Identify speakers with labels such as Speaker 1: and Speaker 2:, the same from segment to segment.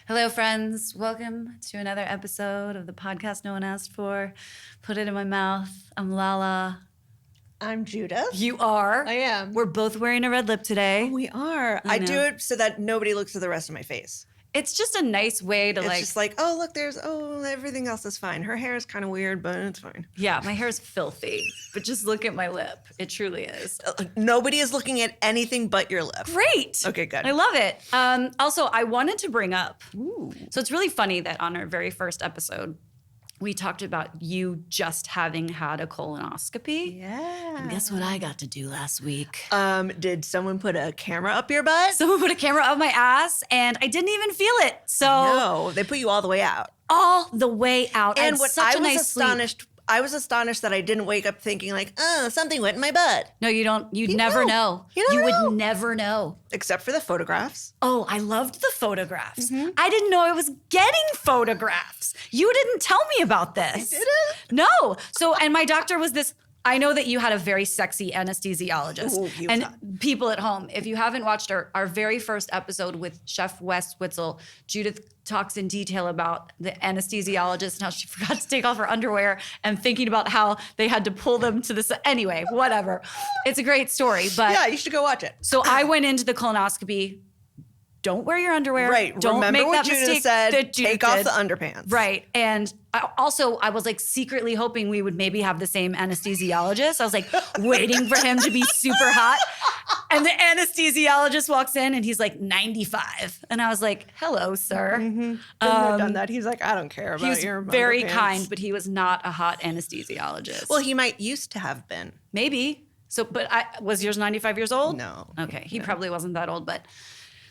Speaker 1: Hello, friends. Welcome to another episode of the podcast no one asked for. Put it in my mouth. I'm Lala.
Speaker 2: I'm Judith.
Speaker 1: You are.
Speaker 2: I am.
Speaker 1: We're both wearing a red lip today.
Speaker 2: We are. I do it so that nobody looks at the rest of my face.
Speaker 1: It's just a nice way to
Speaker 2: It's just like, oh, look, everything else is fine. Her hair is kind of weird, but it's fine.
Speaker 1: Yeah, my hair is filthy, but just look at my lip. It truly is.
Speaker 2: Nobody is looking at anything but your lip.
Speaker 1: Great.
Speaker 2: Okay, good.
Speaker 1: I love it. Also, I wanted to bring up,
Speaker 2: Ooh.
Speaker 1: so it's really funny that on our very first episode, we talked about you just having had a colonoscopy.
Speaker 2: Yeah.
Speaker 1: And guess what I got to do last week?
Speaker 2: Did someone put a camera up your butt?
Speaker 1: Someone put a camera up my ass and I didn't even feel it. So
Speaker 2: No, they put you all the way out.
Speaker 1: all the way out.
Speaker 2: And
Speaker 1: what I was
Speaker 2: astonished, I was astonished that I didn't wake up thinking like, oh, something went in my butt.
Speaker 1: No, you don't. You'd never know.
Speaker 2: You never know.
Speaker 1: would never know.
Speaker 2: Except for the photographs.
Speaker 1: Oh, I loved the photographs.
Speaker 2: Mm-hmm.
Speaker 1: I didn't know I was getting photographs. You didn't tell me about this.
Speaker 2: I didn't?
Speaker 1: No. So, and my doctor was this. I know that you had a very sexy anesthesiologist.
Speaker 2: Ooh,
Speaker 1: and people at home, if you haven't watched our very first episode with Chef Wes Witzel, Judith talks in detail about the anesthesiologist and how she forgot to take off her underwear and thinking about how they had to pull them to the side. Anyway, whatever. It's a great story. But
Speaker 2: Yeah, you should go watch it.
Speaker 1: so I went into the colonoscopy. Don't wear your underwear.
Speaker 2: Right.
Speaker 1: Don't
Speaker 2: Remember
Speaker 1: make
Speaker 2: what
Speaker 1: that
Speaker 2: Judith
Speaker 1: mistake
Speaker 2: said.
Speaker 1: that Judith
Speaker 2: Take off
Speaker 1: did.
Speaker 2: the underpants.
Speaker 1: Right. And I was like secretly hoping we would maybe have the same anesthesiologist. I was like waiting for him to be super hot. And the anesthesiologist walks in and he's like 95. And I was like, hello, sir.
Speaker 2: Been there, done that. He's like, I don't care about
Speaker 1: He was
Speaker 2: your
Speaker 1: very
Speaker 2: underpants.
Speaker 1: kind, but he was not a hot anesthesiologist.
Speaker 2: Well, he might used to have been.
Speaker 1: maybe. So, but was yours 95 years old?
Speaker 2: No.
Speaker 1: Okay. He probably wasn't that old, but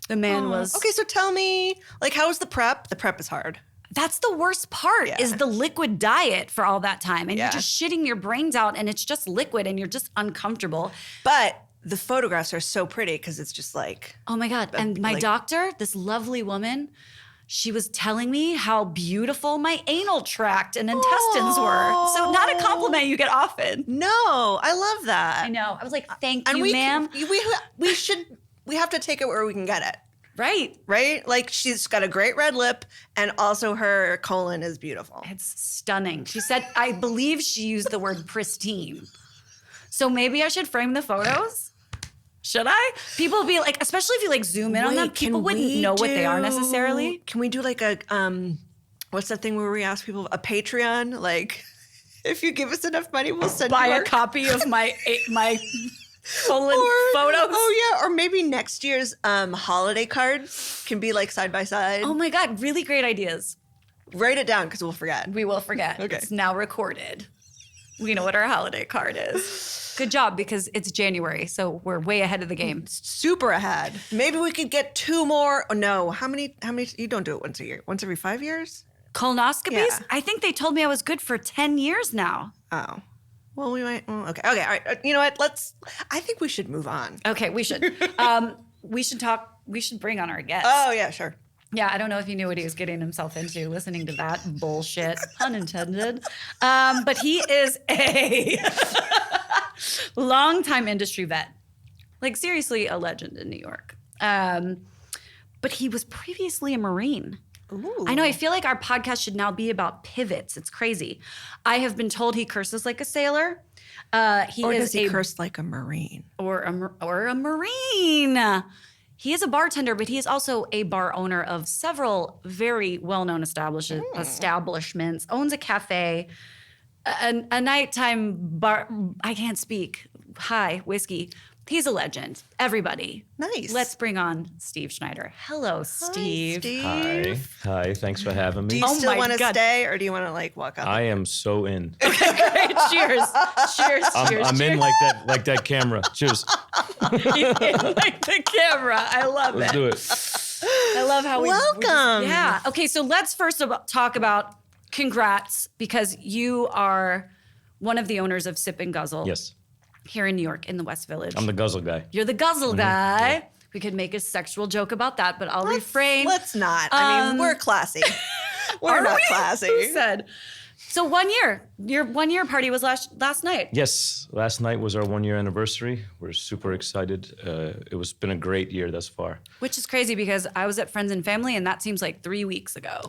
Speaker 1: the man was.
Speaker 2: Okay, so tell me, like, how was the prep? The prep is hard.
Speaker 1: That's the worst part is the liquid diet for all that time. And
Speaker 2: Yeah.
Speaker 1: you're just shitting your brains out and it's just liquid and you're just uncomfortable.
Speaker 2: But the photographs are so pretty because it's just like,
Speaker 1: Oh my God. And my
Speaker 2: like-
Speaker 1: doctor, this lovely woman, she was telling me how beautiful my anal tract and intestines were. So not a compliment you get often.
Speaker 2: no, I love that.
Speaker 1: I know. I was like, thank
Speaker 2: And
Speaker 1: you, ma'am.
Speaker 2: we have to take it where we can get it,
Speaker 1: Right.
Speaker 2: right? Like, she's got a great red lip and also her colon is beautiful.
Speaker 1: It's stunning. She said, I believe she used the word pristine. So maybe I should frame the photos? Should I? People will be like, especially if you like zoom in on them,
Speaker 2: Wait, can
Speaker 1: people wouldn't
Speaker 2: we
Speaker 1: know what they are necessarily.
Speaker 2: Can we do like a, what's that thing where we ask people, a Patreon? Like, if you give us enough money, we'll send
Speaker 1: Buy
Speaker 2: you
Speaker 1: a
Speaker 2: our
Speaker 1: copy of my colon photos.
Speaker 2: Oh yeah, or maybe next year's holiday card can be like side by side.
Speaker 1: Oh my God, really great ideas.
Speaker 2: Write it down because we'll forget.
Speaker 1: We will forget.
Speaker 2: Okay.
Speaker 1: It's now recorded. We know what our holiday card is. Good job, because it's January, so we're way ahead of the game.
Speaker 2: Super ahead. Maybe we could get 2 more. Oh, no, how many? You don't do it once a year. Once every 5 years?
Speaker 1: Colonoscopies?
Speaker 2: Yeah.
Speaker 1: I think they told me I was good for 10 years now.
Speaker 2: Oh, well, we might. Okay, all right. You know what? I think we should move on.
Speaker 1: Okay, we should. We should bring on our guest.
Speaker 2: Oh yeah, sure.
Speaker 1: Yeah, I don't know if he knew what he was getting himself into listening to that bullshit, pun intended. But he is a longtime industry vet. Like, seriously, a legend in New York. But he was previously a Marine.
Speaker 2: Ooh.
Speaker 1: I know, I feel like our podcast should now be about pivots. It's crazy. I have been told he curses like a sailor.
Speaker 2: Or does he curse like a Marine?
Speaker 1: Or a Marine. He is a bartender, but he is also a bar owner of several very well-known establishments, owns a cafe, a nighttime bar. I can't speak. Hi, whiskey. He's a legend. Everybody.
Speaker 2: Nice.
Speaker 1: Let's bring on Steve Schneider. Hello, Steve.
Speaker 2: Hi, Steve.
Speaker 3: Hi. Thanks for having
Speaker 2: Do
Speaker 3: me.
Speaker 2: you
Speaker 1: Oh
Speaker 2: still
Speaker 1: my
Speaker 2: want to
Speaker 1: God.
Speaker 2: stay or do you want to like walk up?
Speaker 3: I am so in.
Speaker 1: Great. Cheers. Cheers. Cheers.
Speaker 3: I'm in like that camera. Cheers.
Speaker 1: like the camera. I love
Speaker 3: Let's
Speaker 1: it.
Speaker 3: do it.
Speaker 1: I love how we
Speaker 2: Welcome.
Speaker 1: yeah. Okay, so let's first talk about congrats, because you are one of the owners of Sip and Guzzle.
Speaker 3: Yes.
Speaker 1: Here in New York, in the West Village.
Speaker 3: I'm the Guzzle guy.
Speaker 1: You're the Guzzle guy. We could make a sexual joke about that, but I'll refrain.
Speaker 2: Let's not. I mean, we're classy. We're
Speaker 1: Are
Speaker 2: not
Speaker 1: we?
Speaker 2: classy.
Speaker 1: Who said? So 1 year. Your 1 year party was last night.
Speaker 3: Yes, last night was our 1 year anniversary. We're super excited. Been a great year thus far.
Speaker 1: Which is crazy because I was at Friends and Family, and that seems like 3 weeks ago.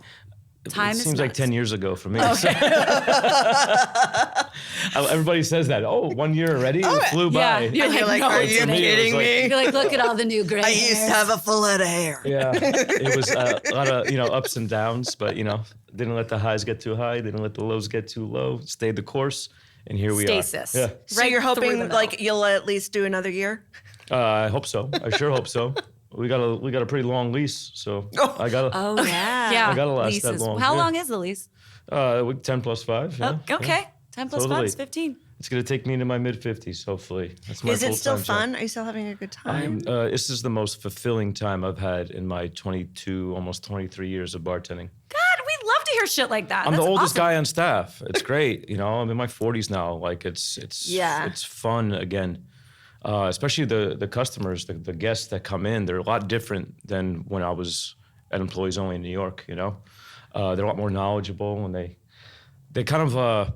Speaker 1: Time
Speaker 3: It
Speaker 1: is
Speaker 3: seems like
Speaker 1: nuts.
Speaker 3: 10 years ago for me. Everybody says that. Oh, 1 year already? It flew
Speaker 1: yeah.
Speaker 3: by.
Speaker 1: You're
Speaker 2: You're like,
Speaker 1: no,
Speaker 2: are
Speaker 1: it's
Speaker 2: you
Speaker 1: in it.
Speaker 2: kidding
Speaker 3: It was
Speaker 2: me?
Speaker 1: You're like, look at all the new gray
Speaker 2: I used to have a full head of hair.
Speaker 3: Yeah, it was a lot of ups and downs, but didn't let the highs get too high, didn't let the lows get too low. Stayed the course, and here we
Speaker 1: Stasis.
Speaker 3: are. Yeah,
Speaker 2: So
Speaker 1: Right
Speaker 2: you're
Speaker 1: through the
Speaker 2: hoping
Speaker 1: middle.
Speaker 2: like you'll at least do another year?
Speaker 3: I hope so. I sure hope so. We got a pretty long lease, so I got
Speaker 2: Oh yeah.
Speaker 1: Yeah.
Speaker 3: I gotta last that
Speaker 1: leases.
Speaker 3: long,
Speaker 1: How
Speaker 3: yeah.
Speaker 1: long is the lease?
Speaker 3: 10 plus 5. Yeah,
Speaker 1: Oh, okay.
Speaker 3: yeah.
Speaker 1: 10 plus 5
Speaker 3: Totally.
Speaker 1: is 15.
Speaker 3: It's gonna take me into my mid 50s, hopefully. That's my
Speaker 2: Is it still
Speaker 3: full-time job.
Speaker 2: fun? Are you still having a good time?
Speaker 3: This is the most fulfilling time I've had in my 22, almost 23 years of bartending.
Speaker 1: God, we love to hear shit like that.
Speaker 3: I'm the
Speaker 1: That's
Speaker 3: oldest
Speaker 1: awesome.
Speaker 3: guy on staff. It's great, I'm in my 40s now. Like it's
Speaker 2: Yeah.
Speaker 3: it's fun again. Especially the customers, the guests that come in. They're a lot different than when I was at Employees Only in New York. They're a lot more knowledgeable, and they kind of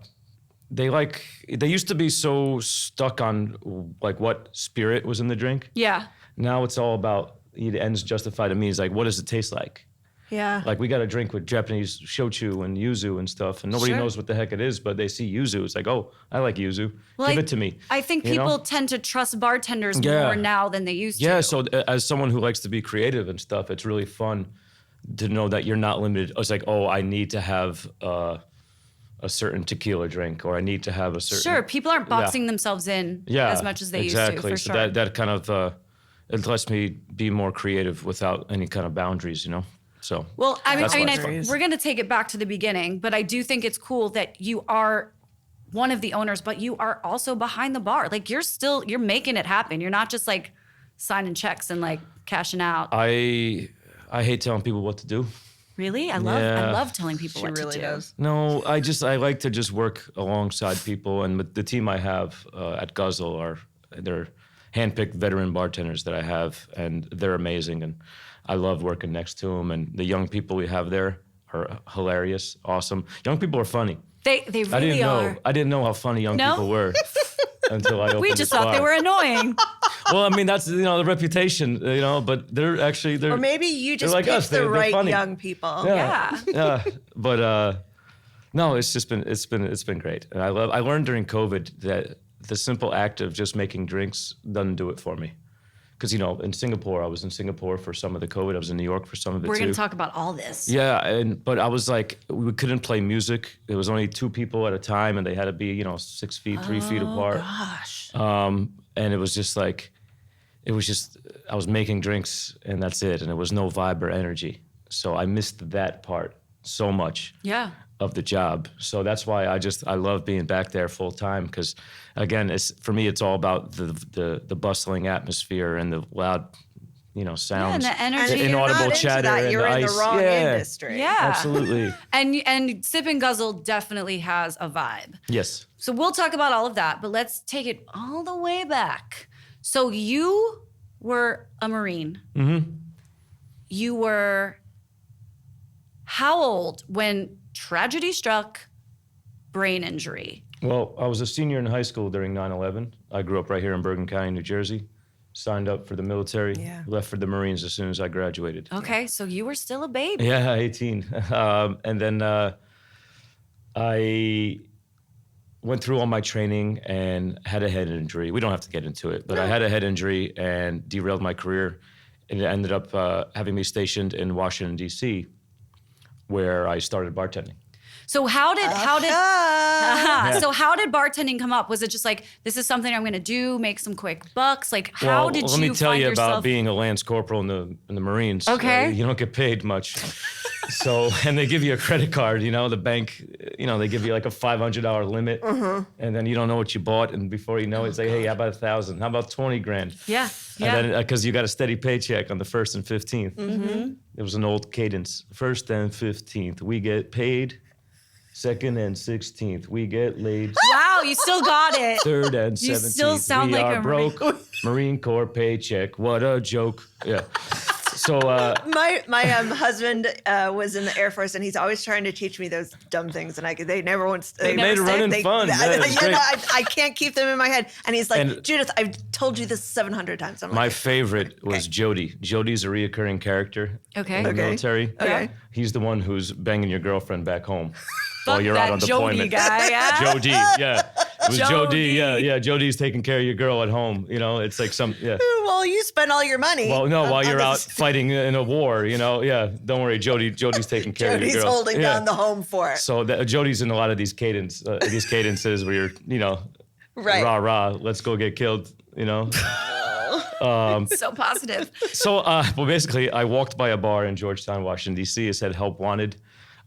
Speaker 3: they used to be so stuck on like what spirit was in the drink.
Speaker 1: Yeah.
Speaker 3: Now it's all about the ends justify to me. It's like, what does it taste like?
Speaker 2: Yeah.
Speaker 3: Like we got a drink with Japanese shochu and yuzu and stuff, and nobody
Speaker 1: Sure.
Speaker 3: knows what the heck it is, but they see yuzu. It's like, oh, I like yuzu.
Speaker 1: Well,
Speaker 3: Give it to me.
Speaker 1: I think
Speaker 3: you know?
Speaker 1: people tend to trust bartenders
Speaker 3: Yeah.
Speaker 1: more now than they used to.
Speaker 3: Yeah, so as someone who likes to be creative and stuff, it's really fun to know that you're not limited. It's like, oh, I need to have a certain tequila drink, or I need to have a certain.
Speaker 1: Sure, people aren't boxing themselves in as much as they used to,
Speaker 3: exactly.
Speaker 1: for
Speaker 3: So
Speaker 1: sure.
Speaker 3: that kind of it lets me be more creative without any kind of boundaries, So
Speaker 1: Well, I mean,
Speaker 3: That's why it's
Speaker 2: fun.
Speaker 1: we're going to take it back to the beginning, but I do think it's cool that you are one of the owners, but you are also behind the bar. Like you're making it happen. You're not just like signing checks and like cashing out.
Speaker 3: I hate telling people what to do.
Speaker 1: Really? I
Speaker 3: Yeah.
Speaker 1: love telling people
Speaker 2: She
Speaker 1: what
Speaker 2: really
Speaker 1: to do.
Speaker 2: does.
Speaker 3: No, I like to just work alongside people, and with the team I have at Guzzle they're handpicked veteran bartenders that I have, and they're amazing, and I love working next to them. And the young people we have there are hilarious, awesome. Young people are funny.
Speaker 1: They really are.
Speaker 3: I didn't know how funny young
Speaker 1: No?
Speaker 3: people were until I opened
Speaker 1: We
Speaker 3: this
Speaker 1: just thought they
Speaker 3: bar.
Speaker 1: were annoying.
Speaker 3: Well, I mean that's the reputation, but they're
Speaker 2: Or maybe you just
Speaker 3: like
Speaker 2: picked
Speaker 3: us.
Speaker 2: the
Speaker 3: They're
Speaker 2: right
Speaker 3: funny.
Speaker 2: young people.
Speaker 1: Yeah.
Speaker 3: yeah. But no, it's been great. And I learned during COVID that the simple act of just making drinks doesn't do it for me. Because in Singapore, I was in Singapore for some of the COVID. I was in New York for some of it
Speaker 1: We're
Speaker 3: too.
Speaker 1: going to talk about all this.
Speaker 3: Yeah, but I was like, we couldn't play music. There was only 2 people at a time, and they had to be 6 feet, 3 feet apart.
Speaker 2: Gosh.
Speaker 3: And it was just like, I was making drinks, and that's it. And there was no vibe or energy. So I missed that part so much.
Speaker 1: Yeah.
Speaker 3: Of the job. So that's why I love being back there full time, because again, for me it's all about the bustling atmosphere and the loud, sounds.
Speaker 1: and the energy.
Speaker 2: And
Speaker 3: The
Speaker 2: you're
Speaker 3: inaudible
Speaker 2: not into
Speaker 3: chatter
Speaker 2: that.
Speaker 3: and
Speaker 2: You're
Speaker 3: the
Speaker 2: in
Speaker 3: ice.
Speaker 2: the wrong
Speaker 3: Yeah.
Speaker 2: industry.
Speaker 1: Yeah.
Speaker 3: Absolutely.
Speaker 1: And Sip and Guzzle definitely has a vibe.
Speaker 3: Yes.
Speaker 1: So we'll talk about all of that, but let's take it all the way back. So you were a Marine.
Speaker 3: Mm-hmm.
Speaker 1: You were how old when tragedy struck, brain injury?
Speaker 3: Well, I was a senior in high school during 9/11. I grew up right here in Bergen County, New Jersey. Signed up for the military.
Speaker 2: Yeah.
Speaker 3: Left for the Marines as soon as I graduated.
Speaker 1: Okay, so you were still a baby.
Speaker 3: Yeah, 18. And then I went through all my training and had a head injury. We don't have to get into it, but I had a head injury and derailed my career. And it ended up having me stationed in Washington, D.C., where I started bartending.
Speaker 1: So how did so how did bartending come up? Was it just like, this is something I'm going to do, make some quick bucks? Like how did
Speaker 3: let
Speaker 1: you
Speaker 3: me tell
Speaker 1: find
Speaker 3: you
Speaker 1: yourself?
Speaker 3: about being a Lance Corporal in the Marines.
Speaker 1: Okay.
Speaker 3: You don't get paid much. So, and they give you a credit card, the bank, they give you like a $500 limit, and then you don't know what you bought, and before you know it, it's like, hey, how about $1,000? How about 20 grand?
Speaker 1: Yeah.
Speaker 3: And then, because you got a steady paycheck on the 1st and 15th. Mm-hmm. It was an old cadence. 1st and 15th, we get paid. 2nd and 16th, we get laid.
Speaker 1: Wow, you still got it.
Speaker 3: 3rd and 17th,
Speaker 1: You still sound
Speaker 3: we
Speaker 1: like
Speaker 3: are
Speaker 1: a Marine.
Speaker 3: broke. Marine Corps paycheck, what a joke. Yeah.
Speaker 2: My husband was in the Air Force, and he's always trying to teach me those dumb things, and they never once.
Speaker 3: They made it running fun.
Speaker 2: I can't keep them in my head. And he's like,
Speaker 3: And-
Speaker 2: Judith, I've told you this 700 times. I'm
Speaker 3: My
Speaker 2: like,
Speaker 3: favorite was Jody. Jody's a reoccurring character
Speaker 1: Okay.
Speaker 3: in the
Speaker 2: Okay.
Speaker 3: military.
Speaker 2: Okay.
Speaker 3: He's the one who's banging your girlfriend back home while
Speaker 1: Fuck
Speaker 3: you're
Speaker 1: that
Speaker 3: out on
Speaker 1: Jody
Speaker 3: deployment.
Speaker 1: guy, yeah.
Speaker 3: Jody, yeah. It was Jody,
Speaker 1: Jody.
Speaker 3: yeah. Jody's taking care of your girl at home. You know, it's like
Speaker 2: well, you spend all your money.
Speaker 3: Well, no, while
Speaker 2: on
Speaker 3: you're out
Speaker 2: this.
Speaker 3: fighting in a war, you know, don't worry, Jody's taking care of
Speaker 2: Jody's
Speaker 3: your girl.
Speaker 2: holding down the home fort.
Speaker 3: So Jody's in a lot of these cadences where you're,
Speaker 2: Right.
Speaker 3: rah rah, let's go get killed,
Speaker 1: So positive.
Speaker 3: So, well, basically, I walked by a bar in Georgetown, Washington, D.C. It said "Help Wanted."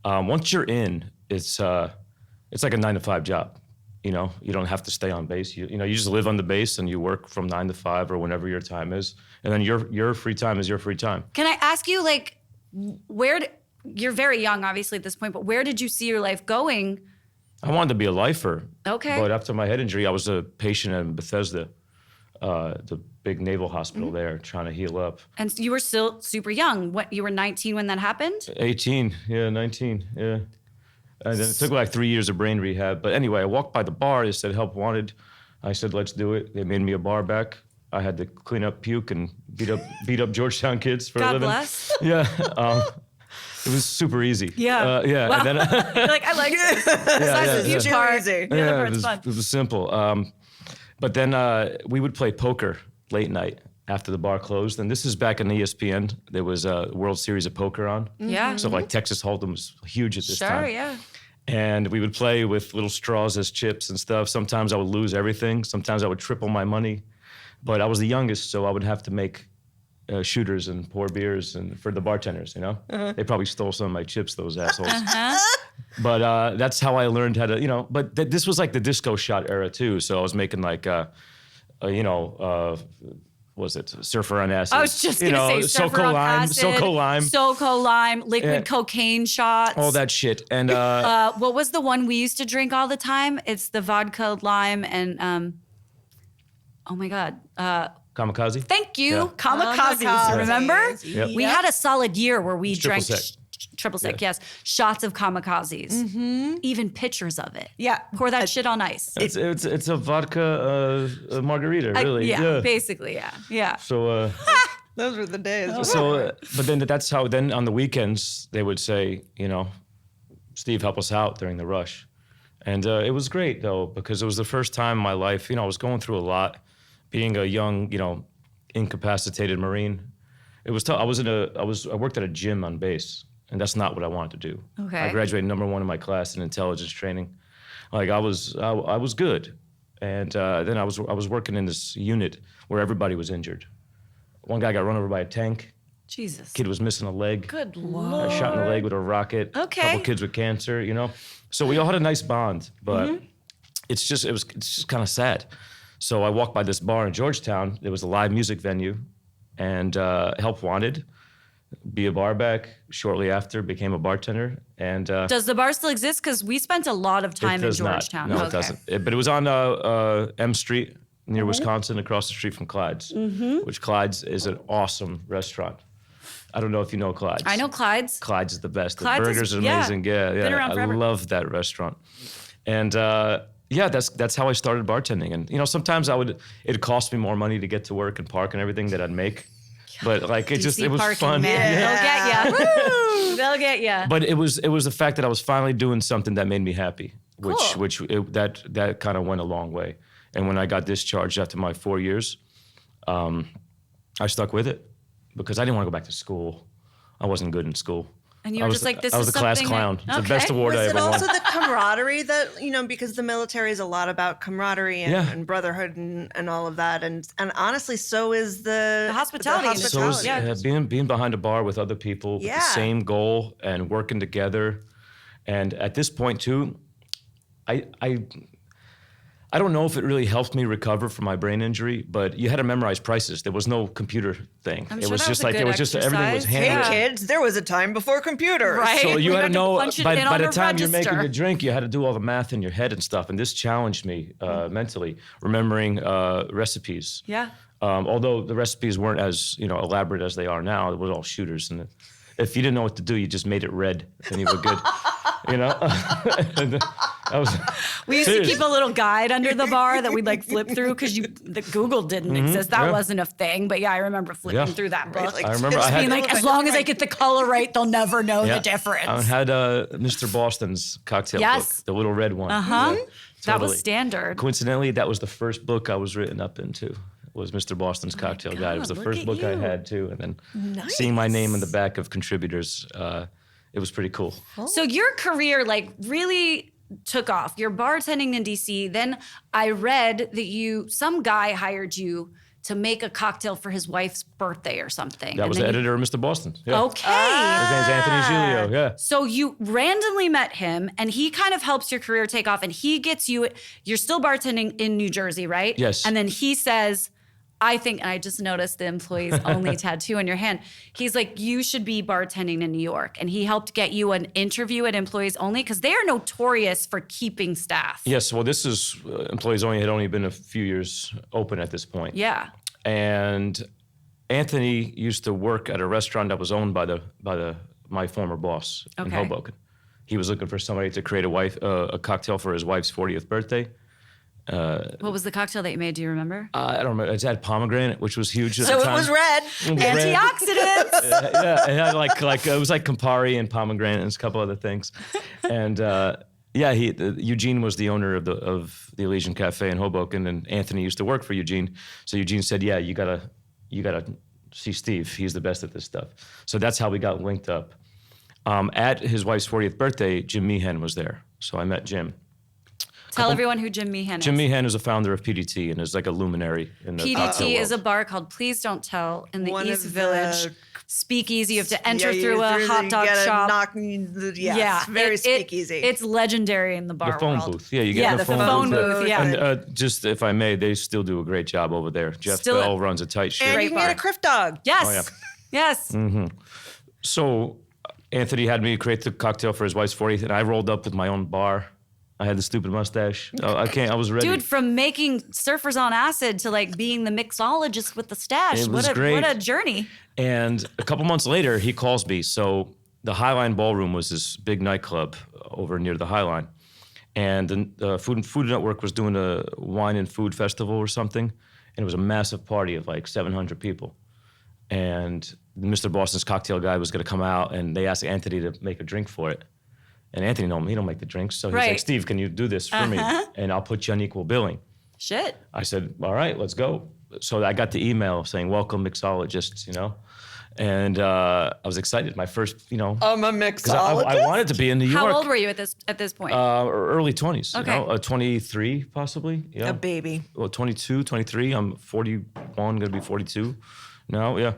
Speaker 3: Once you're in, it's like a 9-to-5 job. You don't have to stay on base. You just live on the base and you work from 9 to 5 or whenever your time is, and then your free time is your free time.
Speaker 1: Can I ask you, you're very young, obviously, at this point, but where did you see your life going?
Speaker 3: I wanted to be a lifer.
Speaker 1: Okay.
Speaker 3: But after my head injury, I was a patient in Bethesda, the big naval hospital there, trying to heal up.
Speaker 1: And you were still super young. What, you were 19 when that happened?
Speaker 3: 18, 19, yeah. And then it took like 3 years of brain rehab. But anyway, I walked by the bar. They said, "Help Wanted." I said, "Let's do it." They made me a bar back. I had to clean up puke and beat up Georgetown kids for a
Speaker 1: God
Speaker 3: living.
Speaker 1: bless.
Speaker 3: Yeah. It was super easy.
Speaker 1: Yeah.
Speaker 3: Yeah.
Speaker 1: Wow.
Speaker 3: And then,
Speaker 1: You're like, I like it. Besides the
Speaker 3: yeah.
Speaker 1: huge part.
Speaker 2: Easy.
Speaker 1: The other
Speaker 3: yeah,
Speaker 1: part's fun.
Speaker 3: it was simple. But then we would play poker late night after the bar closed. And this is back in ESPN. There was a World Series of Poker on.
Speaker 1: Yeah.
Speaker 3: So like Texas Hold'em was huge at this time.
Speaker 1: Sure, yeah.
Speaker 3: And we would play with little straws as chips and stuff. Sometimes I would lose everything. Sometimes I would triple my money. But I was the youngest, so I would have to make shooters and pour beers and for the bartenders, They probably stole some of my chips, those assholes. But that's how I learned how to, but this was like the disco shot era too. So I was making like, was it Surfer on Acid?
Speaker 1: I was just going to say Surfer on Acid, Soco Lime, liquid cocaine shots.
Speaker 3: all that shit. And
Speaker 1: What was the one we used to drink all the time? It's the vodka, lime, and oh my God.
Speaker 3: Kamikaze.
Speaker 1: Thank you.
Speaker 3: Yeah.
Speaker 1: Kamikazes, remember?
Speaker 3: Yep.
Speaker 1: We had a solid year where we
Speaker 3: Triple
Speaker 1: drank
Speaker 3: sec.
Speaker 1: triple sec, yes, shots of kamikazes. Even pictures of it.
Speaker 2: Yeah.
Speaker 1: Pour that shit on ice.
Speaker 3: It's a vodka margarita, really.
Speaker 1: Yeah, basically, yeah. Yeah.
Speaker 3: So.
Speaker 2: Those were the days.
Speaker 3: But then that's how. Then on the weekends they would say, Steve, help us out during the rush, and it was great though because it was the first time in my life. I was going through a lot, being a young, incapacitated Marine. It was tough. I worked at a gym on base, and that's not what I wanted to do.
Speaker 1: Okay.
Speaker 3: I graduated #1 in my class in intelligence training. Like I was good, and then I was working in this unit where everybody was injured. One guy got run over by a tank.
Speaker 1: Jesus.
Speaker 3: Kid was missing a leg.
Speaker 1: Good
Speaker 3: Got
Speaker 1: Lord.
Speaker 3: shot in the leg with a rocket.
Speaker 1: Okay.
Speaker 3: A couple kids with cancer, So we all had a nice bond, but it's just kind of sad. So I walked by this bar in Georgetown. There was a live music venue, and Help Wanted, be a bar back. Shortly after, became a bartender, and
Speaker 1: Does the bar still exist? Because we spent a lot of time
Speaker 3: it
Speaker 1: in
Speaker 3: does
Speaker 1: Georgetown.
Speaker 3: not. No,
Speaker 1: Okay.
Speaker 3: it doesn't. But it was on M Street near Wisconsin, across the street from Clyde's, which Clyde's is an awesome restaurant. I don't know if you know Clyde's.
Speaker 1: I know Clyde's.
Speaker 3: Clyde's is the best.
Speaker 1: Clyde's
Speaker 3: The
Speaker 1: is-
Speaker 3: burgers are
Speaker 1: yeah.
Speaker 3: amazing. Yeah,
Speaker 1: Been around
Speaker 3: I
Speaker 1: forever.
Speaker 3: love that restaurant. And that's how I started bartending. And sometimes it'd cost me more money to get to work and park and everything that I'd make. But like it
Speaker 1: DC
Speaker 3: was
Speaker 1: parking,
Speaker 3: fun.
Speaker 1: Man.
Speaker 2: Yeah.
Speaker 1: They'll get you. They'll get you.
Speaker 3: But it was the fact that I was finally doing something that made me happy,
Speaker 1: Cool.
Speaker 3: that kind of went a long way. And when I got discharged after my 4 years, I stuck with it because I didn't want to go back to school. I wasn't good in school.
Speaker 1: And you were just like, this
Speaker 3: I was
Speaker 1: is
Speaker 3: a class
Speaker 1: something
Speaker 3: clown.
Speaker 1: that-
Speaker 3: It's the best
Speaker 1: Okay.
Speaker 3: award I
Speaker 2: Was it
Speaker 3: ever won.
Speaker 2: also the camaraderie that, because the military is a lot about camaraderie and,
Speaker 3: Yeah.
Speaker 2: and brotherhood and all of that. And honestly, so is the
Speaker 1: hospitality industry.
Speaker 3: So is,
Speaker 1: Yeah.
Speaker 3: being behind a bar with other people with
Speaker 2: Yeah.
Speaker 3: the same goal and working together. And at this point too, I don't know if it really helped me recover from my brain injury, but you had to memorize prices. There was no computer thing.
Speaker 1: I'm
Speaker 3: It
Speaker 1: sure
Speaker 3: was
Speaker 1: that
Speaker 3: just
Speaker 1: was a
Speaker 3: like
Speaker 1: good
Speaker 3: it was just everything was
Speaker 1: exercise.
Speaker 2: Hey,
Speaker 3: handwritten.
Speaker 2: kids, there was a time before computers.
Speaker 1: Right.
Speaker 3: So you
Speaker 1: We
Speaker 3: had to
Speaker 1: had to
Speaker 3: know
Speaker 1: punch it
Speaker 3: by
Speaker 1: in
Speaker 3: the
Speaker 1: on a
Speaker 3: time you're making
Speaker 1: register.
Speaker 3: your drink, you had to do all the math in your head and stuff. And this challenged me mentally, remembering recipes.
Speaker 1: Yeah.
Speaker 3: Although the recipes weren't as elaborate as they are now, it was all shooters, and if you didn't know what to do, you just made it red, and you were good.
Speaker 1: We used to keep a little guide under the bar that we'd like flip through because the Google didn't exist. That wasn't a thing. But yeah, I remember flipping through that book.
Speaker 2: Like,
Speaker 3: I remember
Speaker 1: Just being like, as long as I get the color right, they'll never know the difference.
Speaker 3: I had Mr. Boston's cocktail book, the little red one.
Speaker 1: Uh-huh.
Speaker 3: Yeah,
Speaker 1: That was
Speaker 3: totally.
Speaker 1: standard.
Speaker 3: Coincidentally, that was the first book I was written up into. Was Mr. Boston's Cocktail Guide. It was the
Speaker 1: look
Speaker 3: first
Speaker 1: at
Speaker 3: book I
Speaker 1: you.
Speaker 3: had too, and then seeing my name in the back of contributors, it was pretty cool.
Speaker 1: So your career really took off. You're bartending in DC. Then I read that some guy hired you to make a cocktail for his wife's birthday or something.
Speaker 3: That was the editor of Mr. Boston. Yeah.
Speaker 1: Okay.
Speaker 3: His name's Anthony Giulio. Yeah.
Speaker 1: So you randomly met him and he kind of helps your career take off and he gets you're still bartending in New Jersey, right?
Speaker 3: Yes.
Speaker 1: And then he says, and I just noticed the employees only tattoo on your hand. He's like, you should be bartending in New York. And he helped get you an interview at Employees Only because they are notorious for keeping staff.
Speaker 3: Yes. Well, this is Employees Only had only been a few years open at this point.
Speaker 1: Yeah.
Speaker 3: And Anthony used to work at a restaurant that was owned by my former boss in
Speaker 1: Okay.
Speaker 3: Hoboken. He was looking for somebody to create a cocktail for his wife's 40th birthday.
Speaker 1: What was the cocktail that you made? Do you remember?
Speaker 3: I don't remember. It had pomegranate, which was huge at
Speaker 2: So
Speaker 3: the
Speaker 2: it
Speaker 3: time.
Speaker 2: was red.
Speaker 3: It was red.
Speaker 1: Antioxidants.
Speaker 3: Yeah, it had like it was like Campari and pomegranate and a couple other things. And Eugene was the owner of the Elysian Cafe in Hoboken, and Anthony used to work for Eugene. So Eugene said, "Yeah, you gotta see Steve. He's the best at this stuff." So that's how we got linked up. At his wife's 40th birthday, Jim Meehan was there, so I met Jim.
Speaker 1: Tell everyone who Jim Meehan is.
Speaker 3: Jim Meehan is a founder of PDT and is like a luminary in the cocktail
Speaker 1: PDT
Speaker 3: world.
Speaker 1: is a bar called Please Don't Tell in the
Speaker 2: One
Speaker 1: East
Speaker 2: of
Speaker 1: Village.
Speaker 2: the-
Speaker 1: Speakeasy. You have to enter through a hot dog shop.
Speaker 2: Very speakeasy.
Speaker 1: It's legendary in the bar
Speaker 3: The phone
Speaker 1: world.
Speaker 3: booth. Yeah, you get in
Speaker 1: the
Speaker 3: the
Speaker 1: phone booth. Yeah.
Speaker 3: And just if I may, they still do a great job over there. Jeff
Speaker 1: Still-
Speaker 3: Bell runs a tight ship.
Speaker 2: and
Speaker 1: Great
Speaker 2: you can get a
Speaker 1: bar.
Speaker 2: Criff dog.
Speaker 1: Yes.
Speaker 3: Oh, yeah.
Speaker 1: Yes.
Speaker 3: So Anthony had me create the cocktail for his wife's 40th, and I rolled up with my own bar. I had the stupid mustache. I was ready.
Speaker 1: Dude, from making Surfers on Acid to being the mixologist with the stash.
Speaker 3: It was
Speaker 1: what
Speaker 3: great.
Speaker 1: a journey.
Speaker 3: And a couple months later, he calls me. So the Highline Ballroom was this big nightclub over near the Highline. And the Food Network was doing a wine and food festival or something. And it was a massive party of like 700 people. And Mr. Boston's Cocktail Guy was going to come out, and they asked Anthony to make a drink for it. And Anthony, he don't make the drinks. So he's
Speaker 1: Right.
Speaker 3: like, Steve, can you do this for me? And I'll put you on equal billing.
Speaker 1: Shit.
Speaker 3: I said, all right, let's go. So I got the email saying, welcome mixologists, And I was excited. My first,
Speaker 2: I'm a
Speaker 3: 'cause
Speaker 2: mixologist.
Speaker 3: I wanted to be in New York.
Speaker 1: How old were you at this point?
Speaker 3: Early 20s.
Speaker 1: Okay.
Speaker 3: 23 possibly. Yeah.
Speaker 2: A baby.
Speaker 3: Well, 22, 23. I'm 41, gonna be 42 now. Yeah.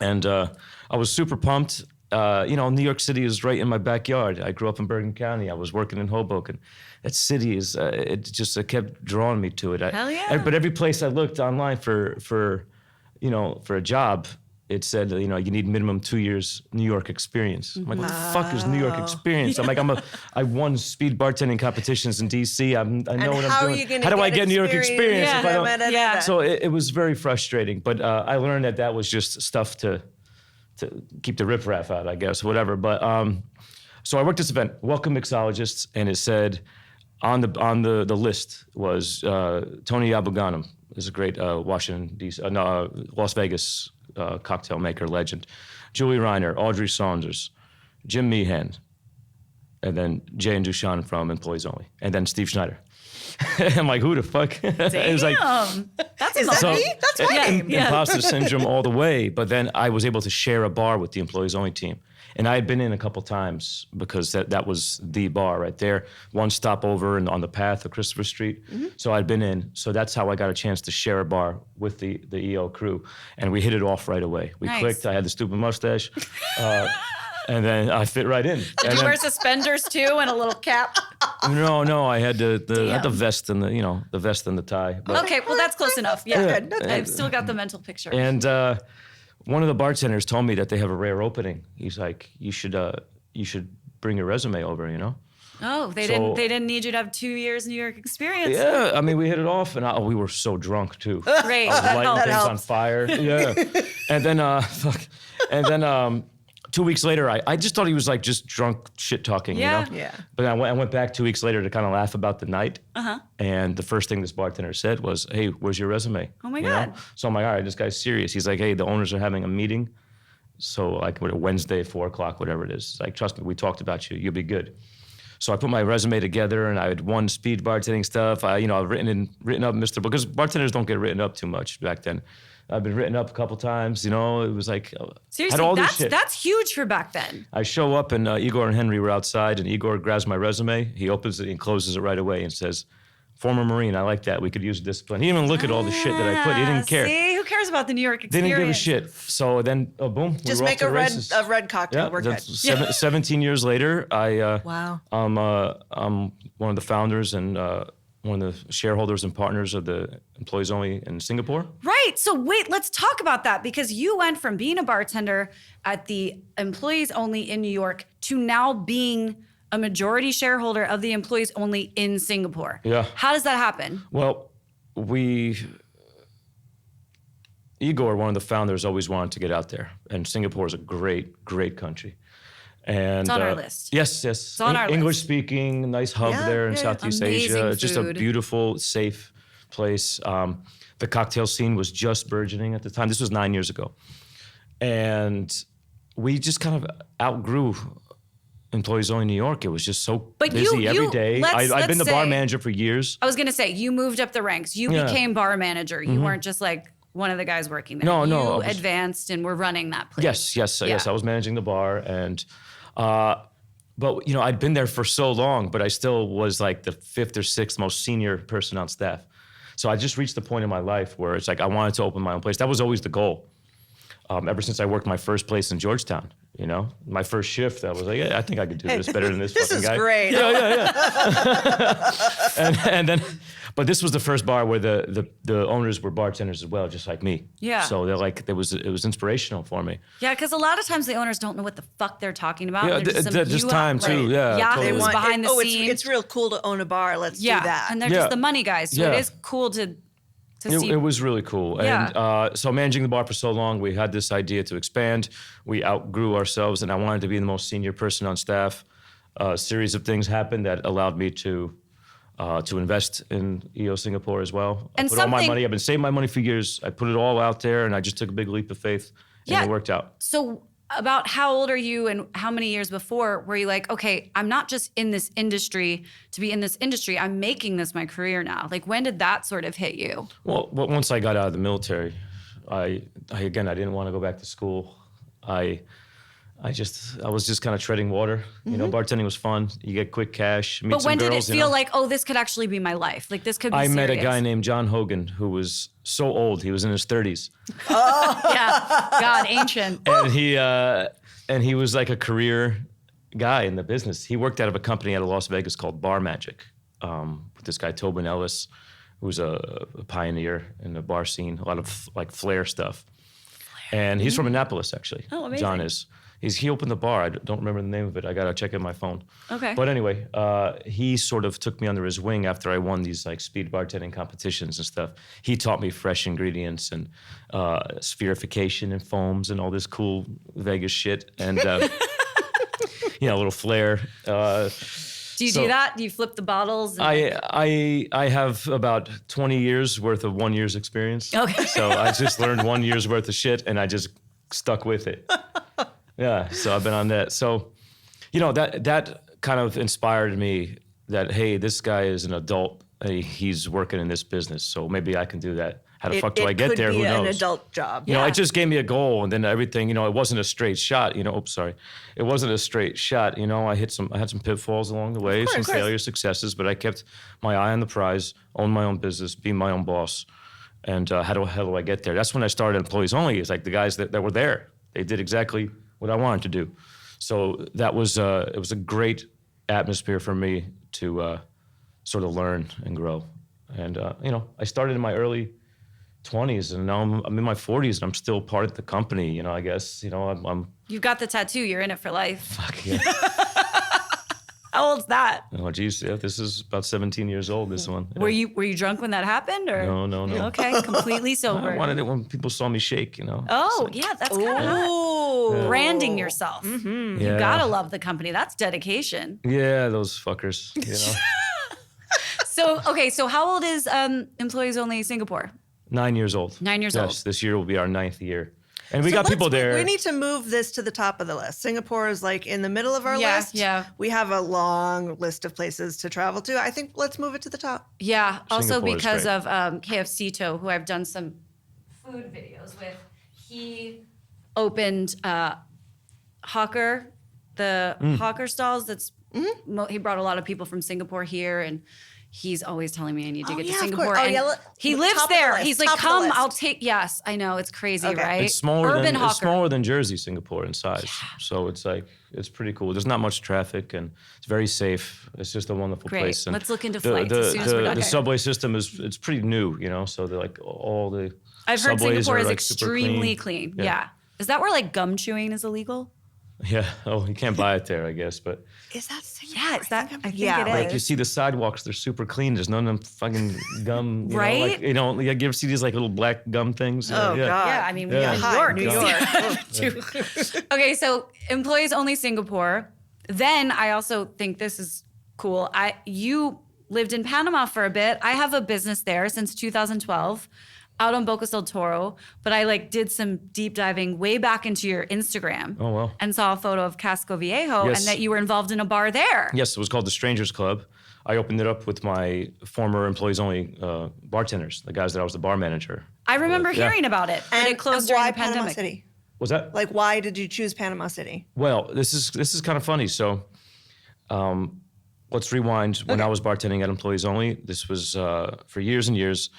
Speaker 3: And I was super pumped. New York City is right in my backyard. I grew up in Bergen County. I was working in Hoboken. That city is, it kept drawing me to it.
Speaker 1: Hell yeah.
Speaker 3: But every place I looked online for a job, it said, you need minimum 2 years New York experience. I'm like, what the fuck is New York experience? I'm like, I won speed bartending competitions in DC. I know what
Speaker 2: how
Speaker 3: I'm
Speaker 2: are
Speaker 3: doing.
Speaker 2: you gonna
Speaker 3: How do I
Speaker 2: get
Speaker 3: get New York experience
Speaker 1: Yeah.
Speaker 3: if I don't?
Speaker 1: Yeah.
Speaker 3: So it was very frustrating, but I learned that was just stuff to keep the riffraff out, I guess, whatever. But so I worked this event, Welcome Mixologists, and it said on the list was Tony Abou-Ganim, is a great Las Vegas cocktail maker legend, Julie Reiner, Audrey Saunders, Jim Meehan, and then Jay and Dushan from Employees Only, and then Steve Schneider. I'm like, who the fuck? It was like,
Speaker 1: That's
Speaker 2: Is that
Speaker 3: so-
Speaker 2: me? That's my name.
Speaker 1: Yeah.
Speaker 3: imposter syndrome all the way. But then I was able to share a bar with the Employees Only team. And I had been in a couple times because that was the bar right there. One stop over and on the path of Christopher Street. So I'd been in. So that's how I got a chance to share a bar with the EO crew. And we hit it off right away. We
Speaker 1: Nice.
Speaker 3: clicked. I had the stupid mustache. And then I fit right in.
Speaker 1: Did you wear suspenders too and a little cap?
Speaker 3: No, I had the
Speaker 1: Damn.
Speaker 3: vest and the vest and the tie. But-
Speaker 1: Okay, well that's close enough. Yeah,
Speaker 2: That's good, that's
Speaker 1: I've still got the mental picture.
Speaker 3: And one of the bartenders told me that they have a rare opening. He's like, you should bring your resume over,
Speaker 1: Oh, they didn't need you to have 2 years New York experience.
Speaker 3: Yeah, I mean, we hit it off, and we were so drunk too.
Speaker 1: Great.
Speaker 3: I was lighting
Speaker 2: That
Speaker 3: things on
Speaker 2: helps.
Speaker 3: fire. Yeah, and then 2 weeks later, I just thought he was like just drunk shit talking.
Speaker 1: Yeah.
Speaker 3: You know?
Speaker 2: Yeah.
Speaker 3: But I went back 2 weeks later to kind of laugh about the night. And the first thing this bartender said was, "Hey, where's your resume?"
Speaker 1: Oh my
Speaker 3: You
Speaker 1: God.
Speaker 3: know? So I'm like, all right, this guy's serious. He's like, "Hey, the owners are having a meeting. So like Wednesday, 4:00, whatever it is. It's like, trust me, we talked about you. You'll be good." So I put my resume together, and I had won speed bartending stuff. I've written up Mr. because bartenders don't get written up too much back then. I've been written up a couple times. You know, it was like had
Speaker 1: Seriously,
Speaker 3: all this shit.
Speaker 1: that's huge for back then.
Speaker 3: I show up, and Igor and Henry were outside, and Igor grabs my resume. He opens it and closes it right away and says, "Former Marine, I like that. We could use discipline." He didn't even look at all the shit that I put. He didn't care.
Speaker 1: See, who cares about the New York
Speaker 3: They
Speaker 1: experience?
Speaker 3: didn't give a shit. So then, boom,
Speaker 2: Just
Speaker 3: we were
Speaker 2: make
Speaker 3: off
Speaker 2: a
Speaker 3: to the races.
Speaker 2: red cocktail.
Speaker 3: Yeah,
Speaker 2: We're good.
Speaker 3: that's 17 years later,
Speaker 2: Wow.
Speaker 3: I'm one of the founders and one of the shareholders and partners of the Employees Only in Singapore.
Speaker 1: Right. So wait, let's talk about that because you went from being a bartender at the Employees Only in New York to now being a majority shareholder of the Employees Only in Singapore.
Speaker 3: Yeah.
Speaker 1: How does that happen?
Speaker 3: Well, Igor, one of the founders, always wanted to get out there, and Singapore is a great, great country. And
Speaker 1: It's on our list.
Speaker 3: Yes.
Speaker 1: It's on our
Speaker 3: English
Speaker 1: list.
Speaker 3: speaking, nice hub
Speaker 2: Yeah,
Speaker 3: there in
Speaker 2: yeah.
Speaker 3: Southeast
Speaker 1: Amazing
Speaker 3: Asia. Just a
Speaker 1: food.
Speaker 3: beautiful, safe place. The cocktail scene was just burgeoning at the time. This was 9 years ago, and we just kind of outgrew Employees Only New York. It was just so
Speaker 1: But
Speaker 3: busy
Speaker 1: you-
Speaker 3: every day.
Speaker 1: let's
Speaker 3: I've been the bar
Speaker 1: say-
Speaker 3: manager for years.
Speaker 1: I was going to say, you moved up the ranks. You
Speaker 3: Yeah. Mm-hmm.
Speaker 1: became bar manager. You weren't just like one of the guys working there.
Speaker 3: No,
Speaker 1: you
Speaker 3: I was-
Speaker 1: advanced and were running that place.
Speaker 3: Yes.
Speaker 1: Yeah.
Speaker 3: I was managing the bar, and but I'd been there for so long, but I still was like the fifth or sixth most senior person on staff. So I just reached the point in my life where it's like I wanted to open my own place. That was always the goal. Ever since I worked my first place in Georgetown, my first shift, I was like, yeah, I think I could do this better than this
Speaker 2: This
Speaker 3: fucking
Speaker 2: is
Speaker 3: guy.
Speaker 2: great.
Speaker 3: Yeah. and then, but this was the first bar where the owners were bartenders as well, just like me.
Speaker 1: Yeah.
Speaker 3: So they're like, it was inspirational for me.
Speaker 1: Yeah, because a lot of times the owners don't know what the fuck they're talking about.
Speaker 3: Yeah,
Speaker 1: They're some
Speaker 3: just
Speaker 1: you-
Speaker 3: time too. Yeah,
Speaker 1: Yahoos
Speaker 3: totally.
Speaker 1: behind the scenes.
Speaker 2: It's real cool to own a bar. Let's
Speaker 1: yeah,
Speaker 2: do that.
Speaker 1: and they're
Speaker 3: Yeah.
Speaker 1: just the money guys. So
Speaker 3: Yeah.
Speaker 1: it is cool to see.
Speaker 3: It was really cool.
Speaker 1: Yeah.
Speaker 3: And so managing the bar for so long, we had this idea to expand. We outgrew ourselves, and I wanted to be the most senior person on staff. A series of things happened that allowed me to invest in EO Singapore as well.
Speaker 1: And
Speaker 3: I put all my
Speaker 1: something-
Speaker 3: money. I've been saving my money for years. I put it all out there, and I just took a big leap of faith, and
Speaker 1: Yeah.
Speaker 3: it worked out.
Speaker 1: So about how old are you and how many years before were you like, okay, I'm not just in this industry to be in this industry, I'm making this my career now. Like when did that sort of hit you?
Speaker 3: Well, once I got out of the military, I didn't want to go back to school. I was just kind of treading water. Bartending was fun. You get quick cash, meet
Speaker 1: But
Speaker 3: some
Speaker 1: when did it
Speaker 3: girls.
Speaker 1: feel like, oh, this could actually be my life? Like this could be
Speaker 3: I met a
Speaker 1: serious.
Speaker 3: guy named John Hogan who was so old. He was in his 30s.
Speaker 1: Yeah, God, ancient.
Speaker 3: And he was like a career guy in the business. He worked out of a company out of Las Vegas called Bar Magic with this guy, Tobin Ellis, who's a pioneer in the bar scene, a lot of like flair stuff. And he's from Annapolis, actually.
Speaker 1: Oh, amazing.
Speaker 3: John is. He opened the bar. I don't remember the name of it. I got to check in my phone.
Speaker 1: Okay.
Speaker 3: But anyway, he sort of took me under his wing after I won these like speed bartending competitions and stuff. He taught me fresh ingredients and spherification and foams and all this cool Vegas shit and a little flair.
Speaker 1: Do you do that? Do you flip the bottles? And
Speaker 3: I have about 20 years worth of 1 year's experience.
Speaker 1: Okay.
Speaker 3: So I just learned 1 year's worth of shit and I just stuck with it. Yeah. So I've been on that. So, that kind of inspired me that, hey, this guy is an adult. He's working in this business. So maybe I can do that. How the fuck do I get there? Who
Speaker 2: It could
Speaker 3: knows?
Speaker 2: be an adult job.
Speaker 3: It just gave me a goal, and then everything. It wasn't a straight shot. It wasn't a straight shot. I had some pitfalls along the way, some
Speaker 2: of course.
Speaker 3: failures, successes, but I kept my eye on the prize, own my own business, be my own boss. And how do I get there? That's when I started Employees Only. It's like the guys that were there, they did exactly what I wanted to do. So that was it was a great atmosphere for me to sort of learn and grow. And I started in my early 20s, and now I'm in my 40s, and I'm still part of the company. I guess I'm
Speaker 1: You've got the tattoo. You're in it for life.
Speaker 3: fuck yeah.
Speaker 1: How How old's that?
Speaker 3: Oh, geez, yeah, this is about 17 years old, this one. Yeah.
Speaker 1: Were you drunk when that happened? Or?
Speaker 3: No.
Speaker 1: Okay, completely sober.
Speaker 3: I wanted it when people saw me shake, you know.
Speaker 1: Oh, yeah, that's kind of branding yourself.
Speaker 3: Yeah.
Speaker 1: You gotta love the company. That's dedication.
Speaker 3: Yeah, those fuckers, you know.
Speaker 1: So how old is Employees Only Singapore?
Speaker 3: 9 years old.
Speaker 1: 9 years
Speaker 3: yes,
Speaker 1: old.
Speaker 3: This year will be our 9th year. And we
Speaker 2: So
Speaker 3: got people
Speaker 2: let's-
Speaker 3: there.
Speaker 2: We need to move this to the top of the list. Singapore is like in the middle of our
Speaker 1: Yeah,
Speaker 2: list.
Speaker 1: yeah.
Speaker 2: We have a long list of places to travel to. I think let's move it to the top.
Speaker 1: Yeah, also
Speaker 3: Singapore is
Speaker 1: because
Speaker 3: great.
Speaker 1: of KFC Toe, who I've done some food videos with. He opened Hawker, the Hawker stalls. He brought a lot of people from Singapore here, and he's always telling me I need to get to
Speaker 2: yeah, of
Speaker 1: Singapore.
Speaker 2: course. Oh,
Speaker 1: and
Speaker 2: yeah,
Speaker 1: he
Speaker 2: top
Speaker 1: lives
Speaker 2: of the
Speaker 1: there.
Speaker 2: list,
Speaker 1: He's like,
Speaker 2: top of the
Speaker 1: come,
Speaker 2: list."
Speaker 1: I'll take. Yes, I know it's crazy,
Speaker 2: Okay.
Speaker 1: right?
Speaker 3: It's smaller
Speaker 1: Urban
Speaker 3: than
Speaker 1: Hawker.
Speaker 3: it's smaller than Jersey, Singapore in size. So it's like it's pretty cool. There's not much traffic and it's very safe. It's just a wonderful
Speaker 1: Great.
Speaker 3: place. And
Speaker 1: Let's look into
Speaker 3: the,
Speaker 1: flights
Speaker 3: the,
Speaker 1: as soon as we're
Speaker 3: the,
Speaker 1: done.
Speaker 3: the
Speaker 1: Okay.
Speaker 3: subway system it's pretty new, you know. So they're like all the
Speaker 1: I've heard
Speaker 3: subways
Speaker 1: Singapore
Speaker 3: are
Speaker 1: is
Speaker 3: like super
Speaker 1: extremely clean. Yeah. Is that where like gum chewing is illegal?
Speaker 3: Yeah. Oh, you can't buy it there, I guess. But
Speaker 2: Is that Singapore?
Speaker 1: Yeah, it's that. I think
Speaker 2: Yeah,
Speaker 1: it is.
Speaker 3: like you see the sidewalks, they're super clean. There's none of them fucking gum. You
Speaker 1: Right?
Speaker 3: Know, like, you know, like, you ever see these like little black gum things?
Speaker 2: Oh,
Speaker 3: yeah.
Speaker 2: God.
Speaker 1: Yeah, I mean,
Speaker 3: Yeah.
Speaker 1: New
Speaker 2: Hi,
Speaker 1: York.
Speaker 2: New York.
Speaker 1: Okay, so Employees Only Singapore. Then I also think this is cool. You lived in Panama for a bit. I have a business there since 2012, out on Bocas del Toro. But I like did some deep diving way back into your Instagram.
Speaker 3: Oh, wow.
Speaker 1: And saw a photo of Casco Viejo,
Speaker 3: Yes.
Speaker 1: and that you were involved in a bar there.
Speaker 3: Yes, it was called the Strangers Club. I opened it up with my former employees only bartenders, the guys that I was the bar manager.
Speaker 1: I remember
Speaker 3: Yeah.
Speaker 1: hearing about it. But it closed during
Speaker 2: why
Speaker 1: the
Speaker 2: Panama
Speaker 1: pandemic.
Speaker 2: City?
Speaker 3: Was that?
Speaker 2: Like, why did you choose Panama City?
Speaker 3: Well, this is kind of funny. So, let's rewind. When I was bartending at Employees Only, this was for years and years.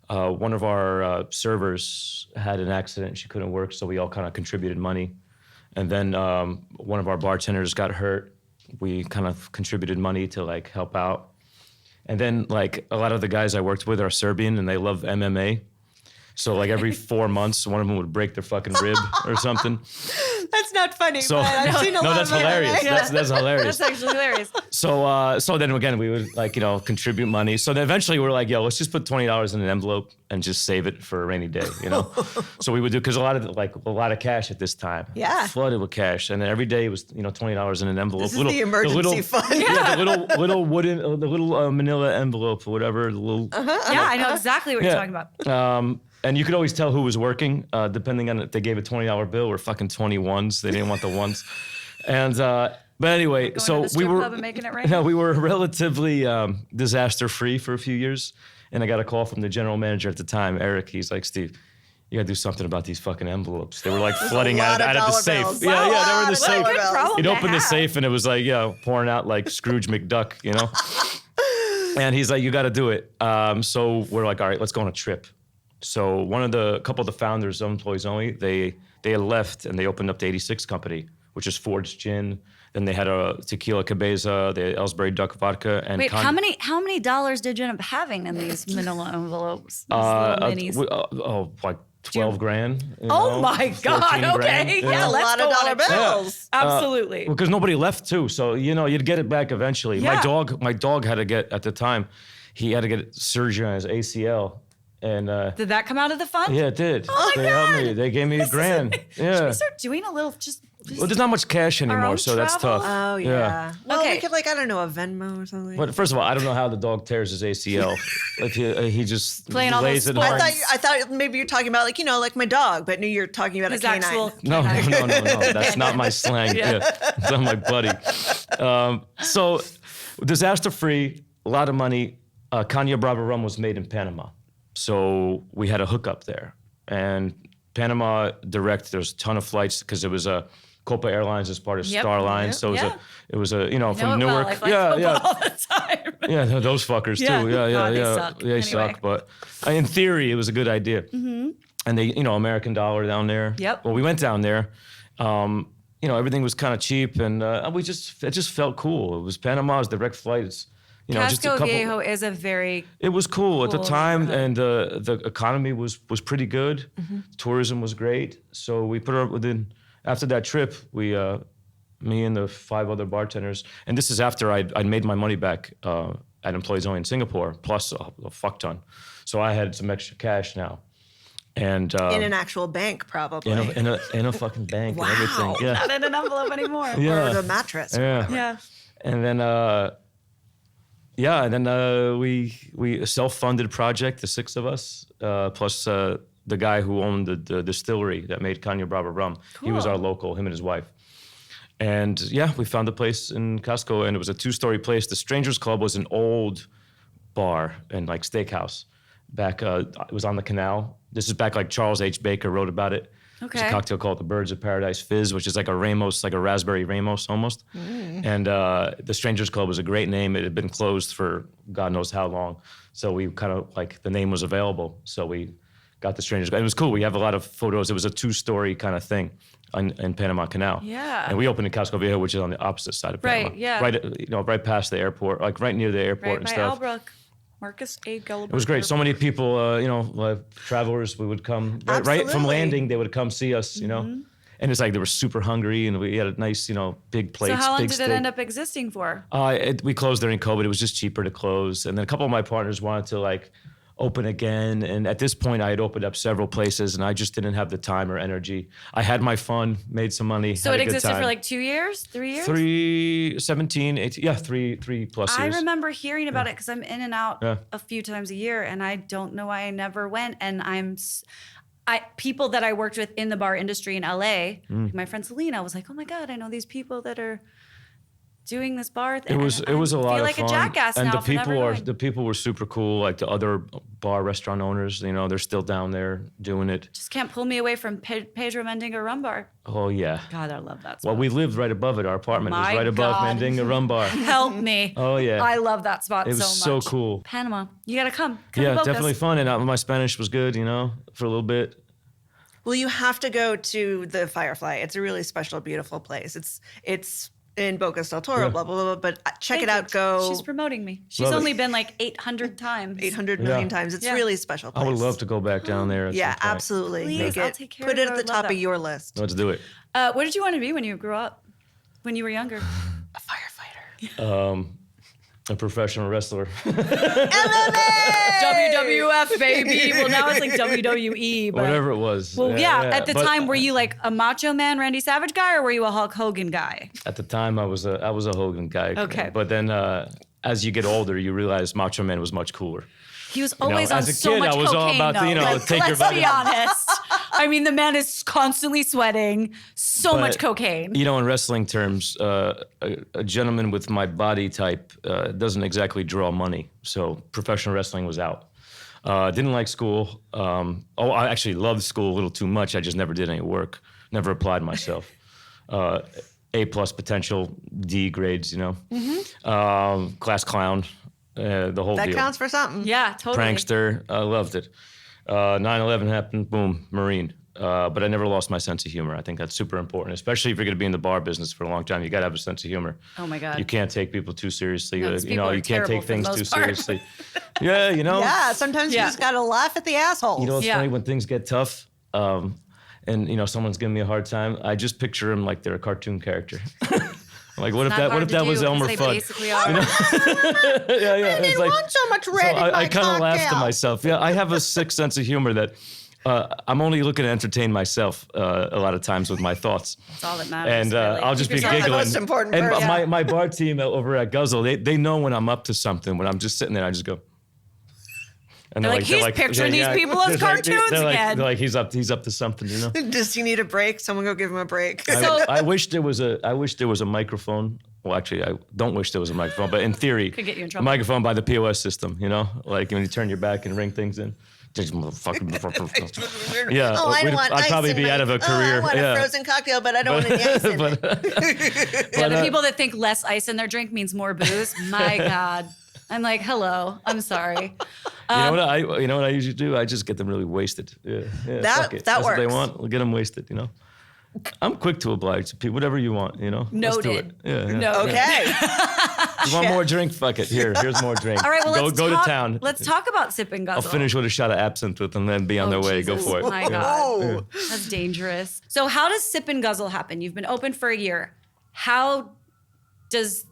Speaker 3: One of our servers had an accident; she couldn't work, so we all kind of contributed money. And then one of our bartenders got hurt. We kind of contributed money to like help out. And then like a lot of the guys I worked with are Serbian, and they love MMA. So like every 4 months, one of them would break their fucking rib or something.
Speaker 2: That's not funny,
Speaker 3: So
Speaker 2: but I've seen a
Speaker 3: no,
Speaker 2: lot
Speaker 3: that's
Speaker 2: of
Speaker 3: hilarious.
Speaker 2: MMA.
Speaker 3: That's hilarious.
Speaker 1: That's actually hilarious.
Speaker 3: So then again, we would like, you know, contribute money. So then eventually we were like, yo, let's just put $20 in an envelope and just save it for a rainy day, you know? So we would do, because a lot of cash at this time.
Speaker 2: Yeah.
Speaker 3: Flooded with cash. And then every day it was, you know, $20 in an envelope.
Speaker 2: This is the emergency fund.
Speaker 3: Yeah, the little wooden, the little manila envelope or whatever. The little,
Speaker 1: Yeah, I know exactly what you're talking about.
Speaker 3: and you could always tell who was working, depending on if they gave a $20 bill or fucking 21s. They didn't want the ones. And, but anyway,
Speaker 1: Going
Speaker 3: so
Speaker 1: to the
Speaker 3: we
Speaker 1: strip
Speaker 3: were,
Speaker 1: club and making it rain?
Speaker 3: yeah, we were relatively disaster free for a few years. And I got a call from the general manager at the time, Eric. He's like, Steve, you got to do something about these fucking envelopes. They were like flooding out of the
Speaker 2: dollar
Speaker 3: safe.
Speaker 2: bills.
Speaker 3: Yeah,
Speaker 2: Wow,
Speaker 3: yeah, they were in
Speaker 2: lot
Speaker 3: the
Speaker 2: of
Speaker 3: safe.
Speaker 2: dollar bills.
Speaker 1: problem
Speaker 3: He'd
Speaker 1: to
Speaker 3: open the
Speaker 1: have.
Speaker 3: safe and it was like, yeah, pouring out like Scrooge McDuck, you know? And he's like, you got to do it. So we're like, all right, let's go on a trip. So a couple of the founders of Employees Only, they had left and they opened up the 86 company, which is Forged Gin. Then they had a Tequila Cabeza, the Ellsbury Duck Vodka, and
Speaker 1: Wait, how many dollars did you end up having in these manila envelopes? These little minis?
Speaker 3: Like 12 grand. you
Speaker 1: Oh
Speaker 3: know,
Speaker 1: my
Speaker 3: 14
Speaker 1: God,
Speaker 3: grand,
Speaker 1: okay,
Speaker 3: you
Speaker 1: yeah,
Speaker 3: know?
Speaker 2: A
Speaker 1: let's
Speaker 2: lot
Speaker 1: go
Speaker 2: of
Speaker 1: on
Speaker 2: dollar
Speaker 1: a trip.
Speaker 2: bills.
Speaker 1: Absolutely.
Speaker 3: Because nobody left too, so you know you'd get it back eventually.
Speaker 1: Yeah.
Speaker 3: My dog had to get at the time, he had to get surgery on his ACL, and
Speaker 1: Did that come out of the fund?
Speaker 3: yeah, it did.
Speaker 1: Oh my
Speaker 3: They helped
Speaker 1: God.
Speaker 3: me. They gave me $1 grand.
Speaker 1: Should
Speaker 3: Yeah.
Speaker 1: we start doing a little just
Speaker 3: Well, there's not much cash
Speaker 1: own
Speaker 3: anymore, so that's
Speaker 1: travel?
Speaker 3: tough.
Speaker 2: Oh, yeah. Well,
Speaker 1: Okay.
Speaker 2: we could, like, I don't know, a Venmo or something.
Speaker 3: But first of all, I don't know how the dog tears his ACL. Like he just
Speaker 1: Playing all
Speaker 3: lays
Speaker 1: those
Speaker 3: it hard.
Speaker 1: sports.
Speaker 2: I thought maybe you're talking about, like, you know, like my dog, but no, you're talking about
Speaker 1: his
Speaker 2: a canine.
Speaker 1: actual
Speaker 3: No, that's not my slang.
Speaker 1: Yeah.
Speaker 3: Yeah. It's not my buddy. So disaster free, a lot of money. Caña Brava rum was made in Panama. So we had a hookup there. And Panama direct, there's a ton of flights because it was a Copa Airlines as part of
Speaker 1: Yep.
Speaker 3: Star Line. So
Speaker 1: Yeah.
Speaker 3: it was a, you know,
Speaker 1: know
Speaker 3: from
Speaker 1: it
Speaker 3: Newark.
Speaker 1: well. I fly
Speaker 3: yeah,
Speaker 1: football
Speaker 3: yeah.
Speaker 1: all the time.
Speaker 3: Yeah, those fuckers
Speaker 1: Yeah.
Speaker 3: too. Yeah,
Speaker 1: God, they
Speaker 3: yeah.
Speaker 1: suck.
Speaker 3: They
Speaker 1: Anyway.
Speaker 3: suck, but in theory, it was a good idea. Mm-hmm. And they, you know, American dollar down there.
Speaker 1: Yep.
Speaker 3: Well, we went down there. You know, everything was kind of cheap, and it just felt cool. It was Panama, it was direct flights. You know, just a
Speaker 1: Casco
Speaker 3: couple.
Speaker 1: Viejo is a very
Speaker 3: It was cool at the
Speaker 1: cool
Speaker 3: time,
Speaker 1: neighborhood.
Speaker 3: and the economy was pretty good.
Speaker 1: Mm-hmm.
Speaker 3: Tourism was great, so we put her within. After that trip, we me and the 5 other bartenders. And this is after I'd made my money back at Employees Only in Singapore, plus a fuck ton. So I had some extra cash now. And
Speaker 2: In an actual bank, probably.
Speaker 3: in a fucking bank
Speaker 2: Wow.
Speaker 3: and everything. Yeah.
Speaker 1: Not in an envelope anymore.
Speaker 3: Yeah.
Speaker 2: Or the mattress.
Speaker 3: Yeah.
Speaker 1: Yeah.
Speaker 3: And then we self-funded project, the 6 of us, plus the guy who owned the distillery that made Kanya Brava rum. He was
Speaker 1: Cool.
Speaker 3: our local, him and his wife. And yeah, we found a place in Costco, and it was a 2-story place. The Strangers Club was an old bar and like steakhouse. Back, it was on the canal. This is back like Charles H. Baker wrote about it. There's
Speaker 1: Okay.
Speaker 3: a cocktail called the Birds of Paradise Fizz, which is like a Ramos, like a raspberry Ramos almost. And the Strangers Club was a great name. It had been closed for God knows how long. So we kind of like the name was available. So we got the Strangers Club. It was cool. We have a lot of photos. It was a 2-story kind of thing in Panama Canal.
Speaker 1: Yeah.
Speaker 3: And we opened in Costco Viejo, which is on the opposite side of Panama.
Speaker 1: Right, yeah.
Speaker 3: Right past the airport, like right near the airport
Speaker 1: Right
Speaker 3: and
Speaker 1: by
Speaker 3: stuff.
Speaker 1: Albrook. Marcus A. Gulliver.
Speaker 3: It was great. So many people, travelers, we would come right from
Speaker 2: Absolutely.
Speaker 3: landing. They would come see us, and it's like they were super hungry, and we had a nice, big plates.
Speaker 1: So how long
Speaker 3: big
Speaker 1: did
Speaker 3: steak.
Speaker 1: it end up existing for?
Speaker 3: We closed during COVID. It was just cheaper to close, and then a couple of my partners wanted to like open again. And at this point, I had opened up several places, and I just didn't have the time or energy. I had my fun, made some money.
Speaker 1: So
Speaker 3: had
Speaker 1: it
Speaker 3: a good
Speaker 1: existed
Speaker 3: time.
Speaker 1: for like 2 years, 3 years?
Speaker 3: 17, 18, yeah, 3 plus
Speaker 1: I
Speaker 3: years.
Speaker 1: remember hearing about it because I'm in and out
Speaker 3: Yeah.
Speaker 1: a few times a year, and I don't know why I never went. And people that I worked with in the bar industry in LA,
Speaker 3: Mm.
Speaker 1: like my friend Selena was like, "Oh my God, I know these people that are doing this bar thing."
Speaker 3: It was a lot
Speaker 1: I feel
Speaker 3: of
Speaker 1: like
Speaker 3: fun.
Speaker 1: a jackass
Speaker 3: and
Speaker 1: now
Speaker 3: the
Speaker 1: for never
Speaker 3: people
Speaker 1: going.
Speaker 3: the people were super cool. Like the other bar restaurant owners, they're still down there doing it.
Speaker 1: Just can't pull me away from Pedro Mendinga Rum Bar.
Speaker 3: Oh yeah.
Speaker 1: God, I love that spot.
Speaker 3: Well, we lived right above it. Our apartment was
Speaker 1: My
Speaker 3: right above
Speaker 1: God.
Speaker 3: Mandinga Rum Bar.
Speaker 1: Help me.
Speaker 3: Oh yeah.
Speaker 1: I love that spot
Speaker 3: It was
Speaker 1: so much.
Speaker 3: so cool.
Speaker 1: Panama, you gotta come. Come
Speaker 3: Yeah,
Speaker 1: to Bocas.
Speaker 3: definitely fun. And my Spanish was good, for a little bit.
Speaker 2: Well, you have to go to the Firefly. It's a really special, beautiful place. It's in Bocas del Toro,
Speaker 3: Yeah.
Speaker 2: blah, blah, blah. But check
Speaker 1: Thank
Speaker 2: it out.
Speaker 1: you.
Speaker 2: Go
Speaker 1: She's promoting me. She's
Speaker 3: Love it.
Speaker 1: only been like 800 times.
Speaker 2: 800 million
Speaker 3: Yeah.
Speaker 2: times. It's
Speaker 1: Yeah.
Speaker 2: really a special place.
Speaker 3: I would love to go back down there. At
Speaker 2: Yeah,
Speaker 3: some point.
Speaker 2: absolutely.
Speaker 1: Please,
Speaker 2: Make
Speaker 1: I'll
Speaker 2: it,
Speaker 1: take care
Speaker 2: put
Speaker 1: of
Speaker 2: it
Speaker 1: you.
Speaker 2: at
Speaker 1: I
Speaker 2: the
Speaker 1: would
Speaker 2: top
Speaker 1: love
Speaker 2: of
Speaker 1: that.
Speaker 2: your list.
Speaker 3: Let's do it.
Speaker 1: What did you want to be when you grew up? When you were younger?
Speaker 2: A firefighter.
Speaker 3: A professional wrestler.
Speaker 1: WWF, baby. Well, now it's like WWE. But
Speaker 3: Whatever it was.
Speaker 1: Well, yeah. At the
Speaker 3: But
Speaker 1: time, were you like a Macho Man, Randy Savage guy, or were you a Hulk Hogan guy?
Speaker 3: At the time, I was a Hogan guy.
Speaker 1: Okay.
Speaker 3: But then as you get older, you realize Macho Man was much cooler.
Speaker 1: He was always on
Speaker 3: as a
Speaker 1: so
Speaker 3: kid,
Speaker 1: much
Speaker 3: I was all
Speaker 1: cocaine,
Speaker 3: about to,
Speaker 1: though.
Speaker 3: take your
Speaker 1: Let's be
Speaker 3: vitamins.
Speaker 1: honest. I mean, the man is constantly sweating, so much
Speaker 3: But,
Speaker 1: cocaine.
Speaker 3: In wrestling terms, a gentleman with my body type doesn't exactly draw money. So professional wrestling was out. Didn't like school. I actually loved school a little too much. I just never did any work. Never applied myself. A+ potential, D grades, class clown, the whole
Speaker 2: That
Speaker 3: deal.
Speaker 2: counts for something.
Speaker 1: Yeah, totally.
Speaker 3: Prankster, I loved it. 9/11 happened, boom, Marine. But I never lost my sense of humor. I think that's super important, especially if you're going to be in the bar business for a long time. You got to have a sense of humor.
Speaker 1: Oh my God.
Speaker 3: You can't take people too seriously.
Speaker 1: No, these people are
Speaker 3: you can't
Speaker 1: terrible
Speaker 3: take
Speaker 1: for the
Speaker 3: things too
Speaker 1: most part.
Speaker 3: seriously. Yeah,
Speaker 2: Yeah, sometimes
Speaker 1: Yeah.
Speaker 2: you just got to laugh at the assholes.
Speaker 3: It's
Speaker 1: Yeah.
Speaker 3: funny when things get tough, and someone's giving me a hard time. I just picture them like they're a cartoon character. Like what if
Speaker 1: Not
Speaker 3: that
Speaker 1: hard to
Speaker 3: was
Speaker 1: do, 'cause
Speaker 3: Elmer
Speaker 1: they
Speaker 3: Fudd?
Speaker 1: basically are.
Speaker 3: Yeah.
Speaker 2: I didn't want so much red in my
Speaker 3: I kind of laugh to
Speaker 2: cocktail.
Speaker 3: myself. Yeah, I have a sick sense of humor that I'm only looking to entertain myself a lot of times with my thoughts.
Speaker 1: That's all that matters.
Speaker 3: And
Speaker 1: really.
Speaker 3: I'll just
Speaker 1: Keep
Speaker 3: be
Speaker 1: yourself-
Speaker 3: giggling.
Speaker 2: most important
Speaker 3: and
Speaker 2: person.
Speaker 3: my bar team over at Guzzle, they know when I'm up to something. When I'm just sitting there, I just go. And
Speaker 1: They're like, "He's picturing these people as cartoons again."
Speaker 3: They're like, he's up to something,
Speaker 2: Does he need a break? Someone go give him a break.
Speaker 1: So-
Speaker 3: I wish there was a microphone. Well, actually, I don't wish there was a microphone, but in theory,
Speaker 1: Could get you in
Speaker 3: a
Speaker 1: trouble.
Speaker 3: microphone by the POS system. Like when you turn your back and ring things in. Just motherfucking. Yeah,
Speaker 2: Oh, I want
Speaker 3: I'd
Speaker 2: ice
Speaker 3: probably
Speaker 2: in
Speaker 3: be
Speaker 2: my-
Speaker 3: out of a career.
Speaker 2: I want
Speaker 3: yeah.
Speaker 2: a frozen cocktail, but I don't want any ice in it.
Speaker 1: Yeah, the people that think less ice in their drink means more booze. My God. I'm like, hello. I'm sorry.
Speaker 3: You know what I usually do? I just get them really wasted. Yeah, fuck it.
Speaker 2: that
Speaker 3: That's what they
Speaker 2: works.
Speaker 3: want. We'll get them wasted. I'm quick to oblige. Whatever you want. Let's do
Speaker 1: Noted.
Speaker 3: it. Yeah.
Speaker 1: Noted.
Speaker 2: Okay.
Speaker 3: You want more drink? Fuck it. Here's more drink.
Speaker 1: All right, well, let's
Speaker 3: go
Speaker 1: talk,
Speaker 3: to town.
Speaker 1: Let's talk about Sip and Guzzle.
Speaker 3: I'll finish with a shot of absinthe with them, then be on their way.
Speaker 1: Jesus.
Speaker 3: Go for it.
Speaker 1: My God.
Speaker 2: Oh.
Speaker 1: That's dangerous. So how does Sip and Guzzle happen? You've been open for a year. How does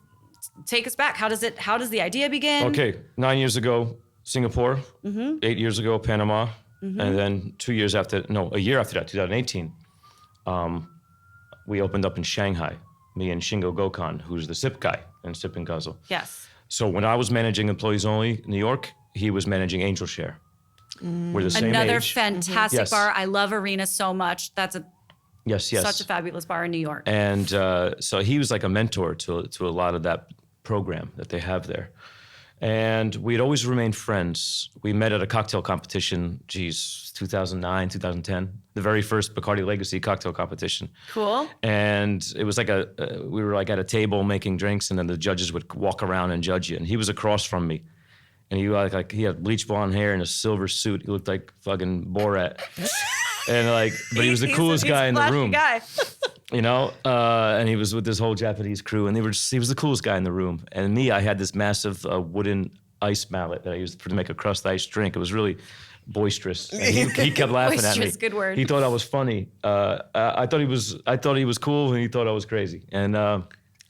Speaker 1: take us back? How does the idea begin?
Speaker 3: Okay, 9 years ago, Singapore. 8 years ago, Panama, and then a year after that, 2018, we opened up in Shanghai. Me and Shingo Gokhan, who's the sip guy in Sip and Guzzle.
Speaker 1: Yes.
Speaker 3: So when I was managing employees only in New York, he was managing Angel Share. We're the same
Speaker 1: Another
Speaker 3: age.
Speaker 1: fantastic
Speaker 3: Yes.
Speaker 1: bar. I love Arena so much. That's
Speaker 3: Yes.
Speaker 1: such a fabulous bar in New York.
Speaker 3: And so he was like a mentor to a lot of that program that they have there. And we'd always remained friends. We met at a cocktail competition, 2009, 2010, the very first Bacardi Legacy cocktail competition.
Speaker 1: Cool.
Speaker 3: And it was like we were like at a table making drinks, and then the judges would walk around and judge you. And he was across from me. And he had bleach blonde hair and a silver suit. He looked like fucking Borat. And but he was the coolest guy in the room.
Speaker 1: Guy.
Speaker 3: And he was with this whole Japanese crew, and he was the coolest guy in the room. And me, I had this massive wooden ice mallet that I used to make a crust ice drink. It was really boisterous. And he kept laughing at me.
Speaker 1: Boisterous, good word.
Speaker 3: He thought I was funny. I thought he was cool, and he thought I was crazy.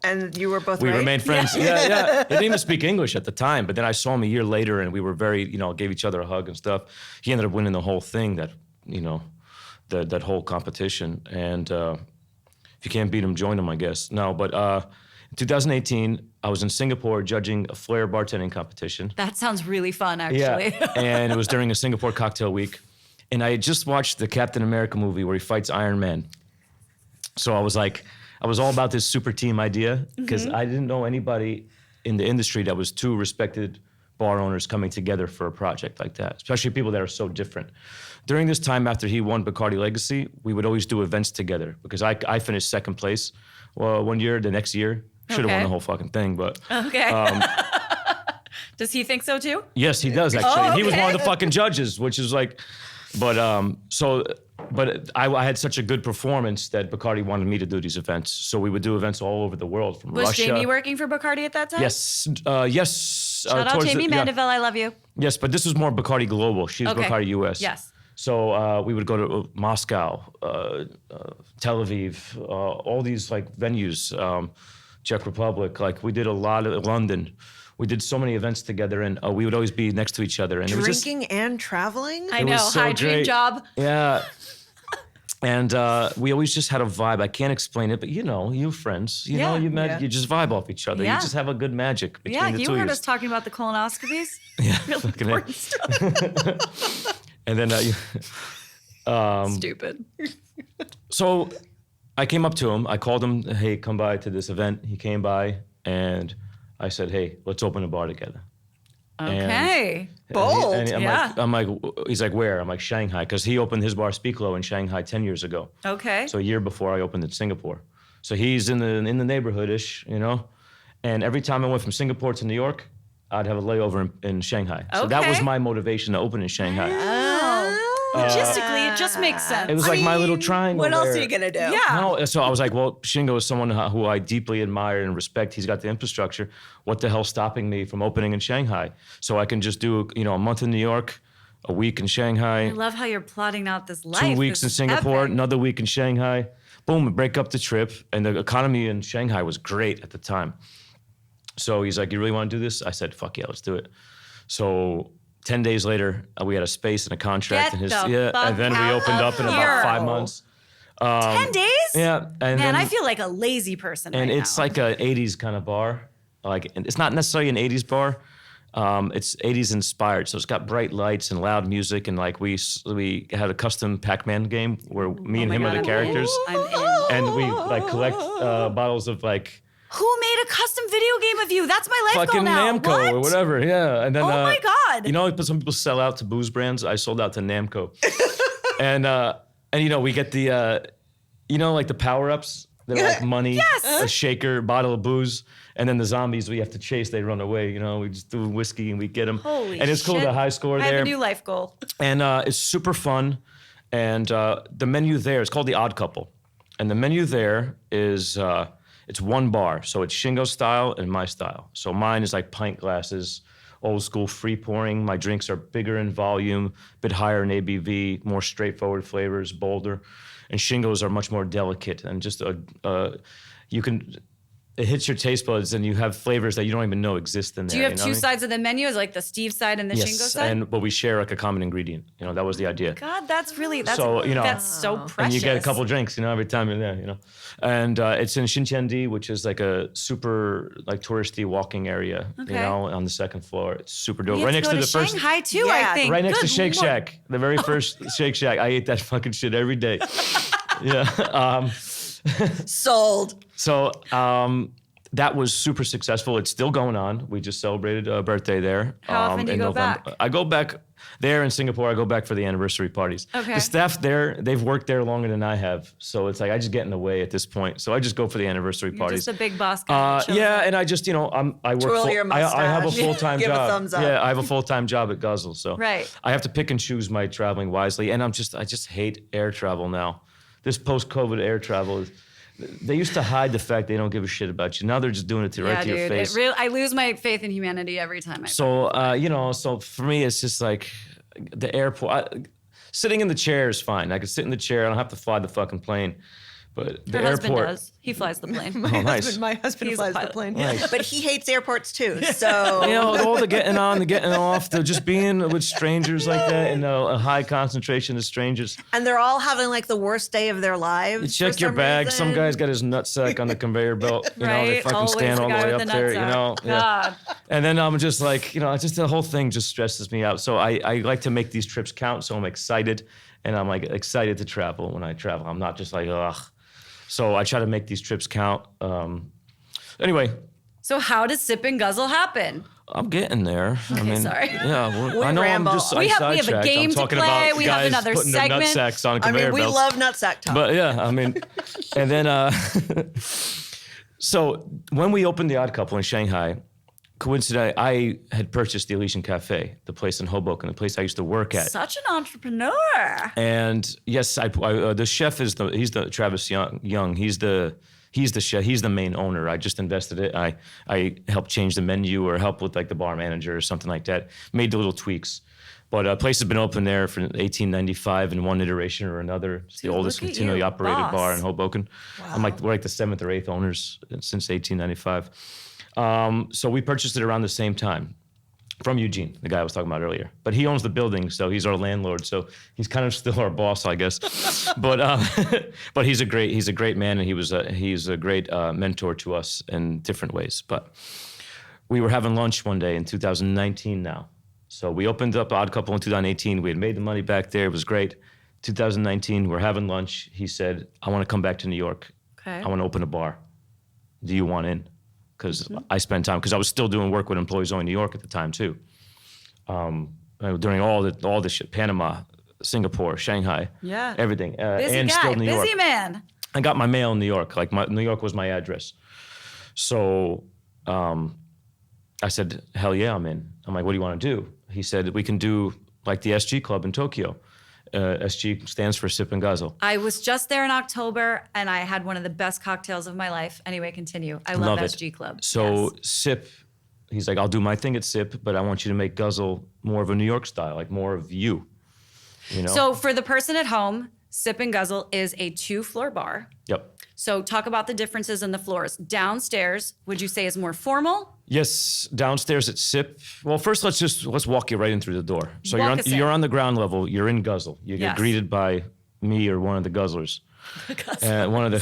Speaker 2: And you were both
Speaker 3: we
Speaker 2: right?
Speaker 3: remained friends. Yeah. He didn't even speak English at the time, but then I saw him a year later, and we were very, gave each other a hug and stuff. He ended up winning the whole thing, that whole competition. And if you can't beat him, join him, I guess. No, but in 2018, I was in Singapore judging a flair bartending competition.
Speaker 1: That sounds really fun, actually.
Speaker 3: Yeah, and it was during a Singapore Cocktail Week. And I had just watched the Captain America movie where he fights Iron Man. So I was all about this super team idea because I didn't know anybody in the industry that was two respected bar owners coming together for a project like that, especially people that are so different. During this time after he won Bacardi Legacy, we would always do events together because I finished second place one year. The next year, should have won the whole fucking thing, but...
Speaker 1: Okay. Does he think so too?
Speaker 3: Yes, he does, actually.
Speaker 1: Oh,
Speaker 3: He was
Speaker 1: okay.
Speaker 3: one of the fucking judges, which is like... But I had such a good performance that Bacardi wanted me to do these events. So we would do events all over the world, from
Speaker 1: Was
Speaker 3: Russia.
Speaker 1: Jamie working for Bacardi at that time?
Speaker 3: Yes, yes.
Speaker 1: Shout out Jamie Mandeville, I love you.
Speaker 3: Yes, but this was more Bacardi Global. She's
Speaker 1: Okay.
Speaker 3: Bacardi US.
Speaker 1: Yes.
Speaker 3: So we would go to Moscow, Tel Aviv, all these venues, Czech Republic. We did a lot of London. We did so many events together, and we would always be next to each other. And
Speaker 2: Drinking and traveling?
Speaker 1: I
Speaker 3: It
Speaker 1: know,
Speaker 3: was so
Speaker 1: high dream
Speaker 3: great.
Speaker 1: job.
Speaker 3: Yeah. And we always just had a vibe. I can't explain it, but you friends, you
Speaker 2: Yeah.
Speaker 3: just vibe off each other.
Speaker 1: Yeah.
Speaker 3: You just have a good magic between
Speaker 1: Yeah,
Speaker 3: the
Speaker 1: you
Speaker 3: two
Speaker 1: heard
Speaker 3: of you.
Speaker 1: us talking about the colonoscopies.
Speaker 3: Yeah,
Speaker 1: Really
Speaker 3: fucking
Speaker 1: important stuff.
Speaker 3: And then,
Speaker 1: Stupid.
Speaker 3: so I came up to him. I called him, hey, come by to this event. He came by, and I said, hey, let's open a bar together.
Speaker 1: Okay.
Speaker 2: Bold.
Speaker 3: And
Speaker 1: Yeah.
Speaker 3: he's like, where? I'm like, Shanghai, because he opened his bar Speaklo in Shanghai 10 years ago.
Speaker 1: Okay.
Speaker 3: So a year before I opened in Singapore. So he's in the neighborhood-ish, And every time I went from Singapore to New York, I'd have a layover in Shanghai. So that was
Speaker 1: Okay.
Speaker 3: my motivation to open in Shanghai.
Speaker 1: Oh. Logistically, it just makes sense.
Speaker 3: It was like my little triangle.
Speaker 2: What else
Speaker 3: there.
Speaker 2: are you going to do?
Speaker 1: Yeah.
Speaker 3: No, so I was like, well, Shingo is someone who I deeply admire and respect. He's got the infrastructure. What the hell's stopping me from opening in Shanghai? So I can just do, a month in New York, a week in Shanghai,
Speaker 1: I love how you're plotting out this life.
Speaker 3: 2 weeks in
Speaker 1: This is
Speaker 3: Singapore,
Speaker 1: epic.
Speaker 3: another week in Shanghai. Boom, break up the trip. And the economy in Shanghai was great at the time. So he's like, you really want to do this? I said, fuck yeah, let's do it. So 10 days later, we had a space and a contract.
Speaker 1: Get
Speaker 3: and
Speaker 1: the fuck
Speaker 3: and then we
Speaker 1: out
Speaker 3: opened
Speaker 1: of
Speaker 3: up in
Speaker 1: here.
Speaker 3: about 5 months.
Speaker 1: 10 days?
Speaker 3: Yeah. And
Speaker 1: Man,
Speaker 3: then,
Speaker 1: I feel like a lazy person
Speaker 3: and
Speaker 1: right
Speaker 3: it's
Speaker 1: now.
Speaker 3: like a 80s kind of bar. It's not necessarily an 80s bar. It's 80s inspired. So it's got bright lights and loud music. And we had a custom Pac-Man game where me and
Speaker 1: Oh my
Speaker 3: him
Speaker 1: God,
Speaker 3: are the
Speaker 1: I'm
Speaker 3: characters.
Speaker 1: in. I'm in.
Speaker 3: And we collect bottles of
Speaker 1: Who made a custom video game of you? That's my life
Speaker 3: fucking
Speaker 1: goal now.
Speaker 3: Namco
Speaker 1: What?
Speaker 3: or whatever. Yeah. And then,
Speaker 1: Oh my God.
Speaker 3: some people sell out to booze brands. I sold out to Namco. and we get the, like the power-ups. They're like money, a shaker, bottle of booze. And then the zombies we have to chase, they run away. We just do whiskey and we get them.
Speaker 1: Holy
Speaker 3: and it's cool,
Speaker 1: shit.
Speaker 3: the high score
Speaker 1: I
Speaker 3: there.
Speaker 1: have a new life goal.
Speaker 3: And it's super fun. And the menu there is called the Odd Couple. And the menu there is, it's one bar. So it's Shingo style and my style. So mine is like pint glasses, old school free pouring. My drinks are bigger in volume, a bit higher in ABV, more straightforward flavors, bolder. And Shingo's are much more delicate and just you can. It hits your taste buds, and you have flavors that you don't even know exist in there.
Speaker 1: Do you have
Speaker 3: know
Speaker 1: two
Speaker 3: what I mean?
Speaker 1: sides of the menu? Is like the Steve side and the Shingo
Speaker 3: Yes,
Speaker 1: side?
Speaker 3: but we share like a common ingredient. That was the idea.
Speaker 1: God, that's
Speaker 3: So,
Speaker 1: that's so precious.
Speaker 3: And you get a couple drinks, every time you're there, And it's in Xintiandi, which is like a super like touristy walking area, on the second floor. It's super dope.
Speaker 1: We
Speaker 3: Right
Speaker 1: have
Speaker 3: next
Speaker 1: to
Speaker 3: to
Speaker 1: go
Speaker 3: the first,
Speaker 1: Shanghai too,
Speaker 2: Yeah,
Speaker 1: I think.
Speaker 3: right next to
Speaker 1: Good
Speaker 3: Shake
Speaker 1: Lord.
Speaker 3: Shack, the very first Shake Shack. I ate that fucking shit every day. Yeah.
Speaker 2: Sold.
Speaker 3: So that was super successful. It's still going on. We just celebrated a birthday there.
Speaker 1: How often do you
Speaker 3: in
Speaker 1: go
Speaker 3: November.
Speaker 1: back?
Speaker 3: I go back there in Singapore. I go back for the anniversary parties.
Speaker 1: Okay.
Speaker 3: The staff there, they've worked there longer than I have. So it's like I just get in the way at this point. So I just go for the anniversary
Speaker 1: You're
Speaker 3: parties.
Speaker 1: just a big boss guy. Chill
Speaker 3: Yeah,
Speaker 1: out.
Speaker 3: and I just, I work.
Speaker 2: Twirl your
Speaker 3: I have a
Speaker 2: mustache.
Speaker 3: full-time
Speaker 2: Give a
Speaker 3: job.
Speaker 2: thumbs up.
Speaker 3: Yeah, I have a full-time job at Guzzle, so
Speaker 1: Right.
Speaker 3: I have to pick and choose my traveling wisely. And I just hate air travel now. This post-COVID air travel is. They used to hide the fact they don't give a shit about you. Now they're just doing it right to your face.
Speaker 1: I lose my faith in humanity every time.
Speaker 3: So so for me, it's just like the airport. Sitting in the chair is fine. I can sit in the chair. I don't have to fly the fucking plane. But the
Speaker 1: Her husband
Speaker 3: airport.
Speaker 1: does. He flies the plane.
Speaker 3: Oh, nice.
Speaker 2: My husband
Speaker 1: He's a
Speaker 2: flies the
Speaker 1: pilot.
Speaker 2: plane.
Speaker 3: Nice.
Speaker 2: But he hates airports too. So
Speaker 3: All the getting on, the getting off, the just being with strangers like that, and a high concentration of strangers.
Speaker 2: and they're all having like the worst day of their lives.
Speaker 3: You check
Speaker 2: for
Speaker 3: your
Speaker 2: some
Speaker 3: bag.
Speaker 2: reason.
Speaker 3: Some guy's got his nutsack on the conveyor belt. They
Speaker 1: Right?
Speaker 3: fucking
Speaker 1: Always
Speaker 3: stand
Speaker 1: the
Speaker 3: all the
Speaker 1: guy
Speaker 3: way
Speaker 1: with
Speaker 3: up
Speaker 1: the
Speaker 3: there.
Speaker 1: nutsack.
Speaker 3: Yeah.
Speaker 1: God.
Speaker 3: And then I'm just like, just the whole thing just stresses me out. So I like to make these trips count. So I'm excited, and I'm like excited to travel when I travel. I'm not just like, ugh. So I try to make these trips count. Anyway,
Speaker 1: So how does Sip and Guzzle happen?
Speaker 3: I'm getting there.
Speaker 1: Sorry.
Speaker 3: Yeah, I know
Speaker 2: ramble.
Speaker 3: I'm just
Speaker 1: We have a
Speaker 3: sidetracked.
Speaker 1: game
Speaker 3: I'm
Speaker 1: to
Speaker 3: talking
Speaker 1: play.
Speaker 3: about
Speaker 1: We have
Speaker 3: guys
Speaker 1: another
Speaker 3: putting
Speaker 1: segment.
Speaker 3: their nutsacks on
Speaker 2: I
Speaker 3: conveyor
Speaker 2: mean, we
Speaker 3: belts.
Speaker 2: love nutsack talk.
Speaker 3: But yeah, and then so when we opened the Odd Couple in Shanghai, coincidentally, I had purchased the Elysian Cafe, the place in Hoboken, the place I used to work at.
Speaker 1: Such an entrepreneur.
Speaker 3: And yes, the chef he's the Travis Young. He's the chef. He's the main owner. I just invested it. I helped change the menu or help with like the bar manager or something like that. Made the little tweaks. But a place has been open there for 1895 in one iteration or another. It's the
Speaker 1: Dude,
Speaker 3: oldest
Speaker 1: look at
Speaker 3: continually
Speaker 1: you,
Speaker 3: operated
Speaker 1: boss.
Speaker 3: bar in Hoboken. We're like the 7th or 8th owners since 1895. So we purchased it around the same time from Eugene, the guy I was talking about earlier. But he owns the building, so he's our landlord. So he's kind of still our boss, I guess. But he's a great man, and he's a great mentor to us in different ways. But we were having lunch one day in 2019 now. So we opened up Odd Couple in 2018. We had made the money back there. It was great. 2019, we're having lunch. He said, I want to come back to New York.
Speaker 1: Okay.
Speaker 3: I want to open a bar. Do you want in? Because I spent time, because I was still doing work with Employees Only New York at the time too. During all the shit, Panama, Singapore, Shanghai,
Speaker 1: Yeah.
Speaker 3: everything.
Speaker 1: Busy
Speaker 3: and
Speaker 1: guy,
Speaker 3: still New York.
Speaker 1: busy man.
Speaker 3: I got my mail in New York. Like New York was my address. So I said, hell yeah, I'm in. I'm like, what do you want to do? He said, we can do like the SG Club in Tokyo. SG stands for Sip and Guzzle.
Speaker 1: I was just there in October, and I had one of the best cocktails of my life. Anyway, continue. I love
Speaker 3: it.
Speaker 1: SG Club.
Speaker 3: So
Speaker 1: Yes.
Speaker 3: Sip, he's like, I'll do my thing at Sip, but I want you to make Guzzle more of a New York style, like more of you.
Speaker 1: So for the person at home, Sip and Guzzle is a 2-floor bar.
Speaker 3: Yep.
Speaker 1: So talk about the differences in the floors. Downstairs, would you say is more formal?
Speaker 3: Yes, downstairs at Sip. Well, first let's walk you right in through the door. So
Speaker 1: Walk us in.
Speaker 3: you're on the ground level. You're in Guzzle. You get
Speaker 1: Yes.
Speaker 3: greeted by me or one of the Guzzlers. One of the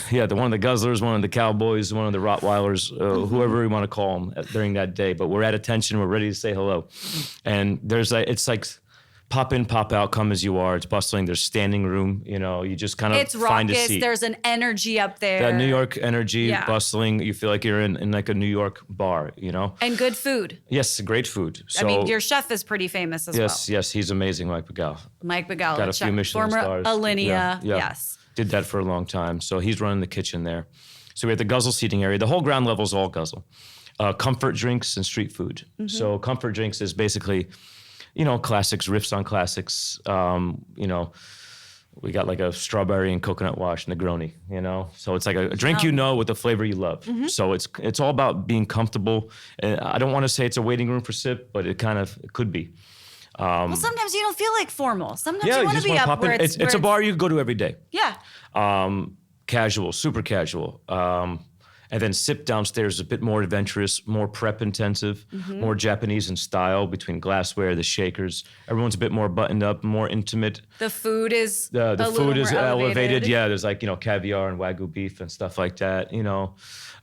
Speaker 3: Guzzlers, one of the Cowboys, one of the Rottweilers, whoever we want to call them during that day. But we're at attention. We're ready to say hello. And it's like pop in, pop out, come as you are. It's bustling. There's standing room. You just kind of
Speaker 1: It's
Speaker 3: find a
Speaker 1: raucous.
Speaker 3: seat.
Speaker 1: There's an energy up there.
Speaker 3: That New York energy,
Speaker 1: Yeah.
Speaker 3: bustling. You feel like you're in like a New York bar,
Speaker 1: And good food.
Speaker 3: Yes, great food. So,
Speaker 1: I mean, your chef is pretty famous as well.
Speaker 3: yes, he's amazing, Mike Begal.
Speaker 1: Mike Begala,
Speaker 3: Got a few Michelin
Speaker 1: former
Speaker 3: stars.
Speaker 1: Alinea.
Speaker 3: Yeah.
Speaker 1: Yes.
Speaker 3: Did that for a long time. So he's running the kitchen there. So we have the Guzzle seating area. The whole ground level is all Guzzle. Comfort drinks and street food.
Speaker 1: Mm-hmm.
Speaker 3: So comfort drinks is basically, classics, riffs on classics. We got like a strawberry and coconut wash Negroni, So it's like a drink with the flavor you love.
Speaker 1: Mm-hmm.
Speaker 3: So it's all about being comfortable. And I don't want to say it's a waiting room for Sip, but it could be.
Speaker 1: Well, sometimes you don't feel like formal. Sometimes
Speaker 3: Yeah,
Speaker 1: you
Speaker 3: you
Speaker 1: want to
Speaker 3: just
Speaker 1: be
Speaker 3: want to
Speaker 1: up
Speaker 3: pop in.
Speaker 1: where
Speaker 3: It's a bar you go to every day.
Speaker 1: Yeah.
Speaker 3: Casual, super casual. And then Sip downstairs is a bit more adventurous, more prep intensive, more Japanese in style between glassware, the shakers. Everyone's a bit more buttoned up, more intimate.
Speaker 1: The food is
Speaker 3: The food is elevated. Yeah, there's like, caviar and Wagyu beef and stuff like that,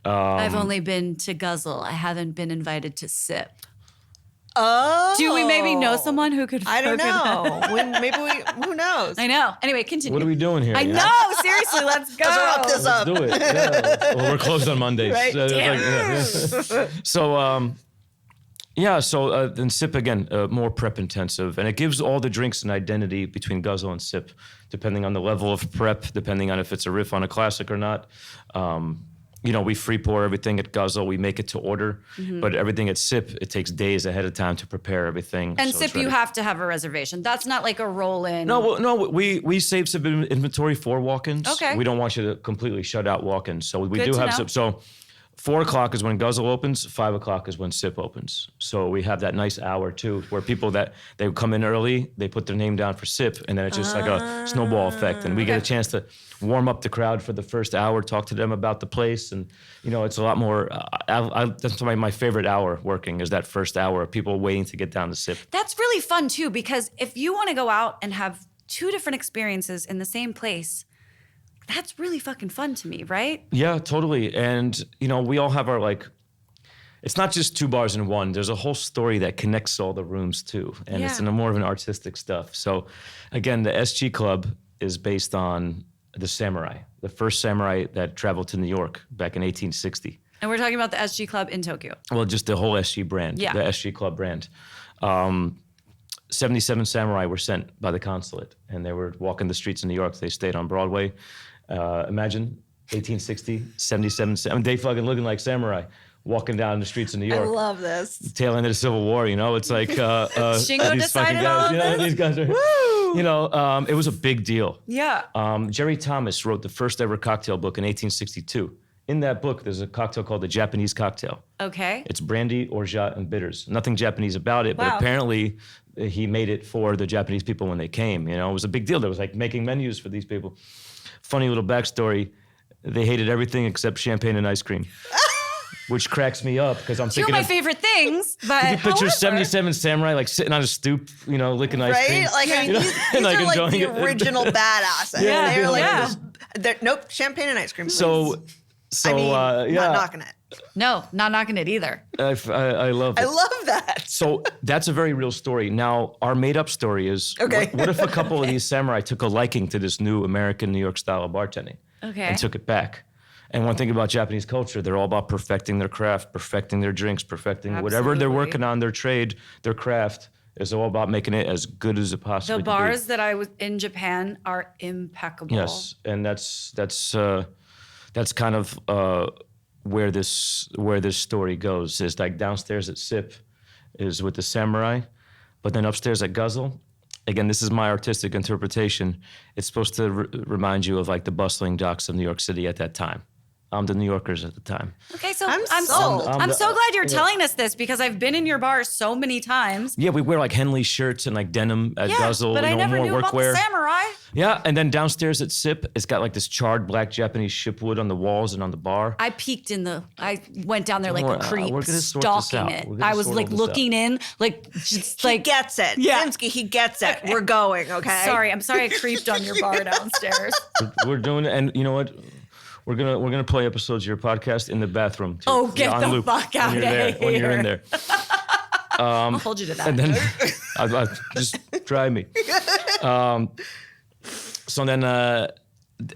Speaker 1: I've only been to Guzzle. I haven't been invited to Sip.
Speaker 2: Oh.
Speaker 1: Do we maybe know someone who could?
Speaker 2: I don't know. Who knows?
Speaker 1: I know. Anyway, continue.
Speaker 3: What are we doing here?
Speaker 1: I
Speaker 3: Yeah?
Speaker 1: know. Seriously, let's go.
Speaker 2: Let's wrap this up.
Speaker 3: Let's do it. Yeah. Well, we're closed on Mondays.
Speaker 2: Right.
Speaker 3: So, then Sip again, more prep intensive, and it gives all the drinks an identity between Guzzle and Sip, depending on the level of prep, depending on if it's a riff on a classic or not. We free pour everything at Guzzle. We make it to order, but everything at Sip, it takes days ahead of time to prepare everything.
Speaker 1: And
Speaker 3: so
Speaker 1: Sip, you have to have a reservation. That's not like a roll-in.
Speaker 3: No, we save Sip inventory for walk-ins.
Speaker 1: Okay.
Speaker 3: We don't want you to completely shut out walk-ins, so we
Speaker 1: Good
Speaker 3: do
Speaker 1: to
Speaker 3: have
Speaker 1: know.
Speaker 3: Sip. So 4 o'clock is when Guzzle opens. 5 o'clock is when Sip opens. So we have that nice hour too, where people they come in early, they put their name down for Sip, and then it's just like a snowball effect, and we get a chance to warm up the crowd for the first hour, talk to them about the place, and it's a lot more. That's my favorite hour working is that first hour of people waiting to get down to Sip.
Speaker 1: That's really fun too, because if you want to go out and have 2 different experiences in the same place, that's really fucking fun to me, right?
Speaker 3: Yeah, totally. And, we all have our it's not just 2 bars in one. There's a whole story that connects all the rooms too. And it's
Speaker 1: Yeah.
Speaker 3: more of an artistic stuff. So again, the SG Club is based on the samurai, the first samurai that traveled to New York back in 1860.
Speaker 1: And we're talking about the SG Club in Tokyo.
Speaker 3: Well, just the whole SG brand,
Speaker 1: Yeah.
Speaker 3: the SG Club brand. 77 samurai were sent by the consulate, and they were walking the streets in New York. They stayed on Broadway. Imagine 1860, 77, they fucking looking like samurai walking down the streets of New
Speaker 2: I
Speaker 3: York.
Speaker 2: love this.
Speaker 3: Tail end of the Civil War, It's like
Speaker 1: Shingo
Speaker 3: these fucking
Speaker 1: decided all
Speaker 3: guys.
Speaker 1: of this?
Speaker 3: These guys are. It was a big deal.
Speaker 1: Yeah.
Speaker 3: Jerry Thomas wrote the first ever cocktail book in 1862. In that book, there's a cocktail called the Japanese cocktail.
Speaker 1: Okay.
Speaker 3: It's brandy, orgeat, and bitters. Nothing Japanese about it,
Speaker 1: Wow.
Speaker 3: but apparently he made it for the Japanese people when they came. It was a big deal. There was like making menus for these people. Funny little backstory. They hated everything except champagne and ice cream, which cracks me up because I'm
Speaker 1: 2 of
Speaker 3: thinking
Speaker 1: my
Speaker 3: of
Speaker 1: favorite things, but
Speaker 3: you picture
Speaker 1: however-
Speaker 3: 77 samurai like sitting on a stoop, licking ice cream.
Speaker 2: Right? Like, I mean, these
Speaker 3: and,
Speaker 2: are like
Speaker 3: enjoying
Speaker 2: the
Speaker 3: it.
Speaker 2: original badasses.
Speaker 3: Yeah,
Speaker 2: They're like,
Speaker 1: yeah.
Speaker 2: Nope, champagne and ice cream, please.
Speaker 3: So
Speaker 2: I mean,
Speaker 3: yeah,
Speaker 2: not knocking it.
Speaker 1: No, not knocking it either.
Speaker 3: I love it.
Speaker 2: I love that.
Speaker 3: So that's a very real story. Now, our made-up story is,
Speaker 2: Okay.
Speaker 3: what if a couple of these samurai took a liking to this new American New York style of bartending
Speaker 1: Okay.
Speaker 3: and took it back? And one thing about Japanese culture, they're all about perfecting their craft, perfecting their drinks, perfecting whatever they're
Speaker 1: Absolutely.
Speaker 3: working on, their trade, their craft. Is all about making it as good as it possibly
Speaker 1: The
Speaker 3: can be.
Speaker 1: bars that I was in Japan are impeccable.
Speaker 3: Yes, and that's kind of where this story goes. Is like downstairs at Sip is with the samurai, but then upstairs at Guzzle, again, this is my artistic interpretation. It's supposed to remind you of like the bustling docks of New York City at that time. The New Yorkers at the time.
Speaker 1: Okay, so
Speaker 2: I'm
Speaker 1: I'm
Speaker 2: sold.
Speaker 1: so I'm so glad you're telling us this because I've been in your bar so many times.
Speaker 3: Yeah, we wear like Henley shirts and like denim at
Speaker 1: Yeah,
Speaker 3: Guzzle.
Speaker 1: but I never
Speaker 3: more
Speaker 1: knew about the
Speaker 3: workwear.
Speaker 1: samurai.
Speaker 3: Yeah, and then downstairs at Sip, it's got like this charred black Japanese shipwood on the walls and on the bar.
Speaker 1: I went down there like
Speaker 3: Don't
Speaker 1: a
Speaker 3: worry,
Speaker 1: creep,
Speaker 3: we're gonna sort this
Speaker 1: stalking
Speaker 3: out.
Speaker 1: it.
Speaker 3: We're gonna
Speaker 1: I was
Speaker 3: sort
Speaker 1: like
Speaker 3: all this out.
Speaker 1: looking in, like just
Speaker 2: He
Speaker 1: like
Speaker 2: gets it.
Speaker 1: Yeah.
Speaker 2: Zinsky, he gets it. We're going, okay?
Speaker 1: sorry, I'm sorry I creeped on your bar downstairs.
Speaker 3: We're doing it, and you know what? We're gonna play episodes of your podcast in the bathroom. Too.
Speaker 1: Oh, get
Speaker 3: on
Speaker 1: the
Speaker 3: loop
Speaker 1: fuck
Speaker 3: when
Speaker 1: outta
Speaker 3: you're there, When you're in
Speaker 1: here.
Speaker 3: there,
Speaker 1: I'll hold you to that.
Speaker 3: and then just try me. So then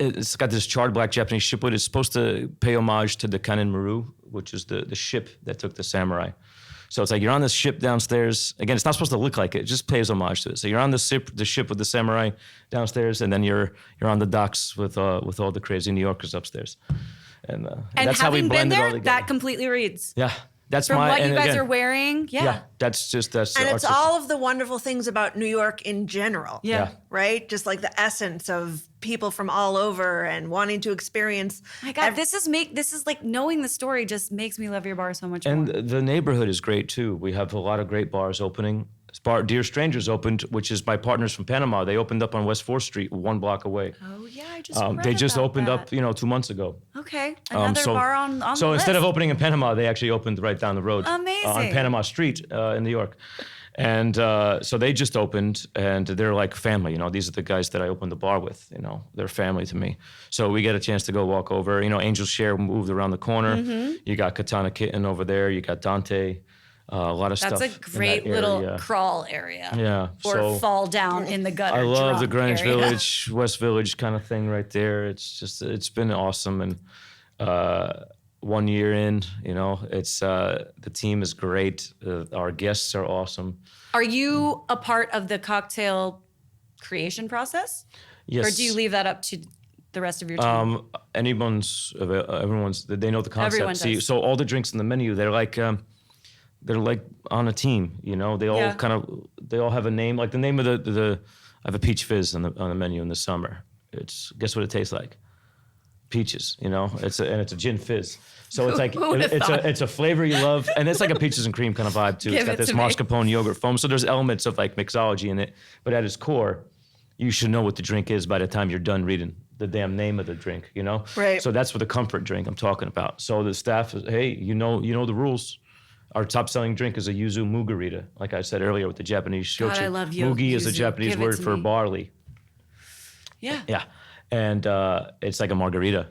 Speaker 3: it's got this charred black Japanese shipwood. It's supposed to pay homage to the Kanin Maru, which is the ship that took the samurai. So it's like you're on this ship downstairs. Again, it's not supposed to look like it. It just pays homage to it. So you're on the ship with the samurai downstairs, and then you're on the docks with all the crazy New Yorkers upstairs. And
Speaker 1: and
Speaker 3: that's how we
Speaker 1: having been
Speaker 3: blend it all
Speaker 1: there,
Speaker 3: together.
Speaker 1: that completely reads.
Speaker 3: Yeah, that's
Speaker 1: From
Speaker 3: my.
Speaker 1: what you
Speaker 3: and
Speaker 1: guys
Speaker 3: again,
Speaker 1: are wearing,
Speaker 3: Yeah, that's
Speaker 2: And it's
Speaker 3: artistic.
Speaker 2: all of the wonderful things about New York in general.
Speaker 1: Yeah.
Speaker 2: Right? Just like the essence of people from all over and wanting to experience.
Speaker 1: My God, this is like knowing the story just makes me love your bar so much
Speaker 3: And
Speaker 1: more.
Speaker 3: the neighborhood is great too. We have a lot of great bars opening. bar, Dear Strangers, opened, which is my partners from Panama. They opened up on West 4th Street, 1 block away.
Speaker 1: Oh yeah, I just read
Speaker 3: They just
Speaker 1: about
Speaker 3: opened
Speaker 1: that.
Speaker 3: up, 2 months ago.
Speaker 1: Okay, another bar on the
Speaker 3: So instead of
Speaker 1: list.
Speaker 3: opening in Panama, they actually opened right down the road. on
Speaker 1: Amazing.
Speaker 3: Panama Street in New York. And so they just opened, and they're like family. These are the guys that I opened the bar with. They're family to me. So we get a chance to go walk over. Angel Share moved around the corner.
Speaker 1: Mm-hmm.
Speaker 3: You got Katana Kitten over there. You got Dante. A lot of stuff.
Speaker 1: That's a
Speaker 3: in
Speaker 1: great
Speaker 3: that
Speaker 1: little
Speaker 3: area.
Speaker 1: crawl area.
Speaker 3: Yeah.
Speaker 1: Or
Speaker 3: so
Speaker 1: fall down in the gutter.
Speaker 3: I love the
Speaker 1: drunk
Speaker 3: Greenwich
Speaker 1: area.
Speaker 3: Village, West Village kind of thing right there. It's been awesome. And 1 year in, it's the team is great. Our guests are awesome.
Speaker 1: Are you a part of the cocktail creation process?
Speaker 3: Yes.
Speaker 1: Or do you leave that up to the rest of your team?
Speaker 3: Everyone's, they know the concept.
Speaker 1: Everyone
Speaker 3: See,
Speaker 1: does.
Speaker 3: so all the drinks in the menu, they're like on a team. They all
Speaker 1: Yeah.
Speaker 3: they all have a name. Like the name of the I have a peach fizz on the menu in the summer. Guess what it tastes like? Peaches. It's a gin fizz. So it's like
Speaker 1: Who would've thought?
Speaker 3: it's a flavor you love, and it's like a peaches and cream kind of vibe too.
Speaker 1: Give
Speaker 3: It's got
Speaker 1: it
Speaker 3: this
Speaker 1: to me.
Speaker 3: mascarpone yogurt foam. So there's elements of like mixology in it, but at its core, you should know what the drink is by the time you're done reading the damn name of the drink.
Speaker 2: Right.
Speaker 3: So that's what the comfort drink I'm talking about. So the staff is, hey, you know the rules. Our top selling drink is a yuzu mugarita, like I said earlier with the Japanese shochu.
Speaker 1: God, I love
Speaker 3: Mugi is a
Speaker 1: yuzu.
Speaker 3: Japanese
Speaker 1: Give it
Speaker 3: word
Speaker 1: to
Speaker 3: for
Speaker 1: me.
Speaker 3: barley.
Speaker 1: Yeah.
Speaker 3: Yeah. And it's like a margarita,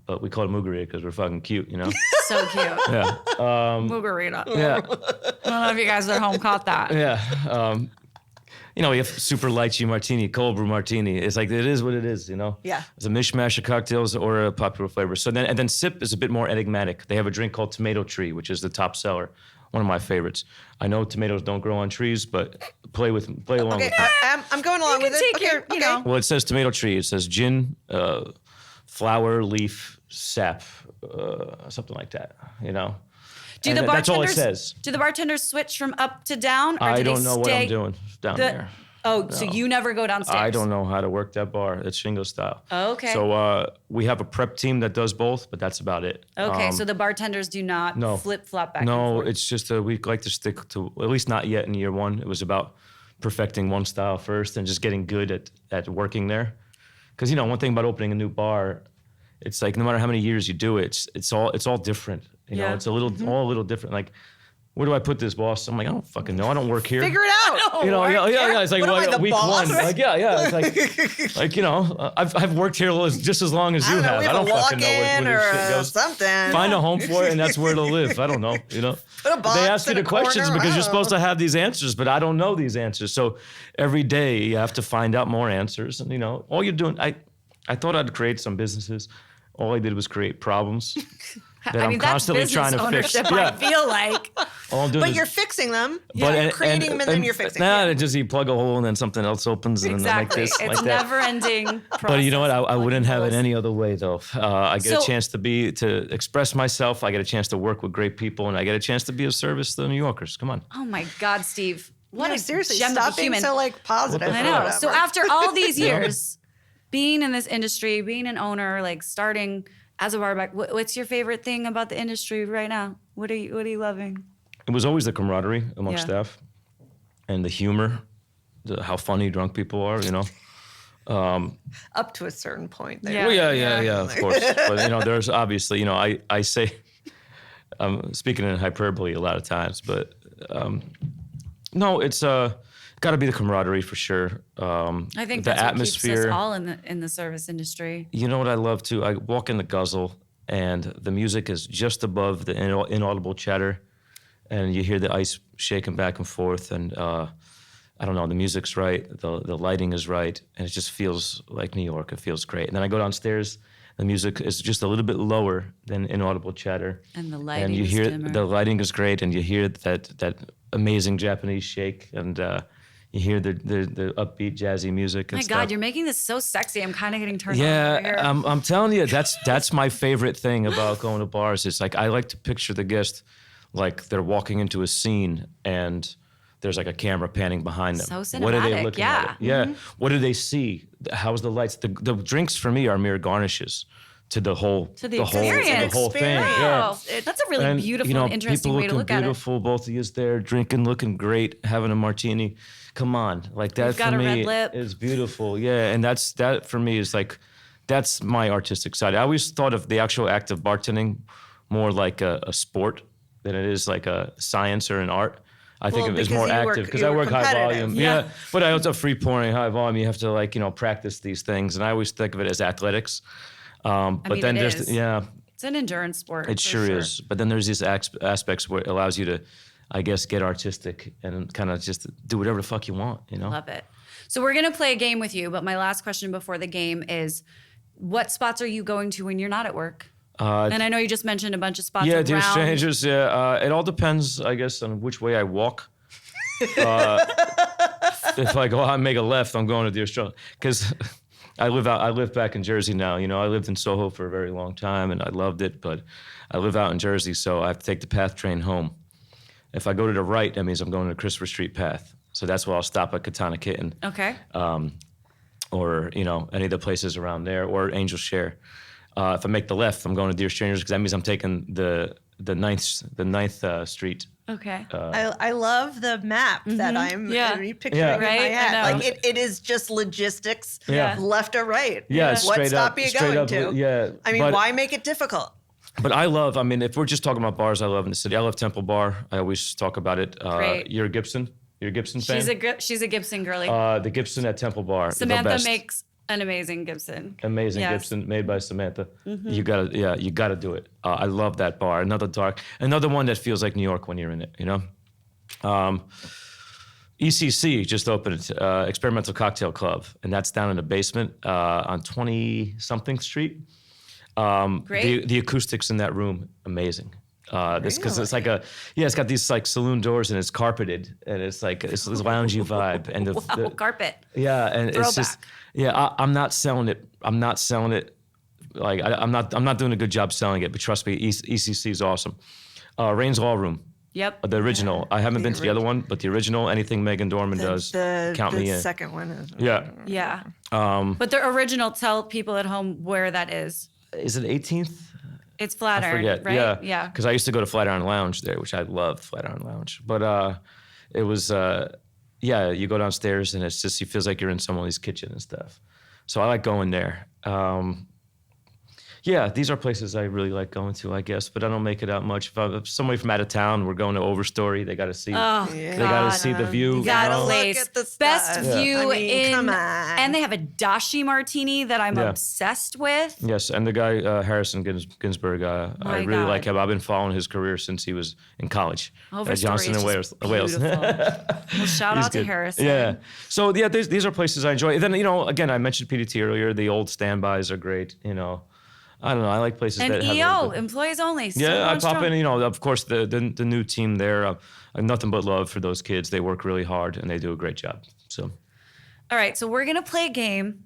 Speaker 3: but we call it mugarita because we're fucking cute,
Speaker 1: So cute.
Speaker 3: Yeah.
Speaker 1: Margarita.
Speaker 3: Yeah.
Speaker 1: I don't know if you guys at home caught that.
Speaker 3: Yeah. We have super lychee martini, cold brew martini. It's like, it is what it is,
Speaker 2: Yeah.
Speaker 3: It's a mishmash of cocktails or a popular flavor. So then Sip is a bit more enigmatic. They have a drink called Tomato Tree, which is the top seller. One of my favorites. I know tomatoes don't grow on trees, but play along
Speaker 2: Okay,
Speaker 3: with it.
Speaker 2: I'm going along with it.
Speaker 1: take
Speaker 2: Okay,
Speaker 1: your, you know.
Speaker 3: Well, it says Tomato Tree. It says gin, flower, leaf, sap, something like that,
Speaker 1: Do
Speaker 3: And
Speaker 1: the
Speaker 3: that's all it
Speaker 1: bartenders?
Speaker 3: says.
Speaker 1: Do the bartenders switch from up to down, or do
Speaker 3: I
Speaker 1: they
Speaker 3: don't know what
Speaker 1: stay
Speaker 3: I'm doing down
Speaker 1: the-
Speaker 3: there.
Speaker 1: Oh, so you never go downstairs?
Speaker 3: I don't know how to work that bar. It's shingle style.
Speaker 1: Okay.
Speaker 3: So we have a prep team that does both, but that's about it.
Speaker 1: Okay, so the bartenders do not
Speaker 3: no.
Speaker 1: flip flop back and
Speaker 3: No,
Speaker 1: forth.
Speaker 3: it's just we like to stick to, at least not yet in year one. It was about perfecting one style first and just getting good at working there. Because one thing about opening a new bar, it's like no matter how many years you do it, it's all different.
Speaker 1: Yeah.
Speaker 3: It's all a little different. Like, where do I put this, boss? I'm like, I don't fucking know. I don't work here.
Speaker 2: Figure it out.
Speaker 3: Yeah. It's like
Speaker 2: What am I, the
Speaker 3: week
Speaker 2: boss?
Speaker 3: one. Like, yeah. It's like I've worked here just as long as you
Speaker 2: I don't know,
Speaker 3: have.
Speaker 2: we
Speaker 3: I
Speaker 2: have
Speaker 3: don't
Speaker 2: a
Speaker 3: fucking know
Speaker 2: walk-in
Speaker 3: where
Speaker 2: or
Speaker 3: this shit goes.
Speaker 2: something.
Speaker 3: Find a home for it, and that's where it'll live. I don't know.
Speaker 2: Put a box
Speaker 3: They ask you
Speaker 2: in
Speaker 3: the
Speaker 2: a corner,
Speaker 3: questions
Speaker 2: I
Speaker 3: because
Speaker 2: don't
Speaker 3: you're supposed
Speaker 2: know.
Speaker 3: to have these answers, but I don't know these answers. So every day you have to find out more answers, and all you're doing. I thought I'd create some businesses. All I did was create problems that I'm
Speaker 1: that's
Speaker 3: constantly
Speaker 1: business
Speaker 3: trying to fix.
Speaker 1: ownership, I feel like.
Speaker 3: All I'm doing
Speaker 2: But
Speaker 3: is
Speaker 2: you're fixing them.
Speaker 3: But
Speaker 2: You're creating them and then you're fixing them.
Speaker 3: Nah, just you plug a hole and then something else opens and
Speaker 1: Exactly.
Speaker 3: then like this,
Speaker 1: It's
Speaker 3: like that.
Speaker 1: never ending.
Speaker 3: But you know what? I wouldn't have it any other way though. I get
Speaker 1: So-
Speaker 3: a chance to express myself. I get a chance to work with great people, and I get a chance to be of service to the New Yorkers. Come on.
Speaker 1: Oh my God, Steve. What
Speaker 2: Yeah,
Speaker 1: a
Speaker 2: seriously,
Speaker 1: gem of
Speaker 2: stop
Speaker 1: a
Speaker 2: being
Speaker 1: human.
Speaker 2: so positive.
Speaker 3: What the
Speaker 1: I
Speaker 2: or
Speaker 1: know.
Speaker 2: whatever.
Speaker 1: So after all these years, being in this industry, being an owner, like starting as a barback, what's your favorite thing about the industry right now? What are you loving?
Speaker 3: It was always the camaraderie amongst
Speaker 1: Yeah.
Speaker 3: staff, and the humor, how funny drunk people are.
Speaker 2: up to a certain point. There.
Speaker 1: Yeah.
Speaker 3: Well, yeah, of course. But there's obviously, I say, I'm speaking in hyperbole a lot of times, but no, it's got to be the camaraderie for sure.
Speaker 1: I think
Speaker 3: the
Speaker 1: that's
Speaker 3: atmosphere.
Speaker 1: what keeps us all in the service industry.
Speaker 3: You know what I love too? I walk in the Guzzle, and the music is just above the inaudible chatter, and you hear the ice shaking back and forth, and I don't know, the music's right, the lighting is right, and it just feels like New York. It feels great. And then I go downstairs, the music is just a little bit lower than inaudible chatter,
Speaker 1: And the lighting
Speaker 3: and you
Speaker 1: is
Speaker 3: hear
Speaker 1: dimmer.
Speaker 3: the lighting is great, and you hear that amazing Japanese shake, and you hear the upbeat jazzy music. And
Speaker 1: My
Speaker 3: stuff.
Speaker 1: God, you're making this so sexy. I'm kind of getting turned on. over
Speaker 3: Yeah,
Speaker 1: here.
Speaker 3: I'm telling you, that's my favorite thing about going to bars. It's like I like to picture the guest like they're walking into a scene and there's like a camera panning behind them.
Speaker 1: So
Speaker 3: What are they
Speaker 1: cinematic,
Speaker 3: looking
Speaker 1: yeah.
Speaker 3: at? Yeah. What do they see? How's the lights? The drinks for me are mere garnishes. to the whole
Speaker 1: the experience.
Speaker 3: the whole thing.
Speaker 1: Wow.
Speaker 3: Yeah.
Speaker 1: That's a really beautiful and interesting
Speaker 3: people
Speaker 1: way to look
Speaker 3: looking
Speaker 1: at it.
Speaker 3: beautiful, both of you there, drinking, looking great, having a martini. Come on, like that
Speaker 1: You've got
Speaker 3: for
Speaker 1: a
Speaker 3: me
Speaker 1: red lip.
Speaker 3: is beautiful. Yeah, and that for me is like, that's my artistic side. I always thought of the actual act of bartending more like a sport than it is like a science or an art. I think
Speaker 2: Well,
Speaker 3: it is
Speaker 2: because
Speaker 3: more
Speaker 2: you
Speaker 3: active
Speaker 2: work-
Speaker 3: because
Speaker 2: you
Speaker 3: I
Speaker 2: work
Speaker 3: work high
Speaker 2: competitive.
Speaker 3: volume.
Speaker 1: Yeah.
Speaker 3: Yeah, but I also free pouring, high volume. You have to like practice these things, and I always think of it as athletics. But
Speaker 1: mean,
Speaker 3: then
Speaker 1: it
Speaker 3: there's
Speaker 1: is.
Speaker 3: it's
Speaker 1: an endurance sport.
Speaker 3: it
Speaker 1: for
Speaker 3: sure is. But then there's these aspects where it allows you to, I guess, get artistic and kind of just do whatever the fuck you want. You know.
Speaker 1: Love it. So we're going to play a game with you, but my last question before the game is, what spots are you going to when you're not at work? And I know you just mentioned a bunch of spots
Speaker 3: Yeah,
Speaker 1: around.
Speaker 3: dear strangers. Yeah, it all depends, I guess, on which way I walk. If I go out and make a left, I'm going to Deer Strong because I live back in Jersey now. You know, I lived in Soho for a very long time and I loved it, but I live out in Jersey, so I have to take the PATH train home. If I go to the right, that means I'm going to the Christopher Street PATH. So that's where I'll stop at Katana Kitten.
Speaker 1: Okay.
Speaker 3: Or any of the places around there, or Angel Share. If I make the left, I'm going to Deer Strangers because that means I'm taking the 9th Street.
Speaker 1: Okay.
Speaker 2: I love the map that I'm
Speaker 1: Yeah.
Speaker 2: picturing
Speaker 3: Yeah.
Speaker 2: in my
Speaker 1: Right? I
Speaker 2: head.
Speaker 1: know.
Speaker 2: Like it is just logistics,
Speaker 3: Yeah.
Speaker 2: left or right.
Speaker 3: Yeah,
Speaker 2: What
Speaker 3: straight
Speaker 2: stop
Speaker 3: up,
Speaker 2: are you
Speaker 3: straight
Speaker 2: going
Speaker 3: up,
Speaker 2: to?
Speaker 3: yeah,
Speaker 2: I mean,
Speaker 3: but-
Speaker 2: why make it difficult?
Speaker 3: But if we're just talking about bars, I love in the city. I love Temple Bar. I always talk about it.
Speaker 1: Great.
Speaker 3: You're a Gibson? You're a Gibson fan?
Speaker 1: She's a Gibson girly.
Speaker 3: The Gibson at Temple Bar. the
Speaker 1: Samantha
Speaker 3: best.
Speaker 1: makes an amazing Gibson.
Speaker 3: Amazing
Speaker 1: Yes.
Speaker 3: Gibson made by Samantha. You gotta do it. I love that bar. Another one that feels like New York when you're in it. ECC just opened Experimental Cocktail Club, and that's down in the basement on 20-something Street.
Speaker 1: Great.
Speaker 3: The acoustics in that room, amazing. Because it's like it's got these like saloon doors and it's carpeted and it's like it's this loungy vibe and
Speaker 1: Wow, carpet.
Speaker 3: yeah, and it's just I'm not selling it. I'm not selling it. Like I'm not doing a good job selling it. But trust me, ECC is awesome. Rain's Law Room.
Speaker 1: Yep.
Speaker 3: The original. I haven't been to the other one, but the original, anything Megan Dorman does, count me
Speaker 2: the
Speaker 3: in.
Speaker 2: second one is
Speaker 3: Yeah.
Speaker 1: Yeah. But the original, tell people at home where that is.
Speaker 3: Is it 18th?
Speaker 1: It's
Speaker 3: I
Speaker 1: Flatiron,
Speaker 3: forget.
Speaker 1: right?
Speaker 3: Yeah.
Speaker 1: Yeah.
Speaker 3: Because I used to go to Flatiron Lounge there, which I loved Flatiron Lounge. But it was, you go downstairs and it's just, it feels like you're in someone's kitchen and stuff. So I like going there. These are places I really like going to, I guess, but I don't make it out much. If somebody from out of town, we're going to Overstory, they got to see.
Speaker 1: Oh,
Speaker 3: They got to see the view.
Speaker 1: That
Speaker 2: gotta look
Speaker 1: place,
Speaker 2: at the stuff.
Speaker 1: best view
Speaker 2: I mean,
Speaker 1: in,
Speaker 2: come on.
Speaker 1: and they have a dashi martini that I'm
Speaker 3: Yeah.
Speaker 1: obsessed with.
Speaker 3: Yes, and the guy Harrison Ginsburg, I
Speaker 1: My
Speaker 3: really
Speaker 1: God.
Speaker 3: like him. I've been following his career since he was in college
Speaker 1: Overstory
Speaker 3: at Johnson
Speaker 1: is
Speaker 3: and
Speaker 1: just
Speaker 3: Wales.
Speaker 1: beautiful. Well, shout
Speaker 3: He's
Speaker 1: out to
Speaker 3: good.
Speaker 1: Harrison.
Speaker 3: Yeah. So these are places I enjoy. And then again, I mentioned PDT earlier. The old standbys are great. I don't know. I like places
Speaker 1: And
Speaker 3: that have.
Speaker 1: EO, employees only. still
Speaker 3: Yeah, I
Speaker 1: going
Speaker 3: pop
Speaker 1: strong.
Speaker 3: in. Of course, the new team there. I have nothing but love for those kids. They work really hard and they do a great job. So.
Speaker 1: All right, so we're gonna play a game.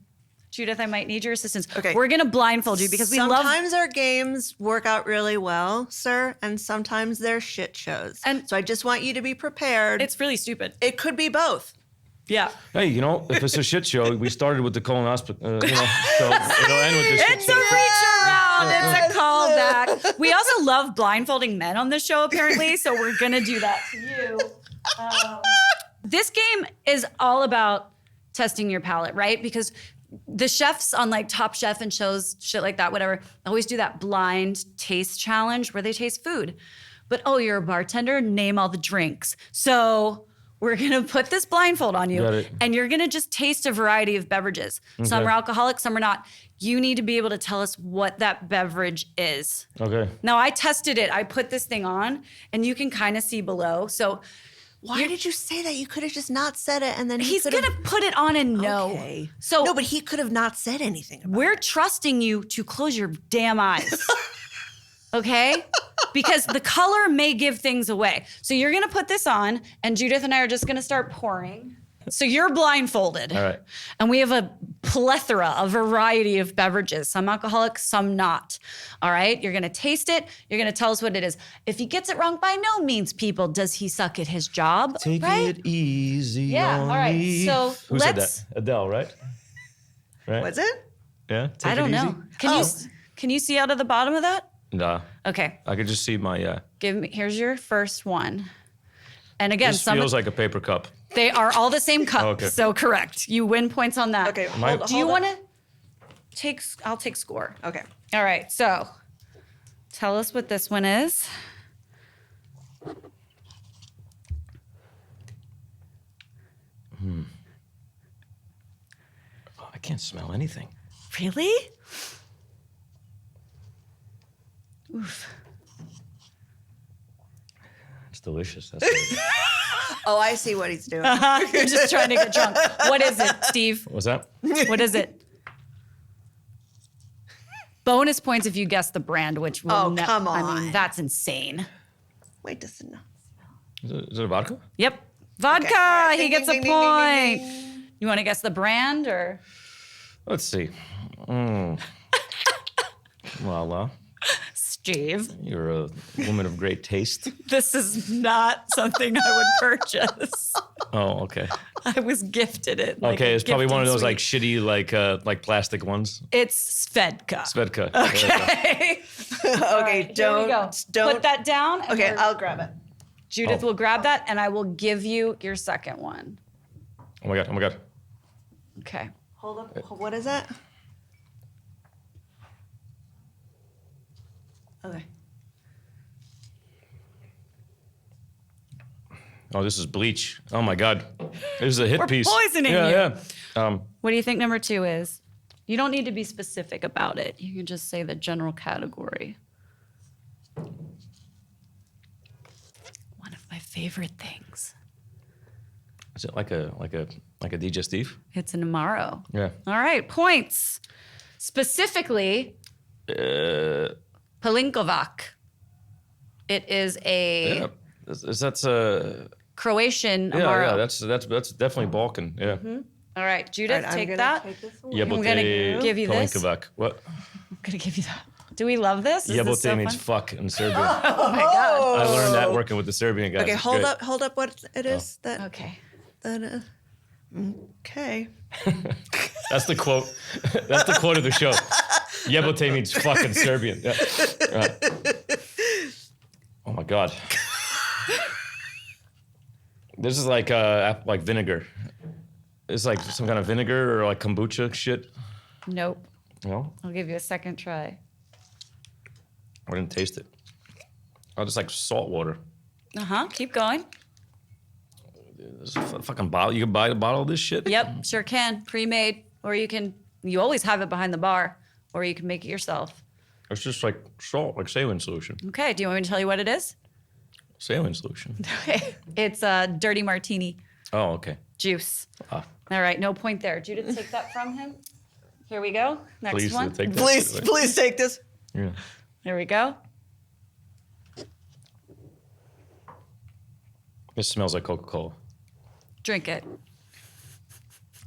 Speaker 1: Judith, I might need your assistance.
Speaker 2: Okay.
Speaker 1: We're gonna blindfold you because we love.
Speaker 2: Sometimes our games work out really well, sir, and sometimes they're shit shows.
Speaker 1: And-
Speaker 2: so I just want you to be prepared.
Speaker 1: It's really stupid.
Speaker 2: It could be both.
Speaker 1: Yeah.
Speaker 3: Hey, if it's a shit show, we started with the colonoscopy, so it'll end with this shit
Speaker 1: It's a
Speaker 3: show.
Speaker 1: reach around. It's a callback. We also love blindfolding men on this show, apparently, so we're gonna do that to you. This game is all about testing your palate, right? Because the chefs on like Top Chef and shows, shit like that, whatever, always do that blind taste challenge where they taste food. But you're a bartender, name all the drinks. So we're gonna put this blindfold on you
Speaker 3: Got it.
Speaker 1: and you're gonna just taste a variety of beverages. Some are alcoholic, some are not. You need to be able to tell us what that beverage is.
Speaker 3: Okay.
Speaker 1: Now I tested it. I put this thing on and you can kind of see below. So
Speaker 2: Why did you say that? You could have just not said it, and then
Speaker 1: he's gonna put it on and know.
Speaker 2: Okay.
Speaker 1: So
Speaker 2: No, but he could have not said anything about
Speaker 1: we're trusting you to close your damn eyes. Okay? Because the color may give things away. So you're gonna put this on, and Judith and I are just gonna start pouring. So you're blindfolded.
Speaker 3: All right.
Speaker 1: And we have a plethora, a variety of beverages, some alcoholic, some not. All right? You're gonna taste it, you're gonna tell us what it is. If he gets it wrong, by no means, people, does he suck at his job.
Speaker 3: Take
Speaker 1: right?
Speaker 3: it easy.
Speaker 1: Yeah,
Speaker 3: on
Speaker 1: all right,
Speaker 3: me.
Speaker 1: so
Speaker 3: Who said
Speaker 1: let's-
Speaker 3: that? Adele, right? Right.
Speaker 2: Was it?
Speaker 3: Yeah. Take
Speaker 1: I don't
Speaker 3: it
Speaker 1: know.
Speaker 3: easy?
Speaker 1: Can Can you see out of the bottom of that?
Speaker 3: Nah.
Speaker 1: Okay.
Speaker 3: I could just see my.
Speaker 1: Here's your first one. And again,
Speaker 3: This feels like a paper cup.
Speaker 1: they are all the same cup.
Speaker 3: Okay.
Speaker 1: So correct. You win points on that.
Speaker 2: Okay.
Speaker 1: Do you want to take? I'll take score.
Speaker 2: Okay.
Speaker 1: All right. So tell us what this one is.
Speaker 3: Oh, I can't smell anything.
Speaker 1: Really? Oof.
Speaker 3: It's delicious. That's good.
Speaker 2: Oh, I see what he's doing.
Speaker 1: You're just trying to get drunk. What is it, Steve?
Speaker 3: What's that?
Speaker 1: What is it? Bonus points if you guess the brand, which will
Speaker 2: Oh, come
Speaker 1: I
Speaker 2: on.
Speaker 1: mean, that's insane.
Speaker 2: Wait, does it not?
Speaker 3: Is it a vodka?
Speaker 1: Yep. Vodka.
Speaker 2: All right.
Speaker 1: He
Speaker 2: Ding,
Speaker 1: gets
Speaker 2: ding,
Speaker 1: a
Speaker 2: ding, ding, ding,
Speaker 1: point. You want to guess the brand or?
Speaker 3: Let's see. Lala,
Speaker 1: Steve,
Speaker 3: you're a woman of great taste.
Speaker 1: this is not something I would purchase.
Speaker 3: Oh, okay.
Speaker 1: I was gifted it. like
Speaker 3: Okay,
Speaker 1: a
Speaker 3: it's probably one of
Speaker 1: gifting
Speaker 3: those like
Speaker 1: suite.
Speaker 3: shitty like plastic ones.
Speaker 1: It's Svedka.
Speaker 3: Svedka.
Speaker 1: Okay.
Speaker 2: Okay, don't.
Speaker 1: Put that down. and
Speaker 2: Okay,
Speaker 1: we're-
Speaker 2: I'll grab it.
Speaker 1: Judith
Speaker 3: Oh.
Speaker 1: will grab that, and I will give you your second one.
Speaker 3: Oh my god. Oh my god.
Speaker 1: Okay.
Speaker 2: Hold up. What is that? Okay.
Speaker 3: Oh, this is bleach. Oh my god. This is a hit
Speaker 1: We're
Speaker 3: piece.
Speaker 1: poisoning
Speaker 3: yeah,
Speaker 1: you.
Speaker 3: Yeah.
Speaker 1: What do you think number 2 is? You don't need to be specific about it. You can just say the general category. One of my favorite things.
Speaker 3: Is it like a digestif?
Speaker 1: It's an Amaro.
Speaker 3: Yeah.
Speaker 1: All right, points. Specifically, Palinkovac. It is a
Speaker 3: Yeah. That's
Speaker 1: Croatian
Speaker 3: yeah,
Speaker 1: Amaro.
Speaker 3: yeah, that's definitely Balkan. Yeah.
Speaker 1: All right, Judith,
Speaker 2: All right, I'm
Speaker 1: take
Speaker 2: gonna
Speaker 1: that.
Speaker 2: take this one.
Speaker 3: Jebote
Speaker 1: gonna give you this.
Speaker 3: Palinkovac. What?
Speaker 1: I'm gonna give you that. Do we love this? Is this
Speaker 3: Jebote
Speaker 1: so
Speaker 3: means
Speaker 1: fun?
Speaker 3: fuck in Serbian.
Speaker 1: Oh my god.
Speaker 3: I learned that working with the Serbian guys.
Speaker 2: Okay,
Speaker 3: It's
Speaker 2: hold
Speaker 3: great.
Speaker 2: up what it is that.
Speaker 1: Okay.
Speaker 2: Okay.
Speaker 3: That's the quote. That's the quote of the show. Jebote means fuck in Serbian. Yeah. Right. Oh my god. This is like vinegar. It's like some kind of vinegar or like kombucha shit.
Speaker 1: Nope.
Speaker 3: No,
Speaker 1: I'll give you a second try.
Speaker 3: I didn't taste it. Oh, just like salt water.
Speaker 1: Keep going.
Speaker 3: There's a fucking bottle. You can buy a bottle of this shit.
Speaker 1: Yep, sure can. Pre-made, or you always have it behind the bar, or you can make it yourself.
Speaker 3: It's just like salt, like saline solution.
Speaker 1: Okay, do you want me to tell you what it is?
Speaker 3: Saline solution.
Speaker 1: Okay. It's a dirty martini
Speaker 3: Oh, okay.
Speaker 1: juice.
Speaker 3: Ah,
Speaker 1: All right, no point there. Judith, take that from him. Here we go. Next
Speaker 3: please
Speaker 1: one.
Speaker 3: take that.
Speaker 2: Please take this.
Speaker 3: Yeah.
Speaker 1: Here we go.
Speaker 3: This smells like Coca-Cola.
Speaker 1: Drink it.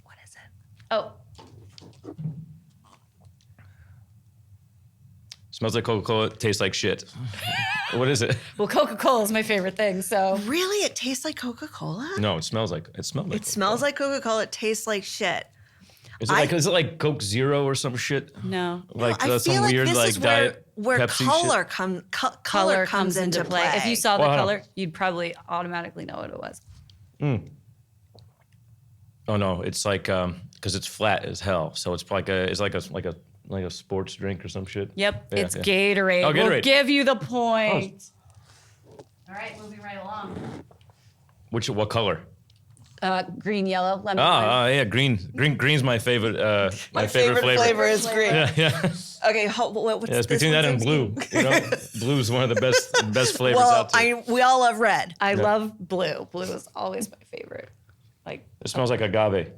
Speaker 2: What is it?
Speaker 1: Oh,
Speaker 3: Smells like Coca-Cola. Tastes like shit. What is it?
Speaker 1: well, Coca-Cola is my favorite thing, so.
Speaker 2: Really? It tastes like Coca-Cola?
Speaker 3: No, it smells like.
Speaker 2: It smells like Coca-Cola. It tastes like shit.
Speaker 3: Is it like Coke Zero or some shit?
Speaker 1: No.
Speaker 3: Like
Speaker 2: I
Speaker 3: some
Speaker 2: feel like
Speaker 3: weird
Speaker 2: this
Speaker 3: like
Speaker 2: is
Speaker 3: diet
Speaker 2: where
Speaker 3: Pepsi
Speaker 2: color
Speaker 3: shit?
Speaker 2: color comes into play.
Speaker 1: If you saw the
Speaker 3: Well, I don't-
Speaker 1: color, you'd probably automatically know what it was.
Speaker 3: Oh no, it's like because it's flat as hell. So it's like a sports drink or some shit.
Speaker 1: Yep,
Speaker 3: Yeah,
Speaker 1: it's
Speaker 3: yeah.
Speaker 1: Gatorade.
Speaker 3: Oh,
Speaker 1: We'll
Speaker 3: Gatorade.
Speaker 1: give you the point. All right, moving right along.
Speaker 3: What color?
Speaker 1: Green, yellow, lemon. lime.
Speaker 3: Yeah, green's my favorite. My favorite flavor.
Speaker 2: is green.
Speaker 3: Yeah, yeah.
Speaker 2: Okay, what's
Speaker 3: Yeah, it's
Speaker 2: this
Speaker 3: between that
Speaker 2: one's
Speaker 3: and
Speaker 2: name?
Speaker 3: blue. You know, blue is one of the best flavors
Speaker 2: Well,
Speaker 3: out there.
Speaker 2: we all love red.
Speaker 1: I love blue. Blue is always my favorite. Like,
Speaker 3: It smells like agave.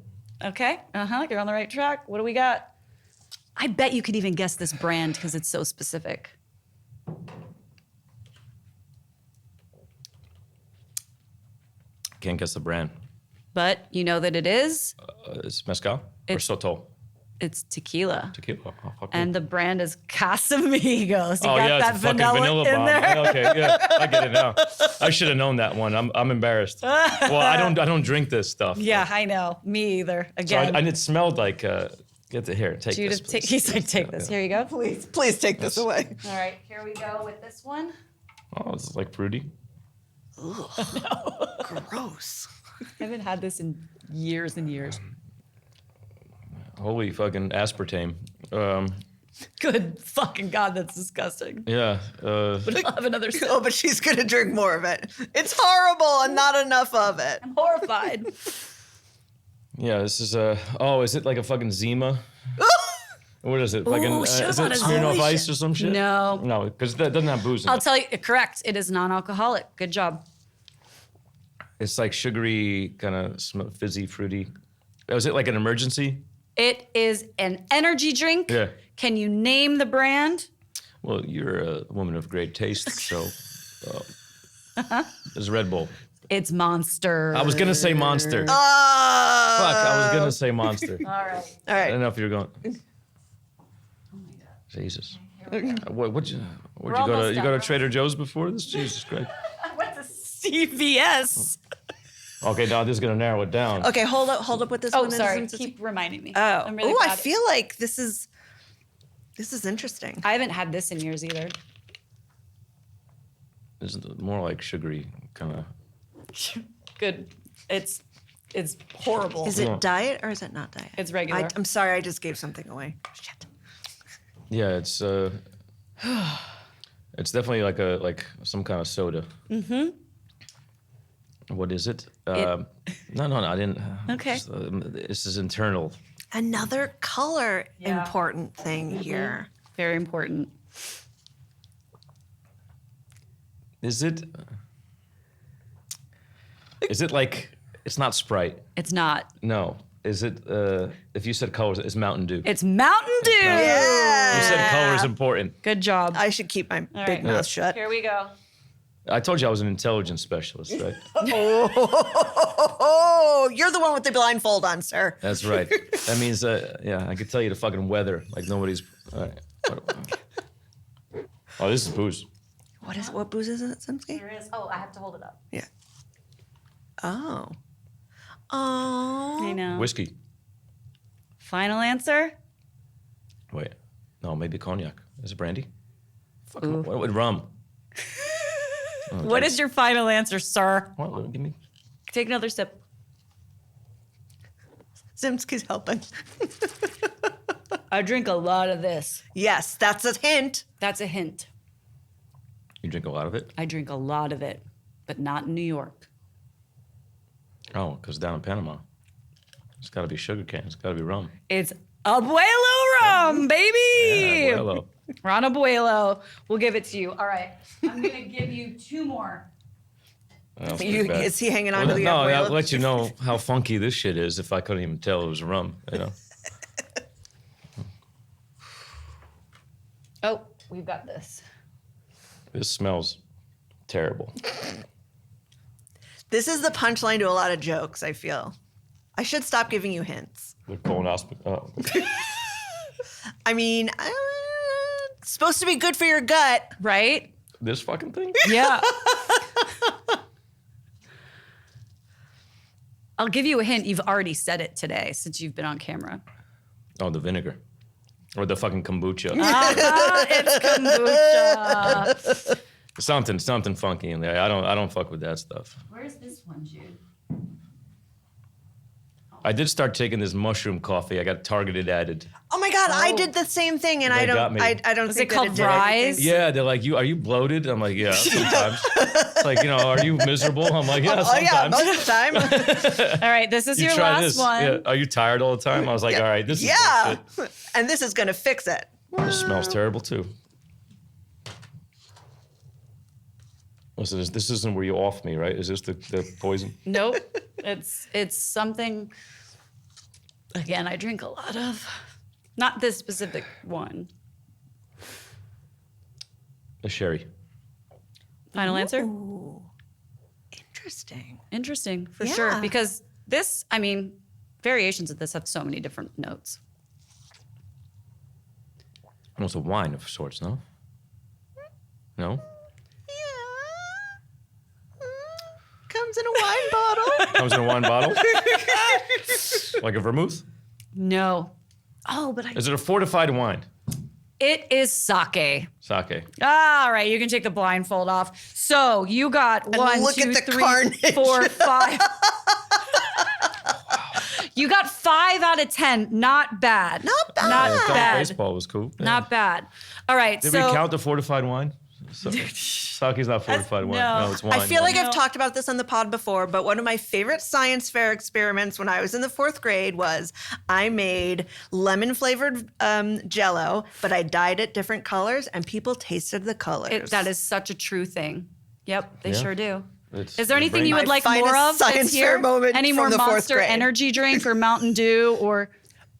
Speaker 1: okay, you're on the right track. What do we got? I bet you could even guess this brand because it's so specific.
Speaker 3: Can't guess the brand.
Speaker 1: But you know that it is.
Speaker 3: It's mezcal or
Speaker 1: It's-
Speaker 3: Sotol.
Speaker 1: It's tequila.
Speaker 3: Tequila. Oh, fuck
Speaker 1: And the brand is Casamigos. You
Speaker 3: oh
Speaker 1: got
Speaker 3: yeah,
Speaker 1: that
Speaker 3: it's a fucking vanilla
Speaker 1: in
Speaker 3: bomb.
Speaker 1: there.
Speaker 3: Okay, yeah, I get it now. I should have known that one. I'm embarrassed. Well, I don't drink this stuff.
Speaker 1: Yeah, I know. Me either.
Speaker 3: So
Speaker 1: Again.
Speaker 3: and it smelled like Get the hair. Take
Speaker 1: Judith,
Speaker 3: this.
Speaker 1: he's like, take this. Here you go.
Speaker 2: Please take this away.
Speaker 1: All right, here we go with this one.
Speaker 3: Oh, this is like fruity.
Speaker 2: Gross.
Speaker 1: I haven't had this in years and years.
Speaker 3: Holy fucking aspartame.
Speaker 1: Good fucking God, that's disgusting.
Speaker 3: Yeah.
Speaker 1: But I'll have another sip.
Speaker 2: Oh, but she's gonna drink more of it. It's horrible and not enough of it.
Speaker 1: I'm horrified.
Speaker 3: Yeah, this is is it like a fucking Zima? What is it? Like
Speaker 1: Ooh, should've
Speaker 3: is it
Speaker 1: bought a
Speaker 3: Smirnoff
Speaker 1: Zima.
Speaker 3: Ice or some shit?
Speaker 1: No.
Speaker 3: No, because that doesn't have booze in
Speaker 1: I'll
Speaker 3: it.
Speaker 1: tell you, correct. It is non-alcoholic. Good job.
Speaker 3: It's like sugary, kind of fizzy, fruity. Is it like an emergency?
Speaker 1: It is an energy drink.
Speaker 3: Yeah.
Speaker 1: Can you name the brand?
Speaker 3: Well, you're a woman of great taste, so it's Red Bull.
Speaker 1: It's Monster.
Speaker 3: I was gonna say Monster. Fuck,
Speaker 2: Oh.
Speaker 3: I was gonna say Monster.
Speaker 1: All right.
Speaker 2: All
Speaker 3: I
Speaker 2: right.
Speaker 3: don't know if you're going.
Speaker 1: Oh my God.
Speaker 3: Jesus.
Speaker 1: Here we go.
Speaker 3: Where'd you
Speaker 1: We're
Speaker 3: go to?
Speaker 1: almost
Speaker 3: You go
Speaker 1: done.
Speaker 3: to Trader Joe's before this? Jesus Christ.
Speaker 1: I went to CVS.
Speaker 3: Okay, now this is gonna narrow it down.
Speaker 2: Okay, hold up with this
Speaker 1: Oh,
Speaker 2: one.
Speaker 1: sorry. Keep reminding me.
Speaker 2: Oh,
Speaker 1: I'm really
Speaker 2: I
Speaker 1: proud of-
Speaker 2: feel like this is interesting.
Speaker 1: I haven't had this in years either.
Speaker 3: This is more like sugary, kind of.
Speaker 1: Good. It's horrible.
Speaker 2: Is it diet or is it not diet?
Speaker 1: It's regular.
Speaker 2: I'm sorry, I just gave something away. Shit.
Speaker 3: Yeah, it's it's definitely like some kind of soda. Mm-hmm. What is it? No, I didn't.
Speaker 1: Okay.
Speaker 3: This is internal.
Speaker 2: Another color
Speaker 1: Yeah.
Speaker 2: important thing here.
Speaker 1: Very important.
Speaker 3: Is it? Is it like? It's not Sprite.
Speaker 1: It's not.
Speaker 3: No. Is it? If you said colors, it's Mountain Dew.
Speaker 1: It's Mountain Dew.
Speaker 2: Yeah.
Speaker 3: You said color is important.
Speaker 1: Good job.
Speaker 2: I should keep my
Speaker 1: All
Speaker 2: big
Speaker 1: right.
Speaker 2: mouth shut.
Speaker 1: Here we go.
Speaker 3: I told you I was an intelligence specialist, right?
Speaker 2: Oh, you're the one with the blindfold on, sir.
Speaker 3: That's right. That means, yeah, I could tell you the fucking weather like nobody's. All right. Oh, this is booze.
Speaker 2: What booze is it, Simsky?
Speaker 1: Here is. Oh, I have to hold it up.
Speaker 2: Yeah. Oh.
Speaker 1: I know.
Speaker 3: Whiskey.
Speaker 1: Final answer?
Speaker 3: Wait. No, maybe cognac. Is it brandy? Fuck,
Speaker 1: Ooh.
Speaker 3: what rum?
Speaker 1: What is your final answer, sir?
Speaker 3: What, give me.
Speaker 1: Take another sip.
Speaker 2: Simsky's helping.
Speaker 1: I drink a lot of this.
Speaker 2: Yes, that's a hint.
Speaker 1: That's a hint.
Speaker 3: You drink a lot of it?
Speaker 1: I drink a lot of it, but not in New York.
Speaker 3: Oh, because down in Panama, it's got to be sugar cane. It's got to be rum.
Speaker 1: It's Abuelo rum, baby.
Speaker 3: Yeah, Abuelo.
Speaker 1: Ron Abuelo. We'll give it to you. All right. I'm going to give you 2 more.
Speaker 3: That's pretty bad.
Speaker 2: Is he hanging on to the
Speaker 3: No,
Speaker 2: abuelo?
Speaker 3: I'll let you know how funky this shit is if I couldn't even tell it was rum, you know?
Speaker 1: Oh, we've got this.
Speaker 3: This smells terrible.
Speaker 2: This is the punchline to a lot of jokes, I feel. I should stop giving you hints.
Speaker 3: The colonoscopy. Oh.
Speaker 2: I mean, it's supposed to be good for your gut.
Speaker 1: Right?
Speaker 3: This fucking thing?
Speaker 1: Yeah. I'll give you a hint. You've already said it today since you've been on camera.
Speaker 3: Oh, the vinegar. Or the fucking kombucha.
Speaker 1: It's kombucha.
Speaker 3: Something funky in there. I don't fuck with that stuff.
Speaker 1: Where's this one, Jude?
Speaker 3: I did start taking this mushroom coffee. I got targeted added.
Speaker 2: Oh my God, I did the same thing, and
Speaker 3: They
Speaker 2: I
Speaker 3: got
Speaker 2: don't.
Speaker 3: me.
Speaker 2: I don't
Speaker 1: Was
Speaker 2: think
Speaker 1: it
Speaker 2: that
Speaker 1: called
Speaker 2: it did
Speaker 1: Rise?
Speaker 2: anything.
Speaker 3: Yeah, they're like, are you bloated? I'm like, yeah, sometimes. It's like, are you miserable? I'm like, yeah,
Speaker 2: Oh yeah,
Speaker 3: sometimes.
Speaker 2: most of the time.
Speaker 1: All right, this is
Speaker 3: You
Speaker 1: your
Speaker 3: try
Speaker 1: last
Speaker 3: this.
Speaker 1: one.
Speaker 3: Yeah. Are you tired all the time? I was like, all right, this is
Speaker 2: Yeah,
Speaker 3: bullshit.
Speaker 2: and this is gonna fix it.
Speaker 3: This smells terrible too. Listen, this isn't where you off me, right? Is this the poison?
Speaker 1: Nope. It's something. Again, I drink a lot of. Not this specific one.
Speaker 3: A sherry.
Speaker 1: Final answer?
Speaker 2: Ooh, interesting.
Speaker 1: Interesting, for
Speaker 2: Yeah.
Speaker 1: sure. Because this, I mean, variations of this have so many different notes.
Speaker 3: Almost a wine of sorts, no? No?
Speaker 2: Yeah. Comes in a wine bottle.
Speaker 3: Comes in a wine bottle? Like a vermouth?
Speaker 1: No. Oh, but
Speaker 3: Is it a fortified wine?
Speaker 1: it is sake.
Speaker 3: Sake.
Speaker 1: All right, you can take the blindfold off. So you got one,
Speaker 2: look at
Speaker 1: 2,
Speaker 2: the
Speaker 1: 3,
Speaker 2: carnage.
Speaker 1: 4, 5. You got 5 out of 10. Not bad.
Speaker 2: Not bad.
Speaker 1: Not
Speaker 3: I thought
Speaker 1: bad.
Speaker 3: baseball was cool. Yeah.
Speaker 1: Not bad. All right,
Speaker 3: Did
Speaker 1: so
Speaker 3: we count the fortified wine? Sake's not fortified wine.
Speaker 1: no.
Speaker 3: No, it's wine.
Speaker 2: I feel like
Speaker 3: wine.
Speaker 2: I've talked about this on the pod before, but one of my favorite science fair experiments when I was in the 4th grade was I made lemon flavored Jello, but I dyed it different colors, and people tasted the colors.
Speaker 1: that is such a true thing. Yep, they
Speaker 3: Yeah.
Speaker 1: sure do.
Speaker 3: It's
Speaker 1: Is there anything
Speaker 3: brain-
Speaker 1: you would
Speaker 2: My
Speaker 1: like more
Speaker 2: finest
Speaker 1: of?
Speaker 2: science
Speaker 1: It's here?
Speaker 2: fair moment
Speaker 1: Any
Speaker 2: from
Speaker 1: more
Speaker 2: the 4th
Speaker 1: Monster
Speaker 2: grade.
Speaker 1: energy drink or Mountain Dew or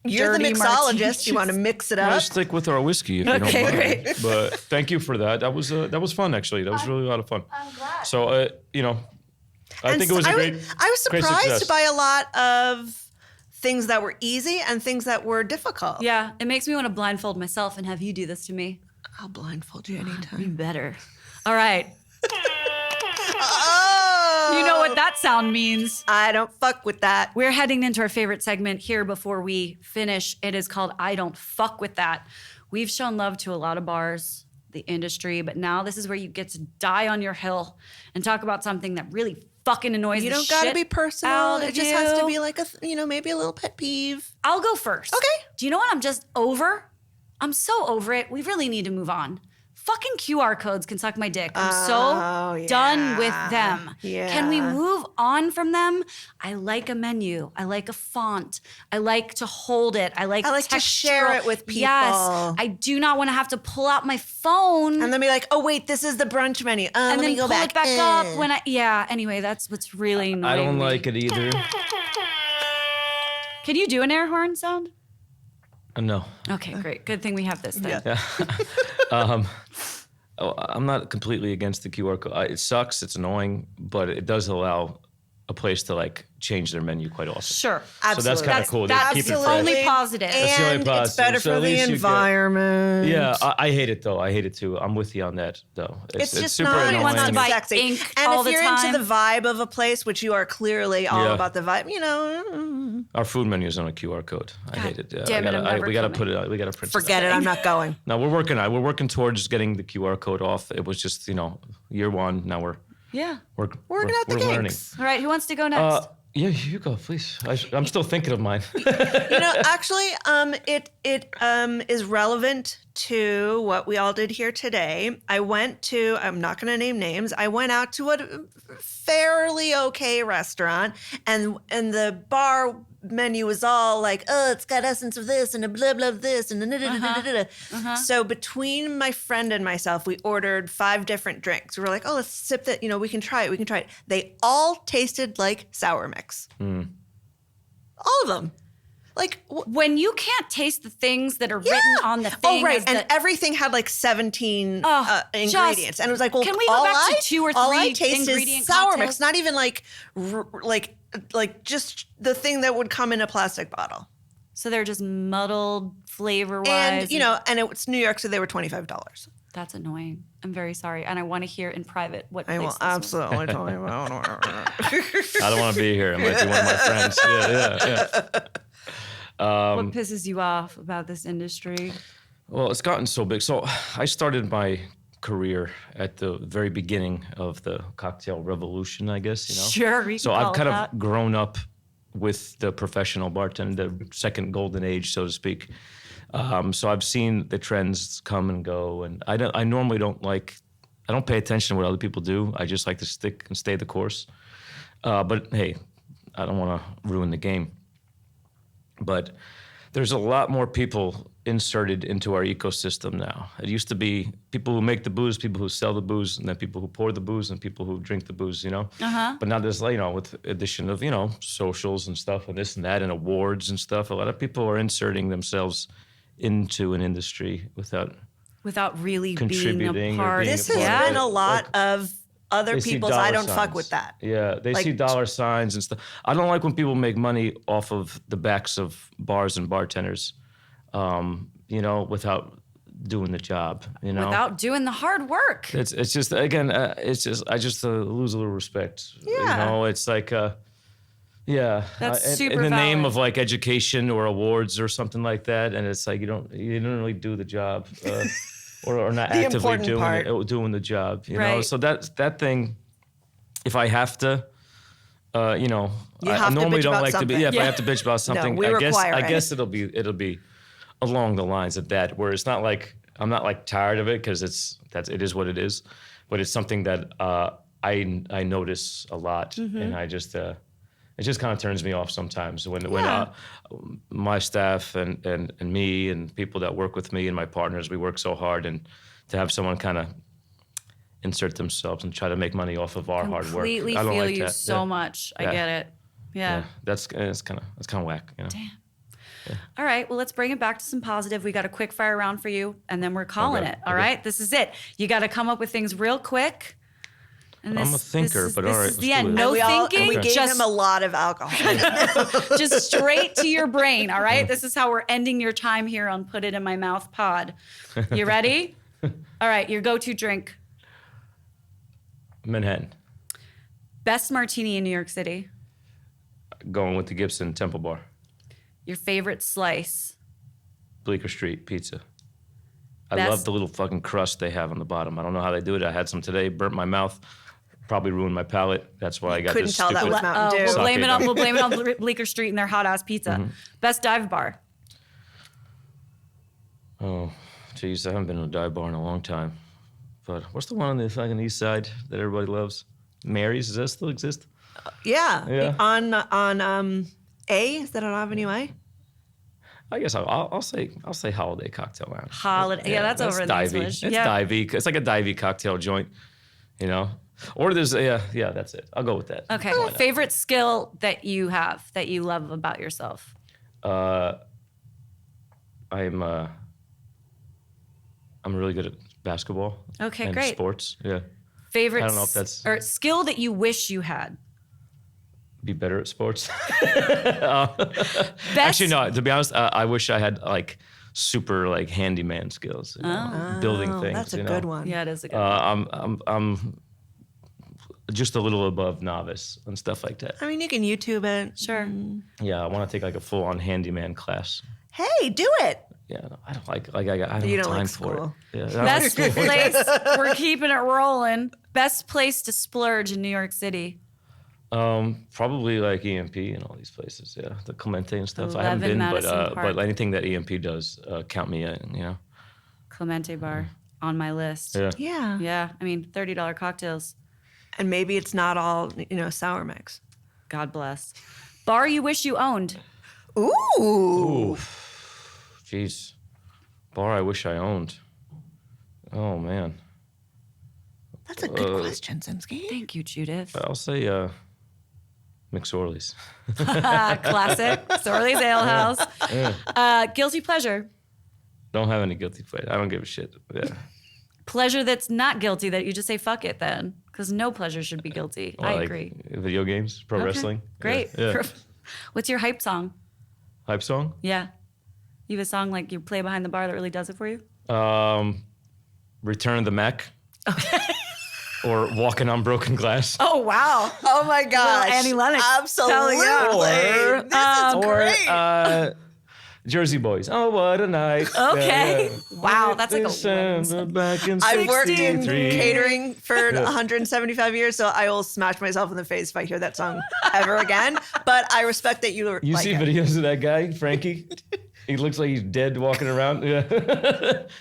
Speaker 2: You're the
Speaker 1: dirty
Speaker 2: mixologist.
Speaker 1: martinis?
Speaker 2: You want to mix it
Speaker 3: We'll
Speaker 2: up?
Speaker 3: just stick with our whiskey if you
Speaker 1: Okay,
Speaker 3: don't mind.
Speaker 1: great.
Speaker 3: But thank you for that. That was fun actually. That was really a lot of fun.
Speaker 1: I'm glad.
Speaker 3: So I think it was a
Speaker 2: I
Speaker 3: great.
Speaker 2: I was
Speaker 3: great
Speaker 2: surprised
Speaker 3: success.
Speaker 2: by a lot of things that were easy and things that were difficult.
Speaker 1: Yeah, it makes me want to blindfold myself and have you do this to me.
Speaker 2: I'll blindfold you anytime.
Speaker 1: You better. All right.
Speaker 2: Oh,
Speaker 1: You know what that sound means.
Speaker 2: I don't fuck with that.
Speaker 1: We're heading into our favorite segment here before we finish. It is called I Don't Fuck With That. We've shown love to a lot of bars, the industry, but now this is where you get to die on your hill and talk about something that really fucking annoys
Speaker 2: You
Speaker 1: the
Speaker 2: don't
Speaker 1: shit
Speaker 2: got to be personal.
Speaker 1: out
Speaker 2: It
Speaker 1: of
Speaker 2: just has to
Speaker 1: you.
Speaker 2: be like maybe a little pet peeve.
Speaker 1: I'll go first.
Speaker 2: Okay.
Speaker 1: Do you know what I'm just over? I'm so over it. We really need to move on. Fucking QR codes can suck my dick. I'm
Speaker 2: Oh,
Speaker 1: so done with
Speaker 2: yeah.
Speaker 1: them. Can we
Speaker 2: Yeah.
Speaker 1: move on from them? I like a menu. I like a font. I like to hold it. I like
Speaker 2: to share
Speaker 1: textural-
Speaker 2: it with
Speaker 1: Yes.
Speaker 2: people.
Speaker 1: I do not want to have to pull out my phone
Speaker 2: And then be like, oh wait, this is the brunch menu.
Speaker 1: and
Speaker 2: Let
Speaker 1: then
Speaker 2: me go
Speaker 1: pull
Speaker 2: back.
Speaker 1: it back up when anyway, that's what's really annoying
Speaker 3: I don't
Speaker 1: me.
Speaker 3: like it either.
Speaker 1: Can you do an air horn sound?
Speaker 3: No.
Speaker 1: Okay, great. Good thing we have this then.
Speaker 3: I'm not completely against the QR code. It sucks. It's annoying, but it does allow a place to like change their menu quite often.
Speaker 1: Sure.
Speaker 3: So that's kind of cool. They
Speaker 1: That's
Speaker 3: keep it
Speaker 1: the
Speaker 3: fresh.
Speaker 1: only positive.
Speaker 3: That's the only
Speaker 2: And it's
Speaker 3: positive.
Speaker 2: better
Speaker 3: So
Speaker 2: for
Speaker 3: at
Speaker 2: the
Speaker 3: least you get-
Speaker 2: environment.
Speaker 3: Yeah, I hate it though. I hate it too. I'm with you on that though.
Speaker 2: It's just
Speaker 3: super
Speaker 2: not
Speaker 3: annoying.
Speaker 1: wants to buy
Speaker 2: sexy.
Speaker 1: ink
Speaker 2: and
Speaker 1: all
Speaker 2: if
Speaker 1: the
Speaker 2: you're
Speaker 1: time.
Speaker 2: into the vibe of a place, which you are clearly all
Speaker 3: Yeah.
Speaker 2: about the vibe,
Speaker 3: Our food menu is on a QR code. I hate it. Yeah,
Speaker 1: damn it, I'm never
Speaker 3: we gotta
Speaker 1: coming.
Speaker 3: put it out. We gotta print
Speaker 2: forget
Speaker 3: it.
Speaker 2: it. I'm not going.
Speaker 3: No, we're working towards getting the QR code off. It was just year one. Now we're
Speaker 1: Yeah.
Speaker 2: Working out the
Speaker 3: we're learning.
Speaker 2: kinks.
Speaker 1: All right, who wants to go next?
Speaker 3: Yeah, you go, please. I'm still thinking of mine.
Speaker 2: Actually, it is relevant to what we all did here today. I'm not going to name names. I went out to a fairly okay restaurant, and the bar menu was all like, oh, it's got essence of this and a blah blah of this and So between my friend and myself, we ordered 5 different drinks. We were like, oh, let's sip that. We can try it. They all tasted like sour mix. All of them. Like
Speaker 1: When you can't taste the things that are written on the thing.
Speaker 2: Oh, right.
Speaker 1: as
Speaker 2: And
Speaker 1: the-
Speaker 2: everything had like 17
Speaker 1: just-
Speaker 2: ingredients. And it was like, well,
Speaker 1: Can we go
Speaker 2: all
Speaker 1: back to
Speaker 2: I-
Speaker 1: 2 or
Speaker 2: all I
Speaker 1: 3
Speaker 2: taste is
Speaker 1: ingredient
Speaker 2: sour
Speaker 1: cocktails?
Speaker 2: mix, not even like just the thing that would come in a plastic bottle.
Speaker 1: so they're just muddled flavor-wise.
Speaker 2: And it's New York, so they were $25.
Speaker 1: That's annoying. I'm very sorry. And I want to hear in private what
Speaker 2: I
Speaker 1: place
Speaker 2: will
Speaker 1: this was.
Speaker 2: absolutely tell you about
Speaker 3: I don't want to be here. It might be one of my friends. Yeah.
Speaker 1: What pisses you off about this industry?
Speaker 3: Well, it's gotten so big. So I started my career at the very beginning of the cocktail revolution, I guess,
Speaker 1: Sure, we can
Speaker 3: So
Speaker 1: call
Speaker 3: I've
Speaker 1: it
Speaker 3: kind
Speaker 1: that.
Speaker 3: of grown up with the professional bartender, the second golden age, so to speak. So I've seen the trends come and go, and I normally don't pay attention to what other people do. I just like to stick and stay the course. But hey, I don't want to ruin the game. But there's a lot more people inserted into our ecosystem now. It used to be people who make the booze, people who sell the booze, and then people who pour the booze and people who drink the booze, But now there's, with addition of, socials and stuff and this and that and awards and stuff, a lot of people are inserting themselves into an industry without
Speaker 1: really
Speaker 3: contributing
Speaker 1: being a
Speaker 3: or
Speaker 1: part.
Speaker 3: being
Speaker 2: This
Speaker 3: a
Speaker 2: has
Speaker 3: part of
Speaker 2: been
Speaker 3: it.
Speaker 2: a lot of other
Speaker 3: They see
Speaker 2: people's
Speaker 3: dollar
Speaker 2: I don't fuck
Speaker 3: signs.
Speaker 2: with that.
Speaker 3: Yeah, they see dollar signs and stuff. I don't like when people make money off of the backs of bars and bartenders, without doing the job.
Speaker 1: Without doing the hard work.
Speaker 3: It's just again, I just lose a little respect.
Speaker 2: Yeah.
Speaker 3: It's like Yeah,
Speaker 1: That's super
Speaker 3: in the name
Speaker 1: valid.
Speaker 3: of like education or awards or something like that, and it's like you don't really do the job, or not
Speaker 2: The
Speaker 3: actively
Speaker 2: important
Speaker 3: doing
Speaker 2: part.
Speaker 3: doing the job. You know,
Speaker 1: Right.
Speaker 3: so that thing, if I have to, you know,
Speaker 2: You
Speaker 3: I
Speaker 2: have to
Speaker 3: normally
Speaker 2: bitch
Speaker 3: don't
Speaker 2: about
Speaker 3: like to be.
Speaker 2: something.
Speaker 3: Yeah, if
Speaker 1: Yeah.
Speaker 3: I have to bitch about something,
Speaker 2: we require
Speaker 3: I
Speaker 2: it.
Speaker 3: guess it'll be along the lines of that, where it's not like I'm not like tired of it because it is what it is, but it's something that I notice a lot, and I just it just kind of turns me off sometimes when my staff and me and people that work with me and my partners, we work so hard, and to have someone kind of insert themselves and try to make money off of our hard work.
Speaker 1: Completely
Speaker 3: I don't
Speaker 1: feel
Speaker 3: like
Speaker 1: you
Speaker 3: that.
Speaker 1: so
Speaker 3: Yeah.
Speaker 1: much. I
Speaker 3: Yeah.
Speaker 1: get it. Yeah.
Speaker 3: That's kind of whack, you know.
Speaker 1: Damn. All right. Well, let's bring it back to some positive. We got a quick fire round for you, and then we're calling
Speaker 3: Okay.
Speaker 1: it. All right. This is it. You got to come up with things real quick. And
Speaker 3: I'm a thinker, but all right,
Speaker 1: This is
Speaker 3: let's
Speaker 1: the
Speaker 3: do
Speaker 1: end.
Speaker 3: it.
Speaker 1: No thinking.
Speaker 2: And we gave
Speaker 1: just
Speaker 2: him a lot of alcohol.
Speaker 1: just straight to your brain. All right. This is how we're ending your time here on Put It in My Mouth pod. You ready? All right. Your go-to drink.
Speaker 3: Manhattan,
Speaker 1: Best martini in New York City.
Speaker 3: going with the Gibson Temple Bar,
Speaker 1: Your favorite slice.
Speaker 3: Bleecker Street Pizza. I
Speaker 1: Best-
Speaker 3: love the little fucking crust they have on the bottom. I don't know how they do it. I had some today, burnt my mouth, probably ruined my palate. That's why I got
Speaker 2: couldn't
Speaker 3: this
Speaker 2: tell that
Speaker 3: stupid.
Speaker 2: was Mountain Dew.
Speaker 1: We'll blame it on
Speaker 3: Sake.
Speaker 1: we'll blame it on Bleecker Street and their hot ass pizza. Best dive bar.
Speaker 3: Oh, geez, I haven't been to a dive bar in a long time. But what's the one on the fucking east side that everybody loves? Mary's, does that still exist?
Speaker 2: Yeah.
Speaker 3: Yeah.
Speaker 2: On A, is that on Avenue A?
Speaker 3: I guess I'll say Holiday Cocktail Lounge.
Speaker 1: Holiday. Yeah, that's over in the
Speaker 3: divey.
Speaker 1: East Village.
Speaker 3: It's
Speaker 1: Yeah.
Speaker 3: divey. It's like a divey cocktail joint, you know. Or there's yeah, that's it. I'll go with that.
Speaker 1: Okay.
Speaker 3: Why not?
Speaker 1: Favorite skill that you have that you love about yourself.
Speaker 3: I'm really good at basketball.
Speaker 1: Okay,
Speaker 3: and
Speaker 1: great.
Speaker 3: Sports. Yeah,
Speaker 1: Favorite
Speaker 3: I don't know if that's-
Speaker 1: or skill that you wish you had.
Speaker 3: be better at sports.
Speaker 1: Best
Speaker 3: Actually, no. To be honest, I wish I had like super like handyman skills. You know, building things.
Speaker 2: That's a
Speaker 3: you know?
Speaker 2: good one.
Speaker 1: Yeah, it is a good one.
Speaker 3: I'm just a little above novice and stuff like that.
Speaker 2: I mean, you can YouTube it.
Speaker 1: Sure.
Speaker 3: Yeah, I want to take like a full-on handyman class.
Speaker 2: Hey, do it.
Speaker 3: Yeah, I don't like I don't
Speaker 2: You
Speaker 3: have
Speaker 2: don't
Speaker 3: time
Speaker 2: like
Speaker 3: for
Speaker 2: school.
Speaker 3: it. Yeah, I don't
Speaker 1: Best
Speaker 3: like school.
Speaker 1: place. We're keeping it rolling. Best place to splurge in New York City.
Speaker 3: Probably like EMP and all these places. Yeah, the Clemente and stuff. I haven't
Speaker 1: 11
Speaker 3: been,
Speaker 1: Madison Park.
Speaker 3: but anything that EMP does, count me in. You know.
Speaker 1: Clemente Bar on my list.
Speaker 3: Yeah.
Speaker 2: Yeah.
Speaker 1: Yeah, I mean, $30 cocktails.
Speaker 2: And maybe it's not all, sour mix.
Speaker 1: God bless. Bar you wish you owned.
Speaker 2: Ooh.
Speaker 3: Ooh, jeez. Bar I wish I owned. Oh man.
Speaker 2: That's a good question, Simsky.
Speaker 1: Thank you, Judith.
Speaker 3: I'll say McSorley's.
Speaker 1: Classic. Sorley's Ale House. Guilty pleasure.
Speaker 3: Don't have any guilty pleasure. I don't give a shit. Yeah.
Speaker 1: Pleasure that's not guilty that you just say fuck it then. Because no pleasure should be guilty. I
Speaker 3: Like
Speaker 1: agree.
Speaker 3: Video games, pro
Speaker 1: Okay,
Speaker 3: wrestling.
Speaker 1: Great.
Speaker 3: Yeah.
Speaker 1: What's your hype song?
Speaker 3: Hype song?
Speaker 1: Yeah. You have a song like you play behind the bar that really does it for you?
Speaker 3: Return of the Mac. Or Walking on Broken Glass.
Speaker 1: Oh, wow.
Speaker 2: Oh my gosh.
Speaker 1: Annie Lennox.
Speaker 2: Absolutely.
Speaker 1: Hell
Speaker 3: yeah.
Speaker 2: This is great.
Speaker 3: Or Jersey Boys. Oh, what a night.
Speaker 1: Okay.
Speaker 3: Yeah.
Speaker 1: Wow, that's like a
Speaker 3: December back in
Speaker 2: I've worked in
Speaker 3: 63.
Speaker 2: catering for 175 years, so I will smash myself in the face if I hear that song ever again. But I respect that you
Speaker 3: You
Speaker 2: like
Speaker 3: see
Speaker 2: it.
Speaker 3: videos of that guy, Frankie? He looks like he's dead walking around. Yeah.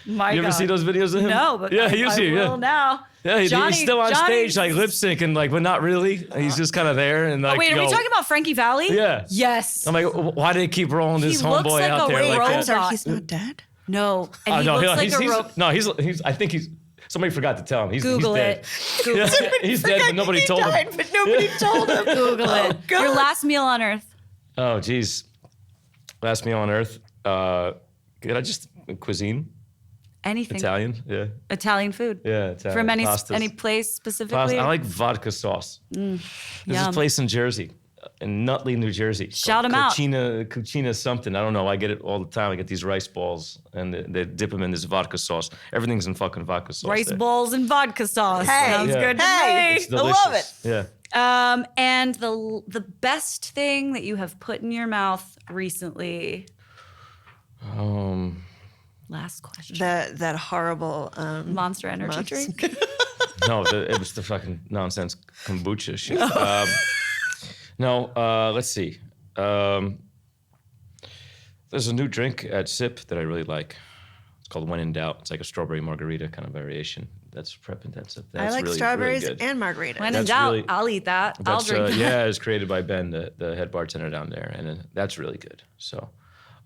Speaker 1: My
Speaker 3: You ever
Speaker 1: God.
Speaker 3: see those videos of him?
Speaker 1: No, but
Speaker 3: yeah,
Speaker 1: I
Speaker 3: you see,
Speaker 1: will
Speaker 3: yeah.
Speaker 1: now.
Speaker 3: Yeah, he's
Speaker 1: Johnny-
Speaker 3: still on
Speaker 1: Johnny's-
Speaker 3: stage, like lip syncing, like, but not really. He's just kind of there and like.
Speaker 1: Oh, wait, are we
Speaker 3: yo.
Speaker 1: talking about Frankie Valley?
Speaker 3: Yeah.
Speaker 1: Yes.
Speaker 3: I'm like, why do they keep rolling this
Speaker 1: He looks
Speaker 3: homeboy
Speaker 1: like
Speaker 3: out
Speaker 1: a
Speaker 3: there like
Speaker 1: robot.
Speaker 3: that?
Speaker 2: Sir, he's not dead.
Speaker 1: No. And
Speaker 3: Oh,
Speaker 1: he
Speaker 3: no,
Speaker 1: looks
Speaker 3: no,
Speaker 1: like a rope.
Speaker 3: no, he's. I think he's. Somebody forgot to tell him.
Speaker 1: Google
Speaker 3: he's
Speaker 1: it.
Speaker 3: dead.
Speaker 1: Google
Speaker 3: Yeah,
Speaker 1: it.
Speaker 3: he's dead, but nobody
Speaker 2: he
Speaker 3: told
Speaker 2: died,
Speaker 3: him.
Speaker 2: but nobody told him.
Speaker 1: Google it.
Speaker 2: God.
Speaker 1: Your last meal on earth.
Speaker 3: Oh, geez. Last meal on earth. Could I just cuisine?
Speaker 1: Anything.
Speaker 3: Italian. Yeah.
Speaker 1: Italian food.
Speaker 3: Yeah. Italian.
Speaker 1: From any
Speaker 3: Pastas.
Speaker 1: place specifically?
Speaker 3: I like vodka sauce. There's this
Speaker 1: yum.
Speaker 3: place in Jersey, in Nutley, New Jersey.
Speaker 1: Shout 'em out.
Speaker 3: Cucina something. I don't know. I get it all the time. I get these rice balls, and they dip them in this vodka sauce. Everything's in fucking vodka sauce.
Speaker 1: Rice
Speaker 3: there.
Speaker 1: balls and vodka sauce.
Speaker 2: Hey.
Speaker 1: Sounds
Speaker 2: Yeah.
Speaker 1: good to
Speaker 2: Hey.
Speaker 1: me.
Speaker 3: It's
Speaker 2: I
Speaker 3: delicious.
Speaker 2: love it.
Speaker 3: Yeah.
Speaker 1: And the best thing that you have put in your mouth recently. Last question.
Speaker 2: That horrible
Speaker 1: Monster Energy drink.
Speaker 3: No, it was the fucking nonsense kombucha shit. Let's see. There's a new drink at Sip that I really like. It's called When in Doubt. It's like a strawberry margarita kind of variation. That's prep intensive. That's
Speaker 2: I like
Speaker 3: really,
Speaker 2: strawberries
Speaker 3: really good.
Speaker 2: and margaritas.
Speaker 1: When in
Speaker 3: That's
Speaker 1: doubt,
Speaker 3: really-
Speaker 1: I'll eat that. I'll drink that.
Speaker 3: Yeah, it was created by Ben, the head bartender down there, and that's really good. So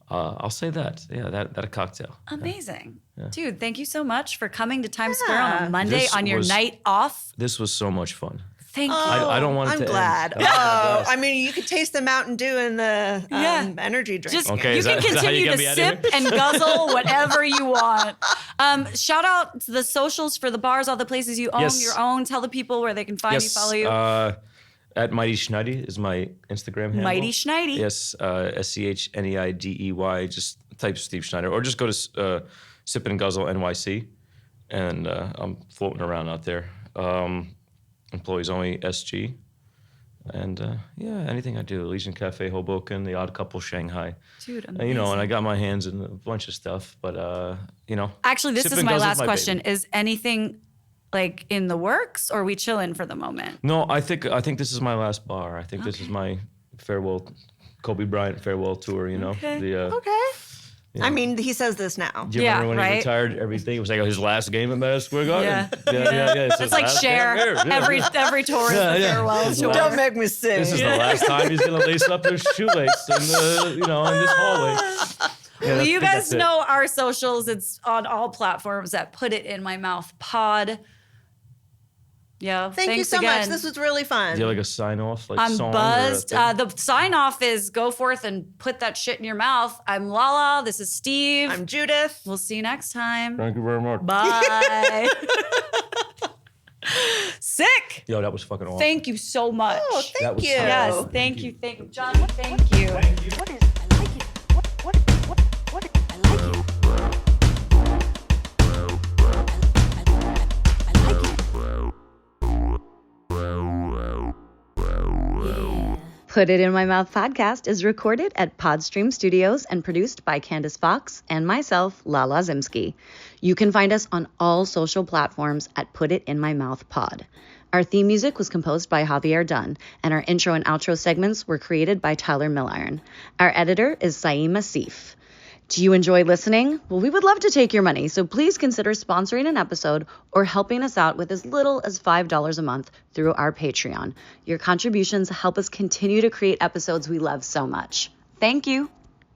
Speaker 3: I'll say that. Yeah, that a cocktail.
Speaker 1: Amazing. Dude, thank you so much for coming to Times Square on a Monday
Speaker 3: This
Speaker 1: on your
Speaker 3: was-
Speaker 1: night off.
Speaker 3: This was so much fun.
Speaker 1: Thank you.
Speaker 3: I don't want it
Speaker 2: I'm
Speaker 3: to
Speaker 2: glad.
Speaker 3: end. That was the best.
Speaker 2: I mean, you could taste the Mountain Dew and the energy drink.
Speaker 1: Just
Speaker 3: Okay,
Speaker 1: you
Speaker 3: is
Speaker 1: can
Speaker 3: that how you
Speaker 1: continue
Speaker 3: get
Speaker 1: to
Speaker 3: me out of
Speaker 1: sip
Speaker 3: here?
Speaker 1: and guzzle whatever you want. Shout out to the socials for the bars, all the places you own,
Speaker 3: Yes.
Speaker 1: your own. Tell the people where they can find you, follow you.
Speaker 3: At Mighty Schneider is my Instagram handle.
Speaker 1: Mighty Schneider.
Speaker 3: Yes, SCHNEIDEY. Just type Steve Schneider, or just go to Sip and Guzzle NYC, and I'm floating around out there. Employees only SG, and anything I do. Elysian Cafe Hoboken, The Odd Couple Shanghai.
Speaker 1: Dude,
Speaker 3: And
Speaker 1: amazing.
Speaker 3: I got my hands in a bunch of stuff, but
Speaker 1: Actually, this
Speaker 3: Sip
Speaker 1: is
Speaker 3: and
Speaker 1: my
Speaker 3: Guzzle's
Speaker 1: last
Speaker 3: my
Speaker 1: question.
Speaker 3: baby.
Speaker 1: Is anything like in the works, or are we chilling for the moment?
Speaker 3: No, I think this is my last bar. I think this is my farewell, Kobe Bryant farewell tour.
Speaker 1: Okay.
Speaker 2: okay. I mean, he says this now.
Speaker 3: Do you
Speaker 1: Yeah,
Speaker 3: remember when
Speaker 1: right?
Speaker 3: he retired? Everything it was like his last game at Madison Square Garden.
Speaker 1: Yeah.
Speaker 3: yeah.
Speaker 1: It's like Cher. Every tour is the farewell tour.
Speaker 2: Don't make me sing.
Speaker 3: This is the last time he's gonna lace up his shoelace in in this hallway. Yeah,
Speaker 1: Well,
Speaker 3: I
Speaker 1: you
Speaker 3: think
Speaker 1: guys
Speaker 3: that's it.
Speaker 1: know our socials. It's on all platforms at Put It In My Mouth Pod. Yeah.
Speaker 2: Thank you
Speaker 1: thanks
Speaker 2: so
Speaker 1: again.
Speaker 2: much. This was really fun.
Speaker 3: Do you have like a sign off? Like
Speaker 1: I'm
Speaker 3: song or a
Speaker 1: buzzed.
Speaker 3: thing?
Speaker 1: The sign off is go forth and put that shit in your mouth. I'm Lala. This is Steve.
Speaker 2: I'm Judith.
Speaker 1: We'll see you next time.
Speaker 3: Thank you very much.
Speaker 1: Bye. Sick.
Speaker 3: Yo, that was fucking awesome.
Speaker 1: Thank you so much.
Speaker 2: Oh,
Speaker 3: That
Speaker 2: thank
Speaker 3: was
Speaker 2: you.
Speaker 3: fun.
Speaker 1: Yes,
Speaker 3: Thank
Speaker 1: thank
Speaker 3: you.
Speaker 1: you. Thank you. John, thank you.
Speaker 4: What is I like it? What I like it. I like it.
Speaker 5: Put It In My Mouth podcast is recorded at Podstream Studios and produced by Candace Fox and myself, Lala Zimski. You can find us on all social platforms at Put It In My Mouth Pod. Our theme music was composed by Javier Dunn, and our intro and outro segments were created by Tyler Milliron. Our editor is Saeem Asif. Do you enjoy listening? Well, we would love to take your money, so please consider sponsoring an episode or helping us out with as little as $5 a month through our Patreon. Your contributions help us continue to create episodes we love so much. Thank you.